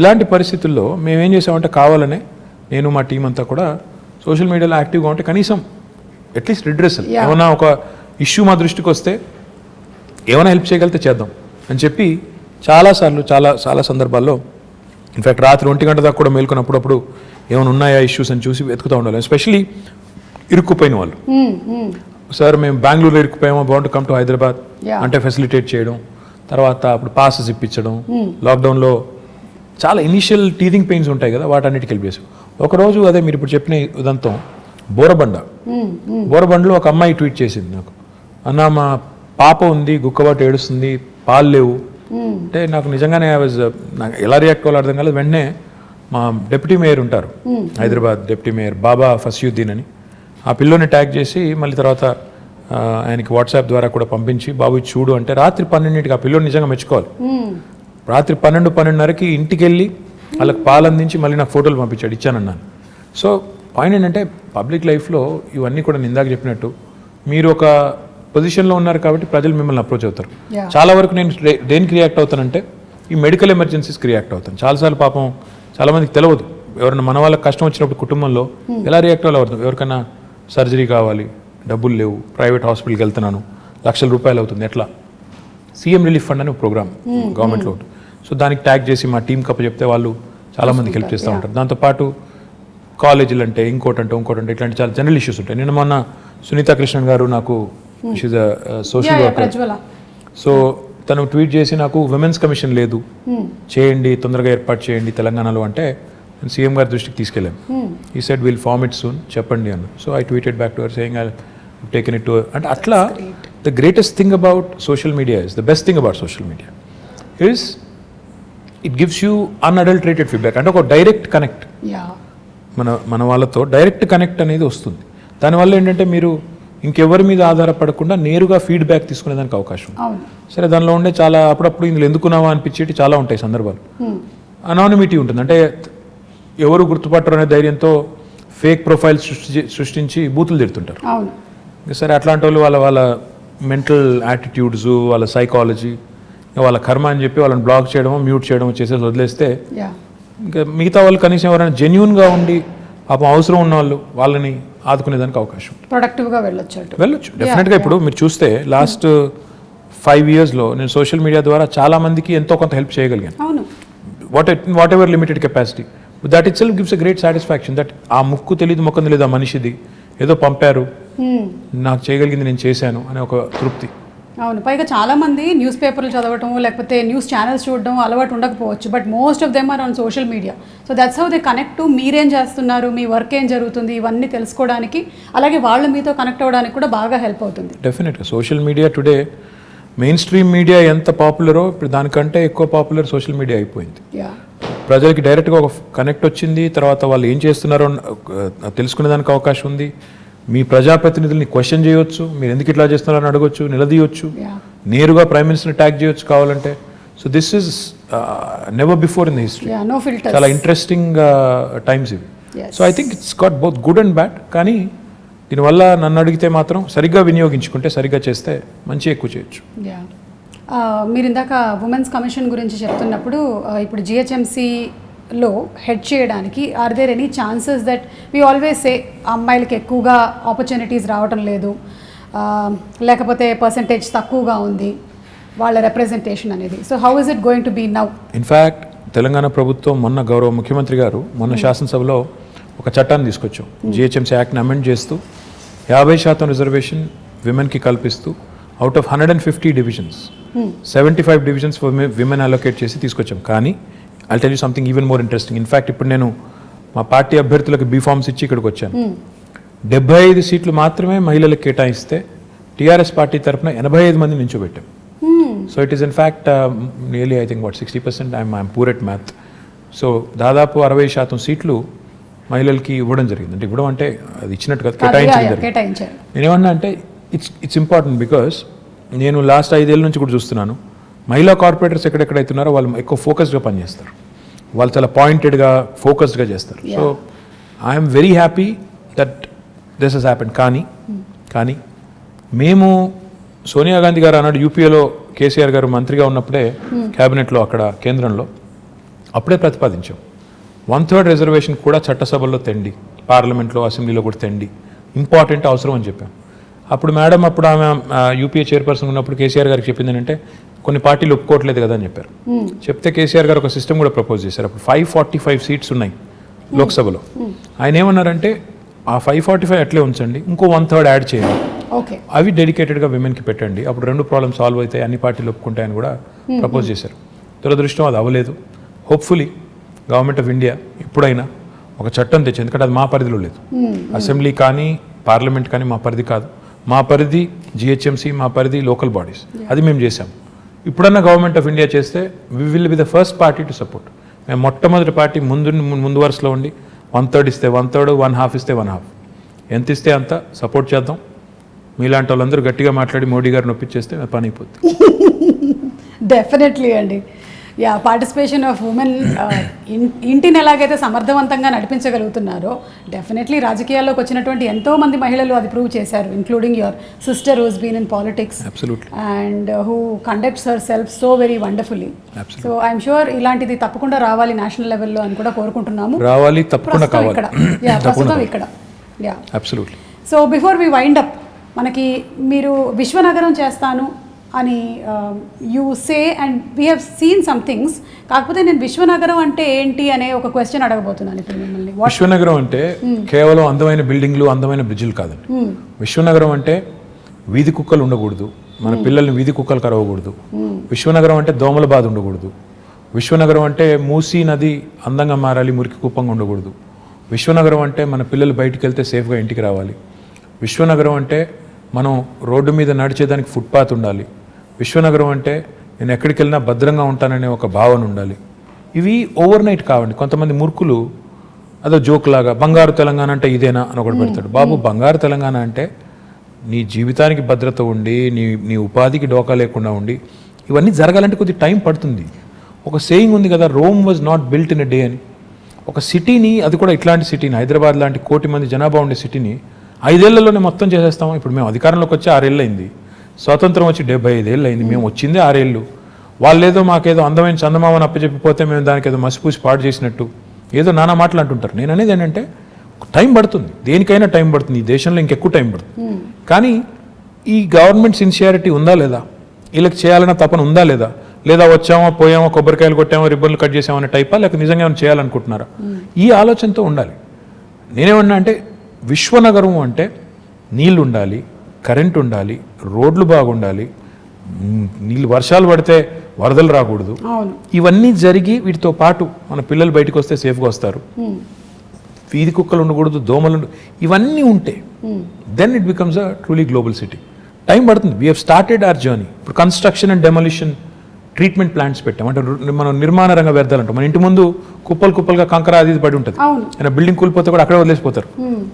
ఇలాంటి పరిస్థితుల్లో మేమేం చేసామంటే కావాలనే నేను మా టీం అంతా కూడా సోషల్ మీడియాలో యాక్టివ్గా ఉంటే కనీసం అట్లీస్ట్ రిడ్రెసల్, ఏమైనా ఒక ఇష్యూ మా దృష్టికి వస్తే ఏమైనా హెల్ప్ చేయగలిగితే చేద్దాం అని చెప్పి చాలాసార్లు చాలా సందర్భాల్లో, ఇన్ఫ్యాక్ట్ రాత్రి 1 గంట దాకా కూడా మేల్కొన్నప్పుడు ఏమైనా ఉన్నాయా ఇష్యూస్ అని చూసి వెతుకుతూ ఉండాలి. ఎస్పెషలీ ఇరుక్కుపోయిన వాళ్ళు, సార్ మేము బెంగళూరులో ఇరుక్కుపోయామో, బాగుంటు కమ్ టు హైదరాబాద్ అంటే ఫెసిలిటేట్ చేయడం, తర్వాత అప్పుడు పాసెస్ ఇప్పించడం. లాక్డౌన్లో చాలా ఇనిషియల్ టీథింగ్ పెయిన్స్ ఉంటాయి కదా, వాటన్నిటికి హెల్ప్ చేసాం. ఒకరోజు అదే మీరు ఇప్పుడు చెప్పిన ఉదంతం, బోరబండలో ఒక అమ్మాయి ట్వీట్ చేసింది నాకు, అన్న మా పాప ఉంది, గుక్కబాటు ఏడుస్తుంది, పాలు లేవు అంటే నాకు నిజంగానే నాకు ఎలా రియాక్ట్ అవ్వాలో అర్థం కాలేదు. వెంటనే మా డిప్యూటీ మేయర్ ఉంటారు హైదరాబాద్, డిప్యూటీ మేయర్ బాబా ఫస్యుద్దీన్ అని, ఆ పిల్లోని ట్యాగ్ చేసి మళ్ళీ తర్వాత ఆయనకి వాట్సాప్ ద్వారా కూడా పంపించి బాబు చూడు అంటే రాత్రి 12కి ఆ పిల్లోని నిజంగా మెచ్చుకోవాలి. రాత్రి 12-12:30కి ఇంటికి వెళ్ళి వాళ్ళకి పాలు అందించి మళ్ళీ నాకు ఫోటోలు పంపించాడు, ఇచ్చానన్నాను. సో పాయింట్ ఏంటంటే పబ్లిక్ లైఫ్లో ఇవన్నీ కూడా నేను ఇందాక చెప్పినట్టు మీరు ఒక పొజిషన్లో ఉన్నారు కాబట్టి ప్రజలు మిమ్మల్ని అప్రోచ్ అవుతారు. చాలా వరకు నేను దేనికి రియాక్ట్ అవుతానంటే ఈ మెడికల్ ఎమర్జెన్సీస్కి రియాక్ట్ అవుతాను. చాలాసార్లు పాపం చాలామందికి తెలియదు, ఎవరైనా మన వాళ్ళకి కష్టం వచ్చినప్పుడు కుటుంబంలో ఎలా రియాక్ట్ అవ్వాలి. ఎవరికైనా సర్జరీ కావాలి, డబ్బులు లేవు, ప్రైవేట్ హాస్పిటల్కి వెళ్తున్నాను, లక్షల రూపాయలు అవుతుంది, ఎట్లా? సీఎం రిలీఫ్ ఫండ్ అనే ప్రోగ్రామ్ గవర్నమెంట్లో ఉంటుంది. సో దానికి ట్యాగ్ చేసి మా టీం కప్ప చెప్తే వాళ్ళు చాలామందికి హెల్ప్ చేస్తూ ఉంటారు. దాంతోపాటు కాలేజీలు అంటే ఇంకోటంటే ఇట్లాంటి చాలా జనరల్ ఇష్యూస్ ఉంటాయి. నిన్న మొన్న సునీతా కృష్ణన్ గారు నాకు, she's a social worker, so తను ట్వీట్ చేసి నాకు విమెన్స్ కమిషన్ లేదు, చేయండి, తొందరగా ఏర్పాటు చేయండి తెలంగాణలో అంటే నేను సీఎం గారి దృష్టికి తీసుకెళ్ళాను. ఈ said will form it soon, చెప్పండి అన్న. So I tweeted back to her saying I taken it to, అంటే అట్లా the greatest thing about social media is, the best thing about social media is it gives you unadulterated feedback. అంటే ఒక direct connect, మన వాళ్ళతో direct connect అనేది వస్తుంది. దానివల్ల ఏంటంటే మీరు ఇంకెవరి మీద ఆధారపడకుండా నేరుగా ఫీడ్బ్యాక్ తీసుకునేదానికి అవకాశం. సరే దానిలో ఉండే చాలా అప్పుడప్పుడు ఇందులో ఎందుకున్నావా అనిపించేటి చాలా ఉంటాయి సందర్భాలు. అనానిమిటీ ఉంటుంది, అంటే ఎవరు గుర్తుపట్టరు అనే ధైర్యంతో ఫేక్ ప్రొఫైల్స్ సృష్టించి బూతులు తిడుతుంటారు. అవును. ఇంకా సరే అట్లాంటి వాళ్ళు వాళ్ళ మెంటల్ యాటిట్యూడ్స్, వాళ్ళ సైకాలజీ, వాళ్ళ కర్మ అని చెప్పి వాళ్ళని బ్లాక్ చేయడమో మ్యూట్ చేయడమో చేసేసి వదిలేస్తే ఇంకా మిగతా వాళ్ళు కనీసం ఎవరైనా జెన్యూన్గా ఉండి పాపం అవసరం ఉన్న వాళ్ళని ఆదుకునేదానికి అవకాశం ప్రొడక్టివ్గా వెళ్ళొచ్చు డెఫినెట్గా. ఇప్పుడు మీరు చూస్తే లాస్ట్ 5 yearsలో నేను సోషల్ మీడియా ద్వారా చాలా మందికి ఎంతో కొంత హెల్ప్ చేయగలిగాను. అవును. What ever limited capacity, that it self gives a great satisfaction that ఆ ముక్కు తెలియదు మొక్కం తెలియదు ఆ మనిషిది ఏదో పంపారు, నాకు చేయగలిగింది నేను చేశాను అనే ఒక తృప్తి. అవును. పైగా చాలా మంది న్యూస్ పేపర్లు చదవటం లేకపోతే న్యూస్ ఛానల్స్ చూడడం అలవాటు ఉండకపోవచ్చు, but most of them are on social media. So that's how they connect to మీరేం చేస్తున్నారు, మీ వర్క్ ఏం జరుగుతుంది, ఇవన్నీ తెలుసుకోవడానికి, అలాగే వాళ్ళు మీతో కనెక్ట్ అవ్వడానికి కూడా బాగా హెల్ప్ అవుతుంది. డెఫినెట్గా social media today main stream media ఎంత పాపులరో ఇప్పుడు దానికంటే ఎక్కువ పాపులర్ సోషల్ మీడియా అయిపోయింది. ప్రజలకి డైరెక్ట్గా ఒక కనెక్ట్ వచ్చింది, తర్వాత వాళ్ళు ఏం చేస్తున్నారో తెలుసుకునేదానికి అవకాశం ఉంది. మీ ప్రజాప్రతినిధుల్ని క్వశ్చన్ చేయొచ్చు, మీరు ఎందుకు ఇట్లా చేస్తున్నారని అడగొచ్చు, నిలదీయొచ్చు, నేరుగా ప్రైమ్ మినిస్టర్ని ట్యాగ్ చేయొచ్చు కావాలంటే. So this is never before in the history. చాలా ఇంట్రెస్టింగ్ టైమ్స్ ఇవి. So I think it's got both good and bad. కానీ దీనివల్ల నన్ను అడిగితే మాత్రం సరిగ్గా వినియోగించుకుంటే, సరిగ్గా చేస్తే మంచి ఎక్కువ చేయొచ్చు. మీరు ఇందాక ఉమెన్స్ కమిషన్ గురించి చెప్తున్నప్పుడు ఇప్పుడు జిహెచ్ఎంసీలో హెడ్ చేయడానికి are there any chances that we always say అమ్మాయిలకి ఎక్కువగా ఆపర్చునిటీస్ రావటం లేదు, లేకపోతే పర్సంటేజ్ తక్కువగా ఉంది వాళ్ళ రిప్రజెంటేషన్ అనేది. So how is it going to be now? In fact Telangana ప్రభుత్వం మొన్న గౌరవ ముఖ్యమంత్రి గారు మొన్న శాసనసభలో ఒక చట్టాన్ని తీసుకొచ్చాం. జిహెచ్ఎంసీ యాక్ట్ని అమెండ్ చేస్తూ 50% రిజర్వేషన్ విమెన్కి కల్పిస్తూ out of 150 divisions 75 divisions women allocate చేసి తీసుకొచ్చాం. కానీ I tell you something even more interesting. In fact ఇప్పుడు నేను మా పార్టీ అభ్యర్థులకు బీఫామ్స్ ఇచ్చి ఇక్కడికి వచ్చాను. 75 సీట్లు మాత్రమే మహిళలకు కేటాయిస్తే టీఆర్ఎస్ పార్టీ తరఫున 85 మంది నించోబెట్టాం. So it is in fact nearly I think 60%. I'm poor at math. So దాదాపు 60% సీట్లు మహిళలకి ఇవ్వడం జరిగింది. అంటే ఇవ్వడం అంటే అది ఇచ్చినట్టు కాదు, కేటాయించారు. నేనేమన్నా అంటే ఇట్స్ ఇంపార్టెంట్ బికాస్ నేను లాస్ట్ 5 ఏళ్ళ నుంచి కూడా చూస్తున్నాను మహిళా కార్పొరేటర్స్ ఎక్కడెక్కడైతున్నారో వాళ్ళు ఎక్కువ ఫోకస్డ్గా పనిచేస్తారు, వాళ్ళు చాలా పాయింటెడ్గా ఫోకస్డ్గా చేస్తారు. So I'm very happy that this has happened. కానీ మేము సోనియా గాంధీ గారు అన్నాడు యూపీఏలో కేసీఆర్ గారు మంత్రిగా ఉన్నప్పుడే క్యాబినెట్లో అక్కడ కేంద్రంలో అప్పుడే ప్రతిపాదించాం 1/3 రిజర్వేషన్ కూడా చట్టసభల్లో తెండి, పార్లమెంట్లో అసెంబ్లీలో కూడా తెండి, ఇంపార్టెంట్ అవసరం అని చెప్పాం. అప్పుడు మేడం అప్పుడు ఆమె యూపీఏ చైర్పర్సన్ ఉన్నప్పుడు కేసీఆర్ గారికి చెప్పింది ఏంటంటే కొన్ని పార్టీలు ఒప్పుకోవట్లేదు కదా అని చెప్పారు. చెప్తే కేసీఆర్ గారు ఒక సిస్టమ్ కూడా ప్రపోజ్ చేశారు. అప్పుడు 545 సీట్స్ ఉన్నాయి లోక్సభలో. ఆయన ఏమన్నారంటే ఆ 545 అట్లే ఉంచండి, ఇంకో 1/3 యాడ్ చేయండి, అవి డెడికేటెడ్గా విమెన్కి పెట్టండి, అప్పుడు 2 ప్రాబ్లమ్స్ సాల్వ్ అవుతాయి, అన్ని పార్టీలు ఒప్పుకుంటాయని కూడా ప్రపోజ్ చేశారు. దురదృష్టం అది అవ్వలేదు. హోప్ఫుల్లీ గవర్నమెంట్ ఆఫ్ ఇండియా ఇప్పుడైనా ఒక చట్టం తెచ్చి, ఎందుకంటే అది మా పరిధిలో లేదు, అసెంబ్లీ కానీ పార్లమెంట్ కానీ మా పరిధి కాదు, మా పరిధి జిహెచ్ఎంసీ, మా పరిధి లోకల్ బాడీస్, అది మేము చేసాం. ఇప్పుడన్నా గవర్నమెంట్ ఆఫ్ ఇండియా చేస్తే we will be the first party to support. మేము మొట్టమొదటి పార్టీ ముందు వరుసలో ఉండి 1/3 ఇస్తే 1/3, 1/2 ఇస్తే 1/2, ఎంత ఇస్తే అంత సపోర్ట్ చేద్దాం. మీలాంటి వాళ్ళందరూ గట్టిగా మాట్లాడి మోడీ గారిని ఒప్పించేస్తే పని అయిపోతుంది. డెఫినెట్లీ అండి. పార్టిసిపేషన్ ఆఫ్ ఉమెన్ ఇంటిని ఎలాగైతే సమర్థవంతంగా నడిపించగలుగుతున్నారో డెఫినెట్లీ రాజకీయాల్లోకి వచ్చినటువంటి ఎంతో మంది మహిళలు అది ప్రూవ్ చేశారు, including your sister who's been in politics and who conducts herself so very wonderfully. So I'm sure ఇలాంటిది తప్పకుండా రావాలి నేషనల్ లెవెల్లో అని కూడా కోరుకుంటున్నాము. రావాలి, తప్పకుండా కావాలి. ప్రస్తుతం ఇక్కడ. Absolutely. So before we wind up, మనకి మీరు విశ్వనగరం చేస్తాను అని you say and we have seen some things. కాకపోతే నేను విశ్వనగరం అంటే ఏంటి అనే ఒక క్వశ్చన్ అడగబోతున్నాను ఇప్పుడు మిమ్మల్ని. విశ్వనగరం అంటే కేవలం అందమైన బిల్డింగ్లు, అందమైన బ్రిడ్జిలు కాదండి. విశ్వనగరం అంటే వీధి కుక్కలు ఉండకూడదు, మన పిల్లల్ని వీధి కుక్కలు కరవకూడదు. విశ్వనగరం అంటే దోమల బాధ ఉండకూడదు. విశ్వనగరం అంటే మూసీ నది అందంగా మారాలి, మురికి కుప్పంగా ఉండకూడదు. విశ్వనగరం అంటే మన పిల్లలు బయటికి వెళ్తే సేఫ్గా ఇంటికి రావాలి. విశ్వనగరం అంటే మనం రోడ్డు మీద నడిచేదానికి ఫుట్పాత్ ఉండాలి. విశ్వనగరం అంటే నేను ఎక్కడికి వెళ్ళినా భద్రంగా ఉంటాననే ఒక భావన ఉండాలి. ఇవి ఓవర్ నైట్ కావండి. కొంతమంది మూర్ఖులు అదో జోక్ లాగా బంగారు తెలంగాణ అంటే ఇదేనా అని ఒకటి పెడతాడు. బాబు, బంగారు తెలంగాణ అంటే నీ జీవితానికి భద్రత ఉండి, నీ ఉపాధికి డోకా లేకుండా ఉండి, ఇవన్నీ జరగాలంటే కొద్ది టైం పడుతుంది. ఒక సేయింగ్ ఉంది కదా, Rome was not built in a day అని. ఒక సిటీని, అది కూడా ఇట్లాంటి సిటీని, హైదరాబాద్ లాంటి 1 కోటి మంది జనాభా ఉండే సిటీని 5 ఏళ్లలోనే మొత్తం చేసేస్తాము. ఇప్పుడు మేము అధికారంలోకి వచ్చి 6 ఏళ్ళు అయింది, స్వాతంత్రం వచ్చి 75 ఏళ్ళు అయింది, మేము వచ్చిందే 6 ఏళ్ళు. వాళ్ళేదో మాకేదో అందమైన చందమామని అప్పచెప్పిపోతే మేము దానికి ఏదో మసిపూసి పాడు చేసినట్టు ఏదో నానా మాటలు అంటుంటారు. నేను అనేది ఏంటంటే టైం పడుతుంది, దేనికైనా టైం పడుతుంది, ఈ దేశంలో ఇంకెక్కువ టైం పడుతుంది. కానీ ఈ గవర్నమెంట్ సిన్సియారిటీ ఉందా లేదా, వీళ్ళకి చేయాలన్న తపన ఉందా లేదా, లేదా వచ్చామో పోయామో కొబ్బరికాయలు కొట్టామో రిబ్బన్లు కట్ చేసామో అనే టైపా, లేక నిజంగా ఏమైనా చేయాలనుకుంటున్నారా, ఈ ఆలోచనతో ఉండాలి. నేనేమన్నా అంటే విశ్వనగరం అంటే నీళ్ళు ఉండాలి, కరెంట్ ఉండాలి, రోడ్లు బాగుండాలి, నీళ్ళు వర్షాలు పడితే వరదలు రాకూడదు, ఇవన్నీ జరిగి వీటితో పాటు మన పిల్లలు బయటకు వస్తే సేఫ్గా వస్తారు, వీధి కుక్కలు ఉండకూడదు, దోమలు ఇవన్నీ ఉంటే then it becomes a truly global city. Time పడుతుంది. We have started our journey. ఇప్పుడు construction and demolition treatment plants పెట్టాం. అంటే మనం నిర్మాణ రంగ వ్యర్థాలు అంటాం. మన ఇంటి ముందు కుప్పలు కుప్పలుగా కంకర అది పడి ఉంటుంది, ఆయన బిల్డింగ్ కూలిపోతే కూడా అక్కడే వదిలేసిపోతారు.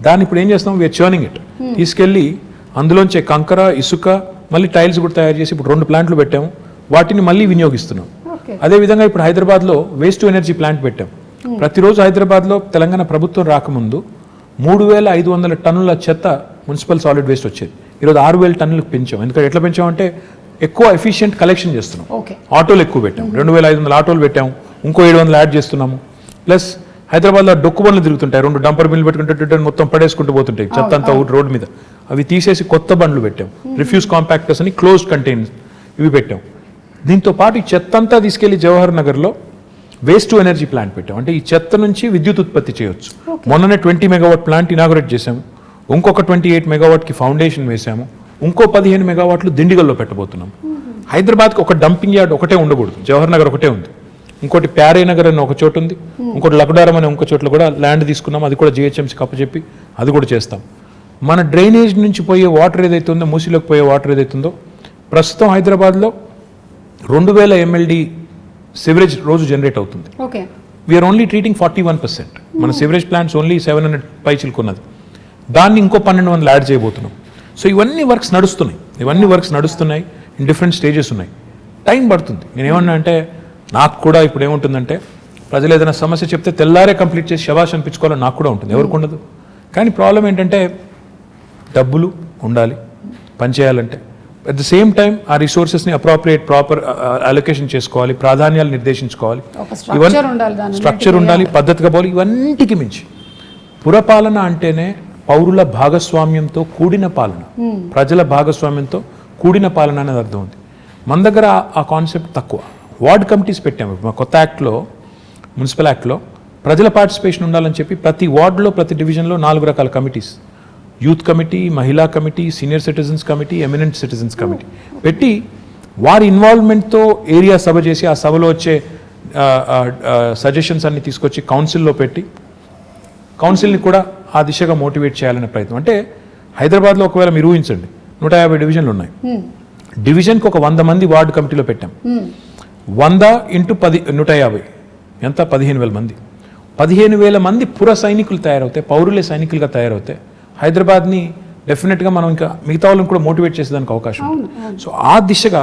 దాన్ని ఇప్పుడు ఏం చేస్తాం, వీఆర్ చర్నింగ్ ఇట్, తీసుకెళ్ళి అందులోంచే కంకర, ఇసుక, మళ్ళీ టైల్స్ కూడా తయారు చేసి ఇప్పుడు 2 ప్లాంట్లు పెట్టాము, వాటిని మళ్ళీ వినియోగిస్తున్నాం. అదేవిధంగా ఇప్పుడు హైదరాబాద్లో వేస్ట్ టు ఎనర్జీ ప్లాంట్ పెట్టాం. ప్రతిరోజు హైదరాబాద్లో తెలంగాణ ప్రభుత్వం రాకముందు 3500 టన్నుల చెత్త మున్సిపల్ సాలిడ్ వేస్ట్ వచ్చేది. ఈరోజు 6000 టన్నులకు పెంచాం. ఎందుకంటే ఎట్లా పెంచామంటే ఎక్కువ ఎఫిషియెంట్ కలెక్షన్ చేస్తున్నాం. ఆటోలు ఎక్కువ పెట్టాం, 2500 ఆటోలు పెట్టాము, ఇంకో 700 యాడ్ చేస్తున్నాము. ప్లస్ హైదరాబాద్లో డొక్కు బండ్లు తిరుగుతుంటాయి, 2 డంపర్ బిల్లు పెట్టుకుంటే మొత్తం పడేసుకుంటూ పోతుంటాయి చెత్త అంతా రోడ్డు మీద. అవి తీసేసి కొత్త బండ్లు పెట్టాం, రిఫ్యూజ్ కాంపాక్టర్స్ అని క్లోజ్డ్ కంటైనర్స్ ఇవి పెట్టాం. దీంతో పాటు ఈ చెత్త అంతా తీసుకెళ్లి జవహర్ నగర్లో వేస్ట్ టు ఎనర్జీ ప్లాంట్ పెట్టాం. అంటే ఈ చెత్త నుంచి విద్యుత్ ఉత్పత్తి చేయొచ్చు. మొన్ననే 20 మెగావాట్ ప్లాంట్ ఇనాగరేట్ చేశాము, ఇంకొక 28 మెగావాట్కి ఫౌండేషన్ వేసాము, ఇంకో 15 మెగావాట్లు దిండిగల్లో పెట్టబోతున్నాం. హైదరాబాద్కి ఒక డంపింగ్ యార్డ్ ఒకటే ఉండకూడదు, జవహర్ నగర్ ఒకటే ఉంది, ఇంకోటి ప్యారే నగర్ అని ఒక చోటు ఉంది, ఇంకోటి లక్డారం అనే ఇంకో చోట్ల కూడా ల్యాండ్ తీసుకున్నాం, అది కూడా జిహెచ్ఎంసీకి అప్పచెప్పి అది కూడా చేస్తాం. మన డ్రైనేజ్ నుంచి పోయే వాటర్ ఏదైతే ఉందో, మూసీలోకి పోయే వాటర్ ఏదైతుందో, ప్రస్తుతం హైదరాబాద్లో 2000 MLD సివరేజ్ రోజు జనరేట్ అవుతుంది. We're only treating 41%. మన సివరేజ్ ప్లాంట్స్ ఓన్లీ 700 పైచిలుకున్నది, దాన్ని ఇంకో 1200 యాడ్ చేయబోతున్నాం. సో ఇవన్నీ వర్క్స్ నడుస్తున్నాయి, ఇన్ డిఫరెంట్ స్టేజెస్ ఉన్నాయి. టైం పడుతుంది. నేనేమన్నా అంటే నాకు కూడా ఇప్పుడు ఏముంటుందంటే, ప్రజలు ఏదైనా సమస్య చెప్తే తెల్లారే కంప్లీట్ చేసి శబాష్ అనిపించుకోవాలని నాకు కూడా ఉంటుంది, ఎవరికి ఉండదు. కానీ ప్రాబ్లం ఏంటంటే డబ్బులు ఉండాలి పనిచేయాలంటే. అట్ ద సేమ్ టైం ఆ రిసోర్సెస్ని ప్రాపర్ అలొకేషన్ చేసుకోవాలి, ప్రాధాన్యాలు నిర్దేశించుకోవాలి, స్ట్రక్చర్ ఉండాలి, పద్ధతిగా పోవాలి. ఇవన్నిటికి మించి పురపాలన అంటేనే పౌరుల భాగస్వామ్యంతో కూడిన పాలన, ప్రజల భాగస్వామ్యంతో కూడిన పాలన అనేది అర్థం ఉంది. మన దగ్గర ఆ కాన్సెప్ట్ తక్కువ. వార్డ్ కమిటీస్ పెట్టాము. మా కొత్త యాక్ట్లో, మున్సిపల్ యాక్ట్లో ప్రజల పార్టిసిపేషన్ ఉండాలని చెప్పి ప్రతి వార్డులో, ప్రతి డివిజన్లో 4 రకాల కమిటీస్, యూత్ కమిటీ, మహిళా committee, senior citizens committee, eminent citizens committee పెట్టి వారి ఇన్వాల్వ్మెంట్తో ఏరియా సభ చేసి ఆ సభలో వచ్చే సజెషన్స్ అన్ని తీసుకొచ్చి కౌన్సిల్లో పెట్టి కౌన్సిల్ని కూడా ఆ దిశగా మోటివేట్ చేయాలనే ప్రయత్నం. అంటే హైదరాబాద్లో ఒకవేళ మీరు ఊహించండి, 150 డివిజన్లు ఉన్నాయి. డివిజన్కి ఒక 100 మంది వార్డు కమిటీలో పెట్టాం. 100 × 10 150 ఎంత, 15,000 మంది. 15,000 మంది పుర సైనికులు తయారవుతాయి, పౌరులే సైనికులుగా తయారవుతాయి. హైదరాబాద్ని డెఫినెట్గా మనం ఇంకా మిగతా వాళ్ళని కూడా మోటివేట్ చేసేదానికి అవకాశం ఉంది. సో ఆ దిశగా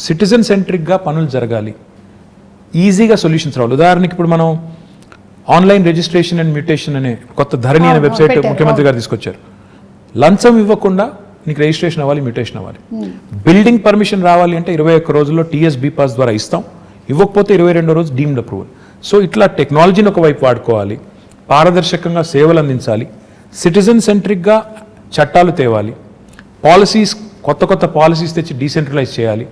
సిటిజన్ సెంట్రిక్గా పనులు జరగాలి, ఈజీగా సొల్యూషన్స్ రావాలి. ఉదాహరణకి ఇప్పుడు మనం ఆన్లైన్ రిజిస్ట్రేషన్ అండ్ మ్యూటేషన్ అనే కొత్త ధరణి అనే వెబ్సైట్ ముఖ్యమంత్రి గారు తీసుకొచ్చారు. లంచం ఇవ్వకుండా నీకు రిజిస్ట్రేషన్ అవ్వాలి, మ్యూటేషన్ అవ్వాలి. బిల్డింగ్ పర్మిషన్ రావాలి అంటే 21 రోజుల్లో TSB పాస్ ద్వారా ఇస్తాం, ఇవ్వకపోతే 22వ రోజు డీమ్డ్ అప్రూవల్. సో ఇట్లా టెక్నాలజీని ఒకవైపు వాడుకోవాలి, పారదర్శకంగా సేవలు అందించాలి, సిటిజన్ సెంట్రిక్గా చట్టాలు తేవాలి, పాలసీస్ కొత్త పాలసీస్ తెచ్చి డీసెంట్రలైజ్ చేయాలి,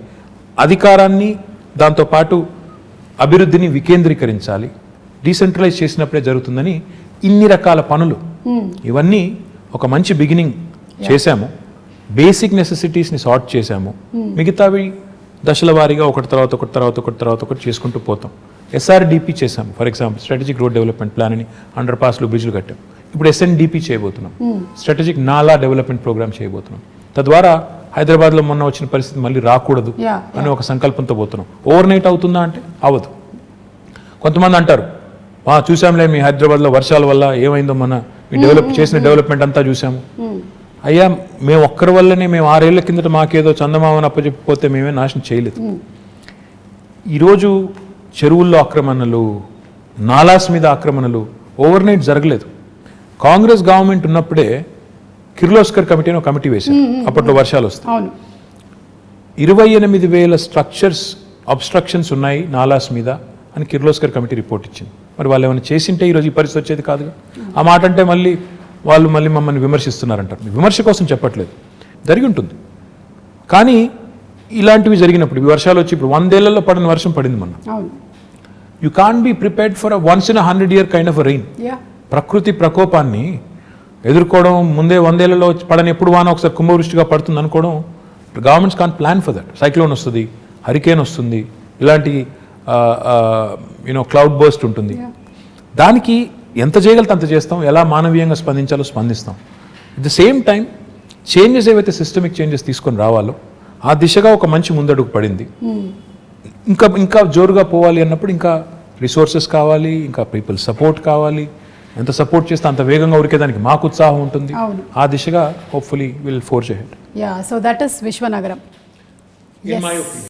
అధికారాన్ని దాంతోపాటు అభివృద్ధిని వికేంద్రీకరించాలి. డీసెంట్రలైజ్ చేసినప్పుడే జరుగుతుందని ఇన్ని రకాల పనులు, ఇవన్నీ ఒక మంచి బిగినింగ్ చేశాము. బేసిక్ నెసెసిటీస్ని సార్ట్ చేశాము, మిగతావి దశల వారీగా ఒకటి తర్వాత ఒకటి చేసుకుంటూ పోతాం. SRDP చేశాము, for example strategic road development plan అని, అండర్ పాస్లు, బ్రిడ్జ్లు కట్టాం. ఇప్పుడు SNDP చేయబోతున్నాం, స్ట్రాటజిక్ నాలా డెవలప్మెంట్ ప్రోగ్రామ్ చేయబోతున్నాం. తద్వారా హైదరాబాద్లో మొన్న వచ్చిన పరిస్థితి మళ్ళీ రాకూడదు అని ఒక సంకల్పంతో పోతున్నాం. ఓవర్ నైట్ అవుతుందా అంటే అవ్వదు. కొంతమంది అంటారు, చూసాంలే మీ హైదరాబాద్లో వర్షాల వల్ల ఏమైందో, మీ చేసిన డెవలప్మెంట్ అంతా చూసాము. అయ్యా, మేము ఒక్కరి వల్లనే, మేము 6 ఏళ్ల కిందట మాకేదో చందమామని అప్పచెప్పిపోతే మేమే నాశనం చేయలేదు. ఈరోజు చెరువుల్లో ఆక్రమణలు, నాలాస్ మీద ఆక్రమణలు ఓవర్ నైట్ జరగలేదు. కాంగ్రెస్ గవర్నమెంట్ ఉన్నప్పుడే కిర్లోస్కర్ కమిటీ అని ఒక కమిటీ వేశారు, అప్పట్లో వర్షాలు వస్తాయి. అవును. 28,000 స్ట్రక్చర్స్ అబ్స్ట్రక్షన్స్ ఉన్నాయి నాలాస్ మీద అని కిర్లోస్కర్ కమిటీ రిపోర్ట్ ఇచ్చింది. మరి వాళ్ళు ఏమైనా చేసింటే ఈరోజు ఈ పరిస్థితి వచ్చేది కాదుగా. ఆ మాట అంటే మళ్ళీ మమ్మల్ని విమర్శిస్తున్నారంటారు. విమర్శ కోసం చెప్పట్లేదు, జరిగి ఉంటుంది. కానీ ఇలాంటివి జరిగినప్పుడు ఈ వర్షాలు వచ్చి ఇప్పుడు 100 ఏళ్లలో పడిన వర్షం పడింది మొన్న. అవును. You can't be prepared for a once in 100 year kind of rain. ప్రకృతి ప్రకోపాన్ని ఎదుర్కోవడం ముందే 100 ఏళ్లలో పడని ఎప్పుడు వాన ఒకసారి కుంభవృష్టిగా పడుతుంది అనుకోవడం, governments can plan for that. Cyclone వస్తుంది, హరికేన్ వస్తుంది, ఇలాంటి క్లౌడ్ బర్స్ట్ ఉంటుంది. దానికి ఎంత చేయగలితే అంత చేస్తాం, ఎలా మానవీయంగా స్పందించాలో స్పందిస్తాం. At the same time changes ఏవైతే సిస్టమిక్ చేంజెస్ తీసుకొని రావాలో ఆ దిశగా ఒక మంచి ముందడుగు పడింది. ఇంకా జోరుగా పోవాలి అన్నప్పుడు ఇంకా రిసోర్సెస్ కావాలి, ఇంకా పీపుల్ సపోర్ట్ కావాలి. ఎంత సపోర్ట్ చేస్తే అంత వేగంగా ఉరికేదానికి మాకు ఉత్సాహం ఉంటుంది. ఆ దిశగా hopefully will forge ahead. So that is విశ్వనగరం. In my opinion.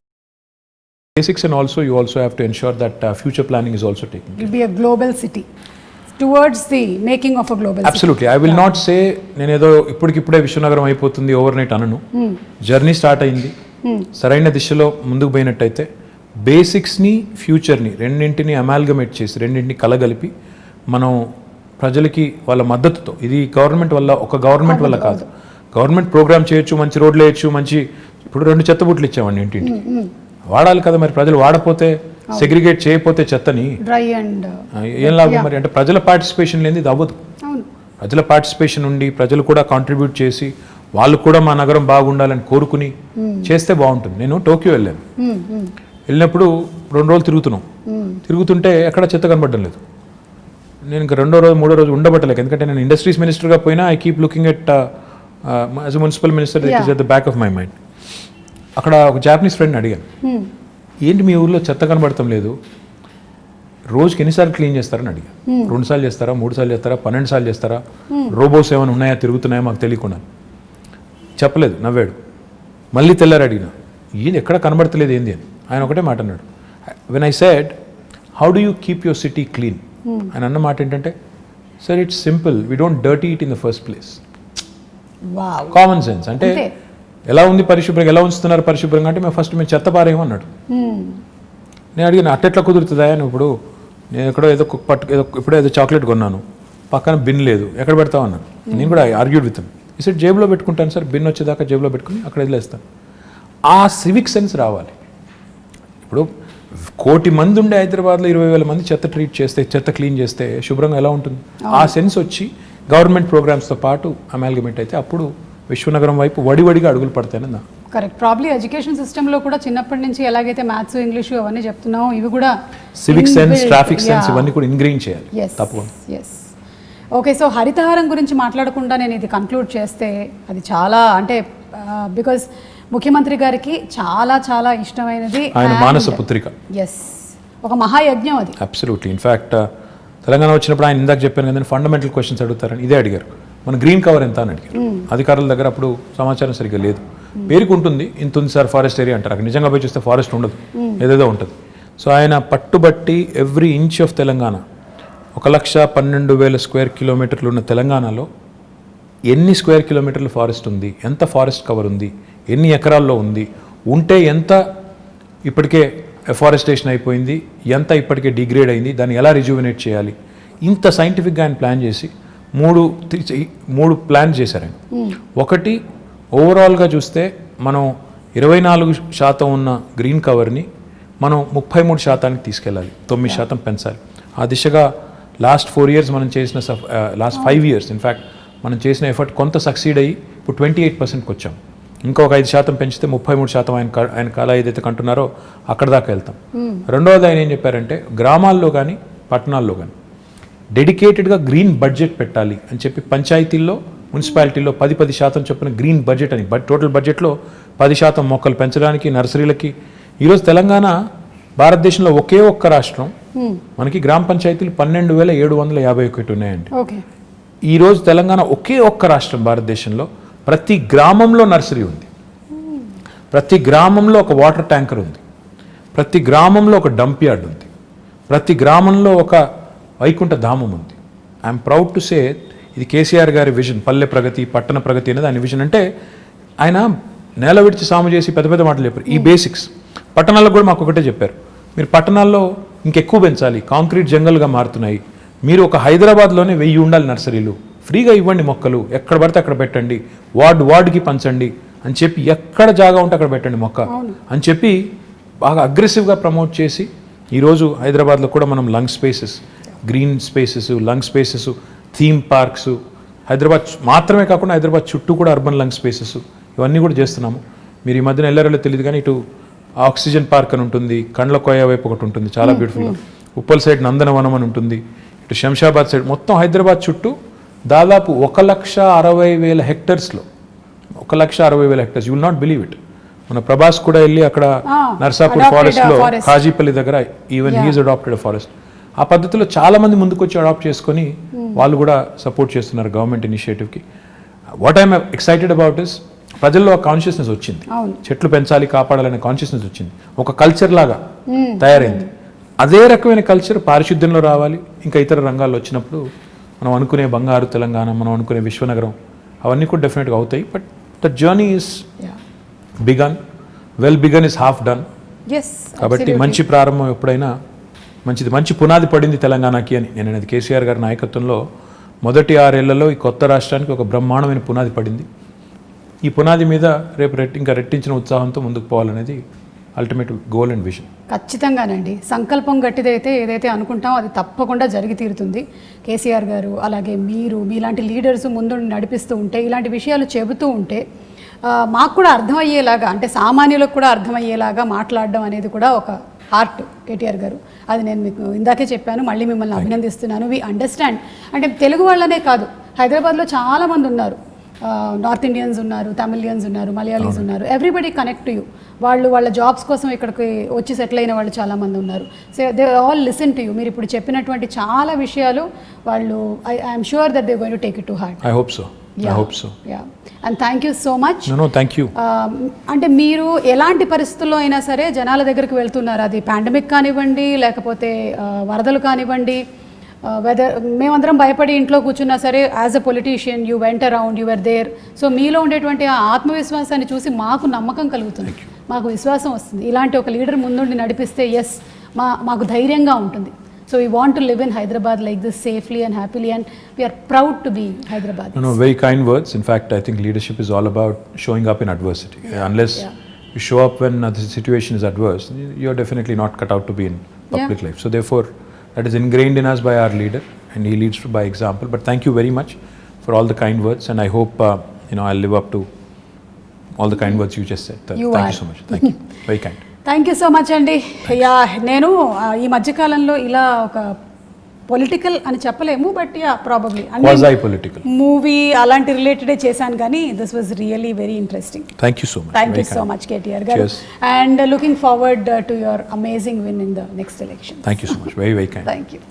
Basics, and also you also have to ensure that future planning is also taken. It will be a global city towards the making of a global Absolutely. city. I will not say నేను ఏదో ఇప్పటికిప్పుడే విశ్వనగరం అయిపోతుంది over night అనను. Journey start అయింది, సరైన దిశలో ముందుకు పోయినట్టయితే బేసిక్స్ని ఫ్యూచర్ని రెండింటిని అమాల్గమేట్ చేసి రెండింటిని కలగలిపి మనం ప్రజలకి వాళ్ళ మద్దతుతో, ఇది గవర్నమెంట్ వల్ల ఒక గవర్నమెంట్ వల్ల కాదు, గవర్నమెంట్ ప్రోగ్రామ్ చేయొచ్చు, మంచి రోడ్లు వేయచ్చు, మంచి ఇప్పుడు 2 చెత్తబుట్లు ఇచ్చామండి ఇంటింటికి, వాడాలి కదా మరి. ప్రజలు వాడపోతే సెగ్రిగేట్ చేయకపోతే చెత్తని డ్రై అండ్ ఏం లాభం మరి? అంటే ప్రజల పార్టిసిపేషన్ లేని ఇది అవ్వదు. ప్రజల పార్టిసిపేషన్ ఉండి ప్రజలు కూడా కాంట్రిబ్యూట్ చేసి వాళ్ళు కూడా మా నగరం బాగుండాలని కోరుకుని చేస్తే బాగుంటుంది. నేను టోక్యో వెళ్ళాను, వెళ్ళినప్పుడు 2 రోజులు తిరుగుతుంటే ఎక్కడ చెత్త కనబడడం లేదు. నేను ఇంకా 2వ రోజు 3వ రోజు ఉండబట్టలేక, ఎందుకంటే నేను ఇండస్ట్రీస్ మినిస్టర్గా పోయినా I keep looking at as a municipal minister, it is at the back of my mind. అక్కడ ఒక జాపనీస్ ఫ్రెండ్ అడిగాను, ఏంటి మీ ఊర్లో చెత్త కనబడటం లేదు, రోజుకి ఎన్నిసార్లు క్లీన్ చేస్తారని అడిగాను. 2 సార్లు చేస్తారా, 3 సార్లు చేస్తారా, 12 సార్లు చేస్తారా, రోబోస్ ఏమైనా ఉన్నాయా తిరుగుతున్నాయా మాకు తెలియకుండా? చెప్పలేదు, నవ్వాడు. మళ్ళీ తెల్లారు అడిగిన, ఏంది ఎక్కడ కనబడతలేదు ఏంది అని. ఆయన ఒకటే మాట అన్నాడు, when I said how do you keep your city clean, ఆయన అన్న మాట ఏంటంటే, sir it's simple, we don't dirty it in the first place. Common sense. అంటే ఎలా ఉంది పరిశుభ్రంగా, ఎలా ఉంచుతున్నారు పరిశుభ్రంగా అంటే, మేము చెత్త పారేయమన్నాడు. నేను అడిగిన, అట్టెట్లా కుదురుతుందా అని. ఇప్పుడు నేను ఎక్కడో ఇప్పుడో ఏదో చాక్లెట్ కొన్నాను, పక్కన బిన్ లేదు, ఎక్కడ పెడతావు అన్నాను. నేను కూడా ఆర్గ్యూడ్ విత్ హిమ్. ఈ సెట్ జేబులో పెట్టుకుంటాను సార్, బిన్ వచ్చేదాకా జేబులో పెట్టుకుని అక్కడ వదిలేస్తాను. ఆ సివిక్ సెన్స్ రావాలి. ఇప్పుడు 1 కోటి మంది ఉండే హైదరాబాద్లో 20,000 మంది చెత్త క్లీన్ చేస్తే శుభ్రంగా ఎలా ఉంటుంది? ఆ సెన్స్ వచ్చి గవర్నమెంట్ ప్రోగ్రామ్స్తో పాటు అమాల్గమేట్ అయితే అప్పుడు విశ్వనగరం వైపు వడివడిగా అడుగులు పడతాయని నా. కరెక్ట్. ప్రాబ్లీ ఎడ్యుకేషన్ సిస్టంలో కూడా చిన్నప్పటి నుంచి ఎలాగైతే మ్యాథ్స్, ఇంగ్లీషు అవన్నీ చెప్తున్నామో ఇవి కూడా సివిక్ సెన్స్, ట్రాఫిక్ సెన్స్ ఇవన్నీ కూడా ఇంగ్రీన్ చేయాలి తప్పకుండా. ఓకే, సో హరితహారం గురించి మాట్లాడకుండా నేను ఇది కంక్లూడ్ చేస్తే అది చాలా, అంటే బికాజ్ ముఖ్యమంత్రి గారికి చాలా చాలా ఇష్టమైనది ఆయన మానస పుత్రిక. ఒక మహాయజ్ఞం అది. అబ్సల్యూట్లీ. ఇన్ఫ్యాక్ట్ తెలంగాణ వచ్చినప్పుడు ఆయన ఇందాక చెప్పాను కదా, ఫండమెంటల్ క్వశ్చన్స్ అడుగుతారని ఇదే అడిగారు. మన గ్రీన్ కవర్ ఎంత అని అడిగారు. అధికారుల దగ్గర అప్పుడు సమాచారం సరిగ్గా లేదు. పేరుకు ఉంటుంది, ఇంత ఉంది సార్ ఫారెస్ట్ ఏరియా అంటారు, అక్కడ నిజంగా పోయి చూస్తే ఫారెస్ట్ ఉండదు, ఏదేదో ఉంటుంది. సో ఆయన పట్టుబట్టి every inch of Telangana, 1,12,000 square కిలోమీటర్లు ఉన్న తెలంగాణలో ఎన్ని స్క్వేర్ కిలోమీటర్లు ఫారెస్ట్ ఉంది, ఎంత ఫారెస్ట్ కవర్ ఉంది, ఎన్ని ఎకరాల్లో ఉంది, ఉంటే ఎంత ఇప్పటికే ఎఫారెస్టేషన్ అయిపోయింది, ఎంత ఇప్పటికే డిగ్రేడ్ అయింది, దాన్ని ఎలా రిజ్యూవినేట్ చేయాలి, ఇంత సైంటిఫిక్గా ఆయన ప్లాన్ చేసి 3 ప్లాన్ చేశారు ఆయన. ఒకటి, ఓవరాల్గా చూస్తే మనం 24% ఉన్న గ్రీన్ కవర్ని మనం 33% తీసుకెళ్ళాలి, 9% పెంచాలి. ఆ దిశగా లాస్ట్ 4 years మనం చేసిన లాస్ట్ 5 years ఇన్ఫ్యాక్ట్ మనం చేసిన ఎఫర్ట్ కొంత సక్సీడ్ అయ్యి ఇప్పుడు 28%కి వచ్చాం. ఇంకా ఒక 5% పెంచితే 33% ఆయన కాల ఏదైతే కంటున్నారో అక్కడ దాకా వెళ్తాం. రెండవది ఆయన ఏం చెప్పారంటే, గ్రామాల్లో కానీ పట్టణాల్లో కానీ డెడికేటెడ్గా గ్రీన్ బడ్జెట్ పెట్టాలి అని చెప్పి పంచాయతీల్లో, మున్సిపాలిటీల్లో 10% చొప్పున గ్రీన్ బడ్జెట్ అని, టోటల్ బడ్జెట్లో 10% మొక్కలు పెంచడానికి, నర్సరీలకి. ఈరోజు తెలంగాణ భారతదేశంలో ఒకే ఒక్క రాష్ట్రం, మనకి గ్రామ పంచాయతీలు 12,751 ఉన్నాయండి. ఈరోజు తెలంగాణ ఒకే ఒక్క రాష్ట్రం భారతదేశంలో, ప్రతి గ్రామంలో నర్సరీ ఉంది, ప్రతి గ్రామంలో ఒక వాటర్ ట్యాంకర్ ఉంది, ప్రతి గ్రామంలో ఒక డంప్ యార్డ్ ఉంది, ప్రతి గ్రామంలో ఒక వైకుంఠ ధామం ఉంది. ఐఎమ్ ప్రౌడ్ టు సే ఇది కేసీఆర్ గారి విజన్, పల్లె ప్రగతి పట్టణ ప్రగతి అనేది ఆయన విజన్. అంటే ఆయన నేల విడిచి సాము చేసి పెద్ద పెద్ద మాటలు చెప్పారు. ఈ బేసిక్స్ పట్టణాల్లో కూడా మాకు ఒకటే చెప్పారు, మీరు పట్టణాల్లో ఇంకెక్కువ పెంచాలి, కాంక్రీట్ జంగల్గా మారుతున్నాయి, మీరు ఒక హైదరాబాద్లోనే 1000 ఉండాలి నర్సరీలు, ఫ్రీగా ఇవ్వండి మొక్కలు, ఎక్కడ పడితే అక్కడ పెట్టండి, వార్డుకి పంచండి అని చెప్పి, ఎక్కడ జాగా ఉంటే అక్కడ పెట్టండి మొక్క అని చెప్పి బాగా అగ్రెసివ్గా ప్రమోట్ చేసి ఈరోజు హైదరాబాద్లో కూడా మనం lung spaces, green spaces, lung spaces, theme parks, Hyderabad మాత్రమే కాకుండా హైదరాబాద్ చుట్టూ కూడా అర్బన్ లంగ్ స్పేసెస్ ఇవన్నీ కూడా చేస్తున్నాము. మీరు ఈ మధ్యన వెళ్ళారో తెలియదు కానీ ఇటు ఆక్సిజన్ పార్క్ అని ఉంటుంది, కండ్ల కోయ వైపు ఒకటి ఉంటుంది చాలా బ్యూటిఫుల్గా, ఉప్పల్ సైడ్ నందనవనం అని ఉంటుంది, ఇటు శంషాబాద్ సైడ్, మొత్తం హైదరాబాద్ చుట్టూ దాదాపు 1,60,000 హెక్టర్స్లో 1,60,000 hectares, you will not believe it. మన ప్రభాస్ కూడా వెళ్ళి అక్కడ నర్సాపూర్ ఫారెస్ట్లో కాజీపల్లి దగ్గర ఈవెన్ హీఈస్ అడాప్టెడ్ ఫారెస్ట్. ఆ పద్ధతిలో చాలా మంది ముందుకు వచ్చి అడాప్ట్ చేసుకొని వాళ్ళు కూడా సపోర్ట్ చేస్తున్నారు గవర్నమెంట్ ఇనిషియేటివ్కి. What I'm excited about is ప్రజల్లో ఒక కాన్షియస్నెస్ వచ్చింది, చెట్లు పెంచాలి కాపాడాలనే కాన్షియస్నెస్ వచ్చింది, ఒక కల్చర్ లాగా తయారైంది. అదే రకమైన కల్చర్ పారిశుద్ధ్యంలో రావాలి, ఇంకా ఇతర రంగాల్లో వచ్చినప్పుడు మనం అనుకునే బంగారు తెలంగాణ, మనం అనుకునే విశ్వనగరం అవన్నీ కూడా డెఫినెట్గా అవుతాయి. But the journey is begun, well begun is half done. కాబట్టి మంచి ప్రారంభం ఎప్పుడైనా మంచిది, మంచి పునాది పడింది తెలంగాణకి అని నేను అనేది. కేసీఆర్ గారి నాయకత్వంలో మొదటి 6 ఏళ్లలో ఈ కొత్త రాష్ట్రానికి ఒక బ్రహ్మాండమైన పునాది పడింది. ఈ పునాది మీద రేపు ఇంకా రెట్టించిన ఉత్సాహంతో ముందుకు పోవాలనేది అల్టిమేట్ గోల్ అండ్ విజన్. ఖచ్చితంగానండి, సంకల్పం గట్టిదైతే ఏదైతే అనుకుంటామో అది తప్పకుండా జరిగి తీరుతుంది. కేసీఆర్ గారు అలాగే మీరు, మీలాంటి లీడర్స్ ముందు నడిపిస్తూ ఉంటే, ఇలాంటి విషయాలు చెబుతూ ఉంటే మాకు కూడా అర్థమయ్యేలాగా, అంటే సామాన్యులకు కూడా అర్థమయ్యేలాగా మాట్లాడడం అనేది కూడా ఒక ఆర్ట్ కేటీఆర్ గారు. అది నేను మీకు ఇందాకే చెప్పాను, మళ్ళీ మిమ్మల్ని అభినందిస్తున్నాను. వి అండర్స్టాండ్, అంటే తెలుగు వాళ్ళనే కాదు, హైదరాబాద్లో చాలామంది ఉన్నారు, నార్త్ ఇండియన్స్ ఉన్నారు, తమిళియన్స్ ఉన్నారు, మలయాళీస్ ఉన్నారు, ఎవ్రీబడి కనెక్ట్ టు యూ. వాళ్ళు వాళ్ళ జాబ్స్ కోసం ఇక్కడికి వచ్చి సెటిల్ అయిన వాళ్ళు చాలామంది ఉన్నారు. So they all listen to you. మీరు ఇప్పుడు చెప్పినటువంటి చాలా విషయాలు వాళ్ళు, I'm sure that they going to take it to heart. I hope so. Yeah, and thank you so much. Thank you. అంటే మీరు ఎలాంటి పరిస్థితుల్లో అయినా సరే జనాల దగ్గరికి వెళ్తున్నారు, అది పాండమిక్ కానివ్వండి, లేకపోతే వరదలు కానివ్వండి, వెదర్ మేమందరం భయపడి ఇంట్లో కూర్చున్నా సరే, as a politician you went around, you were there. So మీలో ఉండేటువంటి ఆ ఆత్మవిశ్వాసాన్ని చూసి మాకు నమ్మకం కలుగుతుంది, మాకు విశ్వాసం వస్తుంది. ఇలాంటి ఒక లీడర్ ముందుండి నడిపిస్తే ఎస్ మాకు ధైర్యంగా ఉంటుంది. So we want to live in Hyderabad like this safely and happily, and we are proud to be Hyderabadis. No, very kind words. In fact, I think leadership is all about showing up in adversity. Unless you show up when the situation is adverse, you're definitely not cut out to be in public life. So therefore, that is ingrained in us by our leader, and he leads by example. But thank you very much for all the kind words, and I hope I'll live up to all the kind words you just said. Thank you so much. Thank you. Very kind. Thank you so much అండి. Yeah, నేను ఈ మధ్యకాలంలో ఇలా ఒక political అని చెప్పలేము, but yeah probably movie అలాంటి రిలేటెడే చేశాను, కానీ this was really very interesting. Thank you so much. Thank you so much KTR garu, and looking forward to your amazing win in the next election. Thank you so much. Very very kind. Thank you.